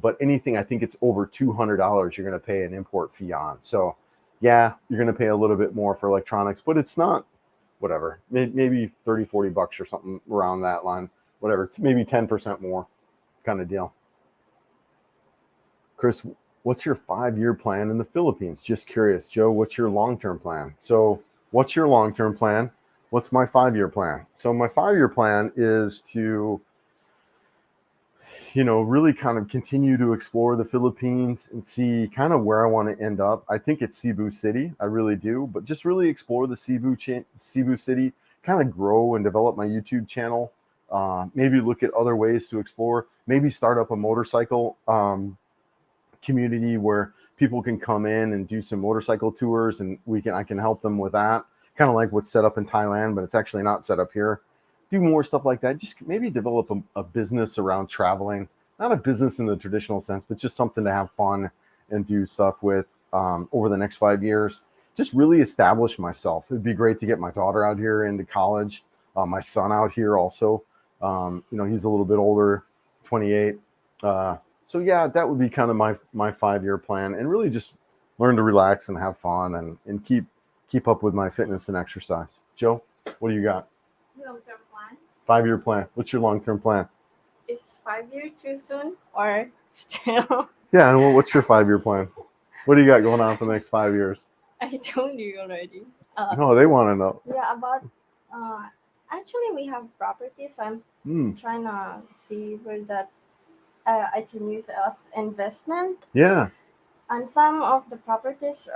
But anything, I think it's over $200, you're going to pay an import fee on. So yeah, you're going to pay a little bit more for electronics, but it's not, whatever, maybe 30, 40 bucks or something around that line, whatever, maybe 10% more kind of deal. Chris, what's your 5-year plan in the Philippines? Just curious. Joe, what's your long-term plan? So what's your long-term plan? What's my 5-year plan? So my 5-year plan is to, really kind of continue to explore the Philippines and see kind of where I want to end up. I think it's Cebu City. I really do, but just really explore the Cebu City, kind of grow and develop my YouTube channel. Maybe look at other ways to explore, maybe start up a motorcycle community where people can come in and do some motorcycle tours, and I can help them with that. Kind of like what's set up in Thailand, but it's actually not set up here. Do more stuff like that. Just maybe develop a business around traveling, not a business in the traditional sense, but just something to have fun and do stuff with over the next 5 years. Just really establish myself. It'd be great to get my daughter out here into college. My son out here also, he's a little bit older, 28. So yeah, that would be kind of my 5-year plan, and really just learn to relax and have fun and keep up with my fitness and exercise. Joe, what do you got? Long-term plan. 5-year plan. What's your long-term plan? Is 5 years too soon or still? Yeah, and what's your 5-year plan? What do you got going on for the next 5 years? I told you already. No, they want to know. Yeah, about actually we have property, so I'm trying to see where that I can use as investment. Yeah. And some of the properties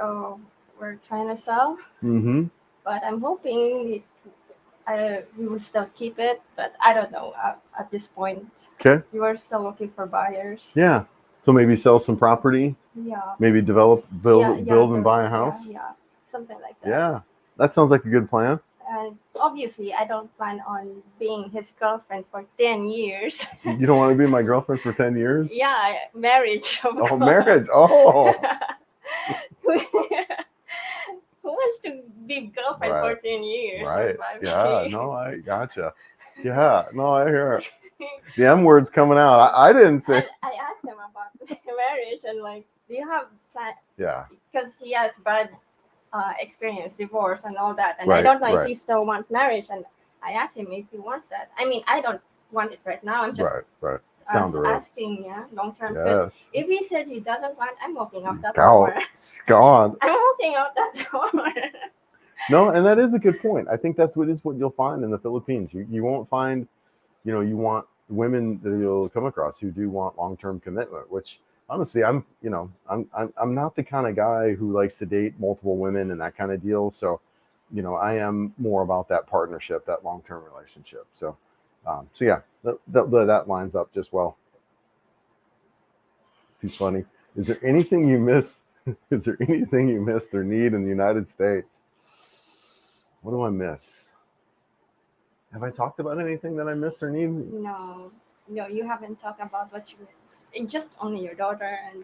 we're trying to sell, Mm-hmm. but I'm hoping we will still keep it. But I don't know at this point. Okay. You are still looking for buyers. Yeah. So maybe sell some property. Yeah. Maybe build and buy a house. Yeah, something like that. Yeah. That sounds like a good plan. And obviously, I don't plan on being his girlfriend for 10 years. You don't want to be my girlfriend for 10 years? Yeah, marriage. Oh, marriage. Oh. Who wants to be girlfriend for 10 years? Right. Or 5 Yeah. years? No, I gotcha. Yeah. No, I hear it. The M word's coming out. I didn't say. I asked him about marriage and like, do you have plan? Yeah. Because he has bad experience, divorce and all that, and I Right, don't know if right. he still wants marriage. And I asked him if he wants that. I mean, I don't want it right now. I'm just Right. Down the road. asking, yeah, long term. Yes. If he says he doesn't want, I'm walking out that Go. door. God. I'm walking out that door. No, and that is a good point. I think that's what you'll find in the Philippines. You won't find, you want women that you'll come across who do want long-term commitment, which honestly, I'm not the kind of guy who likes to date multiple women and that kind of deal. So, I am more about that partnership, that long-term relationship. So yeah, that lines up just well. Too funny. Is there anything you miss? Is there anything you missed or need in the United States? What do I miss? Have I talked about anything that I missed or need? No, you haven't talked about what you miss. It's just only your daughter and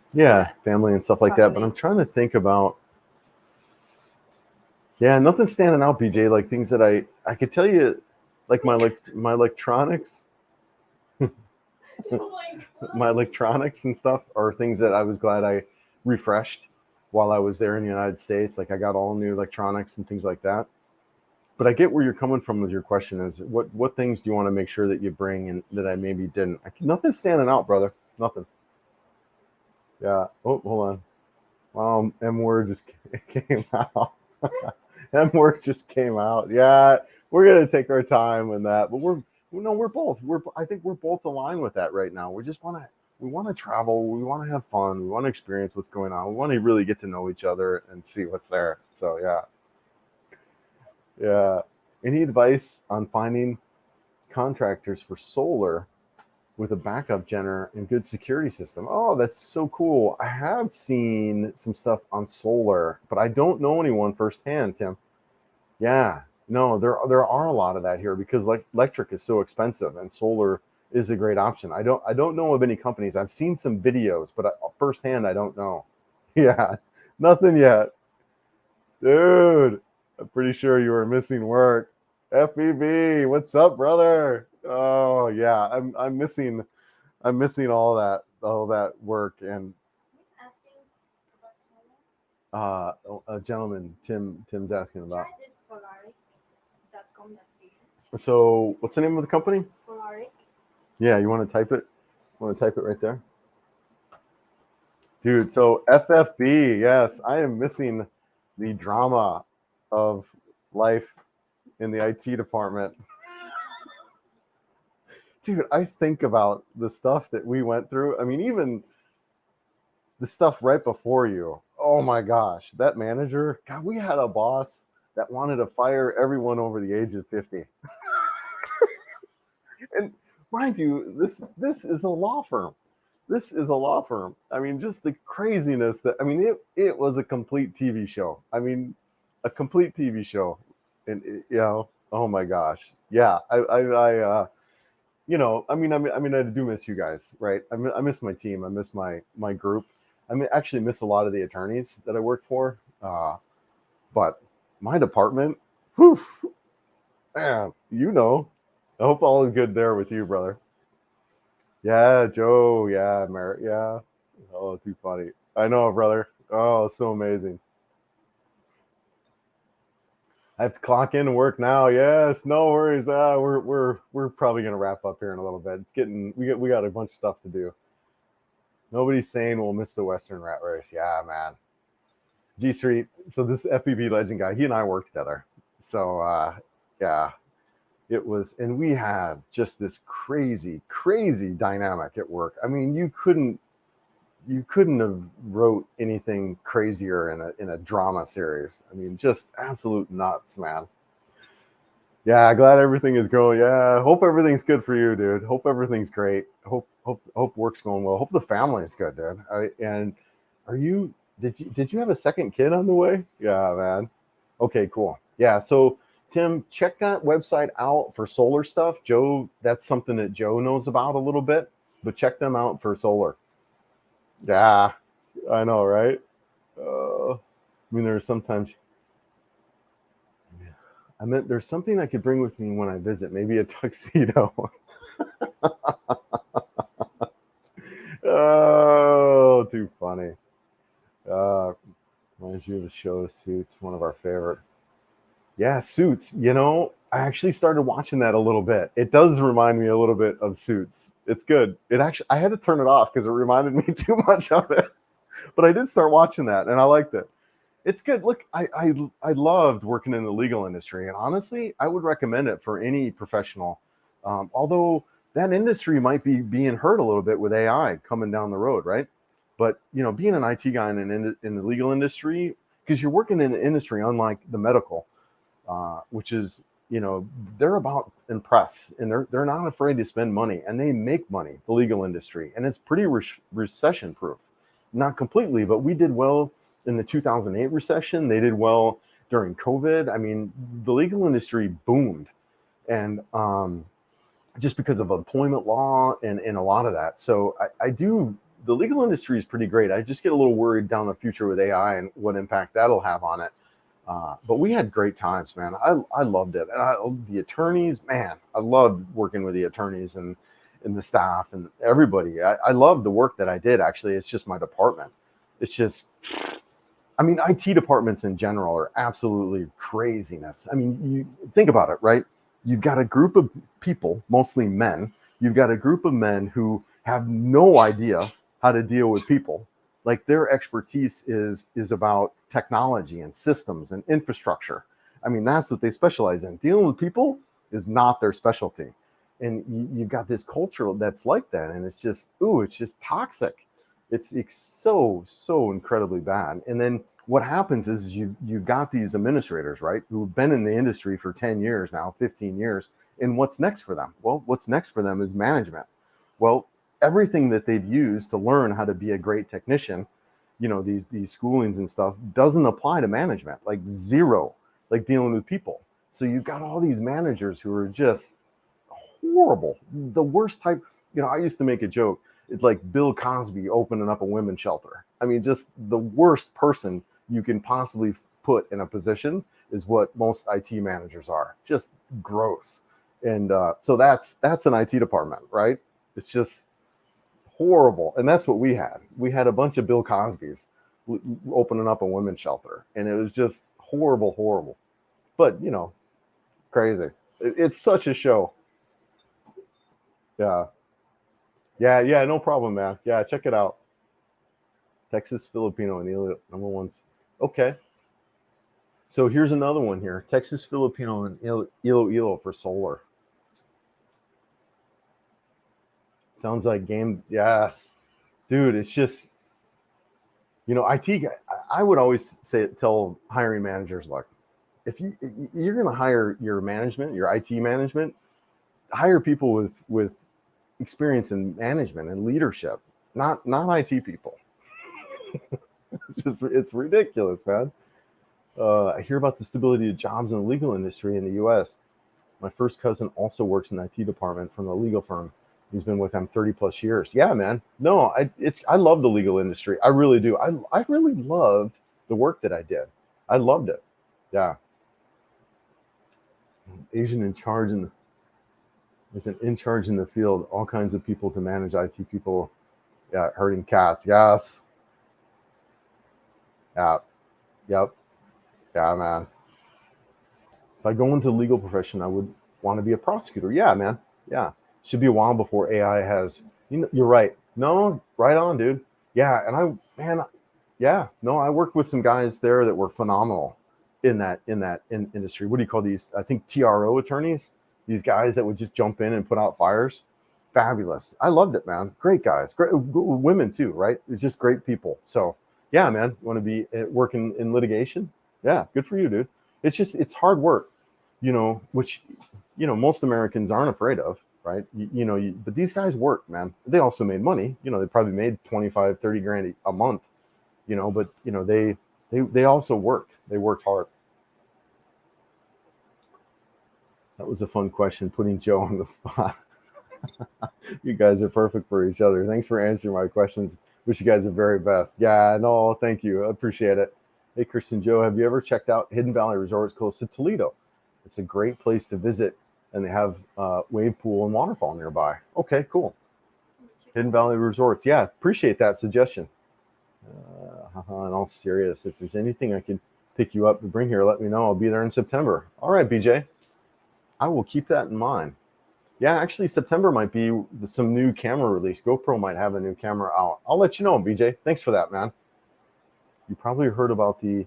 family and stuff like that. But I'm trying to think about. Yeah, nothing's standing out, BJ. Like things that I could tell you, like my electronics. Oh my God. My electronics and stuff are things that I was glad I refreshed while I was there in the United States. Like I got all new electronics and things like that. But I get where you're coming from with your question is what things do you want to make sure that you bring and that I maybe didn't? Nothing's standing out, brother. Nothing. Yeah. Oh, hold on. Wow, M word just came out. M word just came out. Yeah, we're gonna take our time with that, but I think we're both aligned with that right now. We want to travel. We want to have fun. We want to experience what's going on. We want to really get to know each other and see what's there. So yeah. Yeah. Any advice on finding contractors for solar with a backup generator and good security system? Oh, that's so cool. I have seen some stuff on solar, but I don't know anyone firsthand, Tim. Yeah. No, there are a lot of that here because electric is so expensive and solar is a great option. I don't know of any companies. I've seen some videos, but firsthand I don't know. Yeah. Nothing yet. Dude, I'm pretty sure you were missing work. FBB, what's up, brother? Oh yeah, I'm missing all that work. And Who's asking about solar? a gentleman, Tim's asking about. Try this solaric.com.ph. So what's the name of the company? Solaric. Yeah, you want to type it? Want to type it right there? Dude, so FFB, yes, I am missing the drama of life in the IT department. Dude, I think about the stuff that we went through. I mean, even the stuff right before you. Oh my gosh, that manager. God, we had a boss that wanted to fire everyone over the age of 50. And mind you, this is a law firm. This is a law firm. I mean, just the craziness it was a complete TV show. I mean, a complete TV show. And oh my gosh. Yeah, I do miss you guys, right? I miss my team. I miss my group. Actually miss a lot of the attorneys that I work for. But my department, whew, Man, you know. I hope all is good there with you, brother. Yeah, Joe. Yeah, Merritt. Yeah. Oh, too funny. I know, brother. Oh, so amazing. I have to clock in and work now. Yes, no worries. We're probably gonna wrap up here in a little bit. It's getting we got a bunch of stuff to do. Nobody's saying we'll miss the Western Rat Race. Yeah, man. G Street. So this FPV legend guy, he and I worked together. So yeah, it was, and we had just this crazy dynamic at work. I mean, you couldn't have wrote anything crazier in a drama series. I mean, just absolute nuts, man. Yeah, glad everything is going. Yeah, hope everything's good for you, dude. Hope everything's great. Hope work's going well. Hope the family is good, dude. And are you did you have a second kid on the way? Yeah, man. Okay, cool. Yeah, so Tim, check that website out for solar stuff. Joe, that's something that Joe knows about a little bit, but check them out for solar. Yeah, I know, right? I mean, there's sometimes I meant there's something I could bring with me when I visit, maybe a tuxedo. Oh, too funny. Uh, Reminds you of the show Suits, one of our favorite. Yeah, Suits. I actually started watching that a little bit. It does remind me a little bit of Suits. It's good. I had to turn it off because it reminded me too much of it. But I did start watching that, and I liked it. It's good. Look, I loved working in the legal industry, and honestly, I would recommend it for any professional. Although that industry might be being hurt a little bit with AI coming down the road, right? But being an IT guy in the legal industry, because you're working in an industry unlike the medical, which is they're about impress, and they're not afraid to spend money, and they make money. The legal industry, and it's pretty recession proof. Not completely, but we did well in the 2008 recession. They did well during COVID. I mean, the legal industry boomed, and just because of employment law and a lot of that. So I do. The legal industry is pretty great. I just get a little worried down the future with AI and what impact that'll have on it. But we had great times, man. I loved it. And the attorneys, man, I loved working with the attorneys and the staff and everybody. I loved the work that I did, actually. It's just my department. It's just, I mean, IT departments in general are absolutely craziness. I mean, you think about it, right? You've got a group of people, mostly men. You've got a group of men who have no idea how to deal with people. Like their expertise is about technology and systems and infrastructure. I mean, that's what they specialize in. Dealing with people is not their specialty. And you've got this culture that's like that, and it's just toxic. It's so incredibly bad. And then what happens is you've got these administrators, right, who've been in the industry for 10 years now, 15 years. And what's next for them? Well, what's next for them is management. Well, everything that they've used to learn how to be a great technician, these schoolings and stuff, doesn't apply to management, like zero, like dealing with people. So you've got all these managers who are just horrible, the worst type. I used to make a joke. It's like Bill Cosby opening up a women's shelter. I mean, just the worst person you can possibly put in a position is what most IT managers are. Just gross. And so that's an IT department, right? It's just horrible. And that's what we had. We had a bunch of Bill Cosbys opening up a women's shelter, and it was just horrible. But crazy. It's such a show. Yeah, no problem, man. Yeah, check it out. Texas Filipino and number ones. Okay. So here's another one here. Texas Filipino and Iloilo for solar. Sounds like game. Yes, dude. It's just IT guy. I would always tell hiring managers, look, if you're going to hire your management, your IT management, hire people with experience in management and leadership, not IT people. It's ridiculous, man. I hear about the stability of jobs in the legal industry in the U.S. My first cousin also works in the IT department from a legal firm. He's been with them 30 plus years. Yeah, man. No, I love the legal industry. I really do. I really loved the work that I did. I loved it. Yeah. Asian in charge in the field. All kinds of people to manage IT people. Yeah, herding cats. Yes. Yeah. Yep. Yeah, man. If I go into the legal profession, I would want to be a prosecutor. Yeah, man. Yeah. Should be a while before AI has. You're right. No, right on, dude. Yeah, and yeah, no, I worked with some guys there that were phenomenal in that industry. What do you call these? I think TRO attorneys. These guys that would just jump in and put out fires. Fabulous. I loved it, man. Great guys. Great women too, right? It's just great people. So yeah, man. Want to be working in litigation? Yeah, good for you, dude. It's hard work, which most Americans aren't afraid of, right? But these guys work, man. They also made money. They probably made 25, 30 grand a month, but they also worked. They worked hard. That was a fun question, putting Joe on the spot. You guys are perfect for each other. Thanks for answering my questions. Wish you guys the very best. Yeah, no, thank you. I appreciate it. Hey, Christian Joe, have you ever checked out Hidden Valley Resorts close to Toledo? It's a great place to visit, and they have wave pool and waterfall nearby. Okay, cool. Hidden Valley Resorts. Yeah, appreciate that suggestion. In all serious, if there's anything I can pick you up to bring here, let me know. I'll be there in September. All right, BJ. I will keep that in mind. Yeah, actually, September might be some new camera release. GoPro might have a new camera out. I'll let you know, BJ. Thanks for that, man. You probably heard about the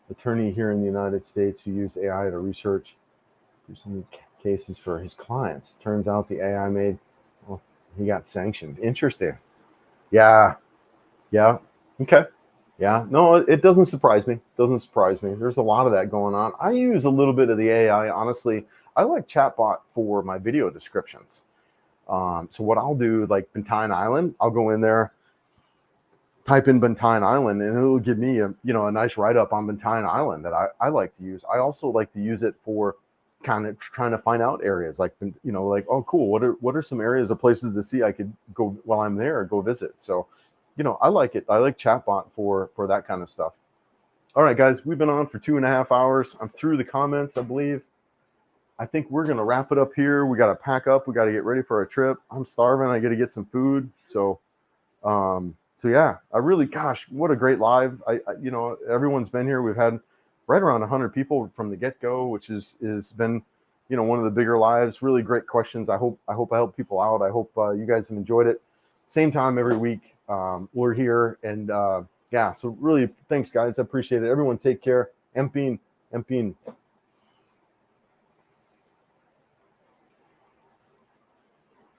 attorney here in the United States who used AI to research some cases for his clients. Turns out the AI he got sanctioned. Interesting. Yeah. Okay. Yeah. No, it doesn't surprise me. There's a lot of that going on. I use a little bit of the AI, honestly. I like Chatbot for my video descriptions. So what I'll do, like Bentine Island, I'll go in there, type in Bentine Island, and it'll give me a nice write-up on Bentine Island that I like to use. I also like to use it for kind of trying to find out areas like, oh, cool. What are some areas or places to see I could go while I'm there or go visit? So, I like it. I like Chatbot for that kind of stuff. All right, guys, we've been on for 2.5 hours. I'm through the comments, I believe. I think we're going to wrap it up here. We got to pack up. We got to get ready for our trip. I'm starving. I got to get some food. So yeah, gosh, what a great live. Everyone's been here. We've had right around 100 people from the get-go, which is been, one of the bigger lives. Really great questions. I hope I help people out. I hope you guys have enjoyed it. Same time every week. We're here, and yeah, so really thanks, guys. I appreciate it. Everyone take care. Empine.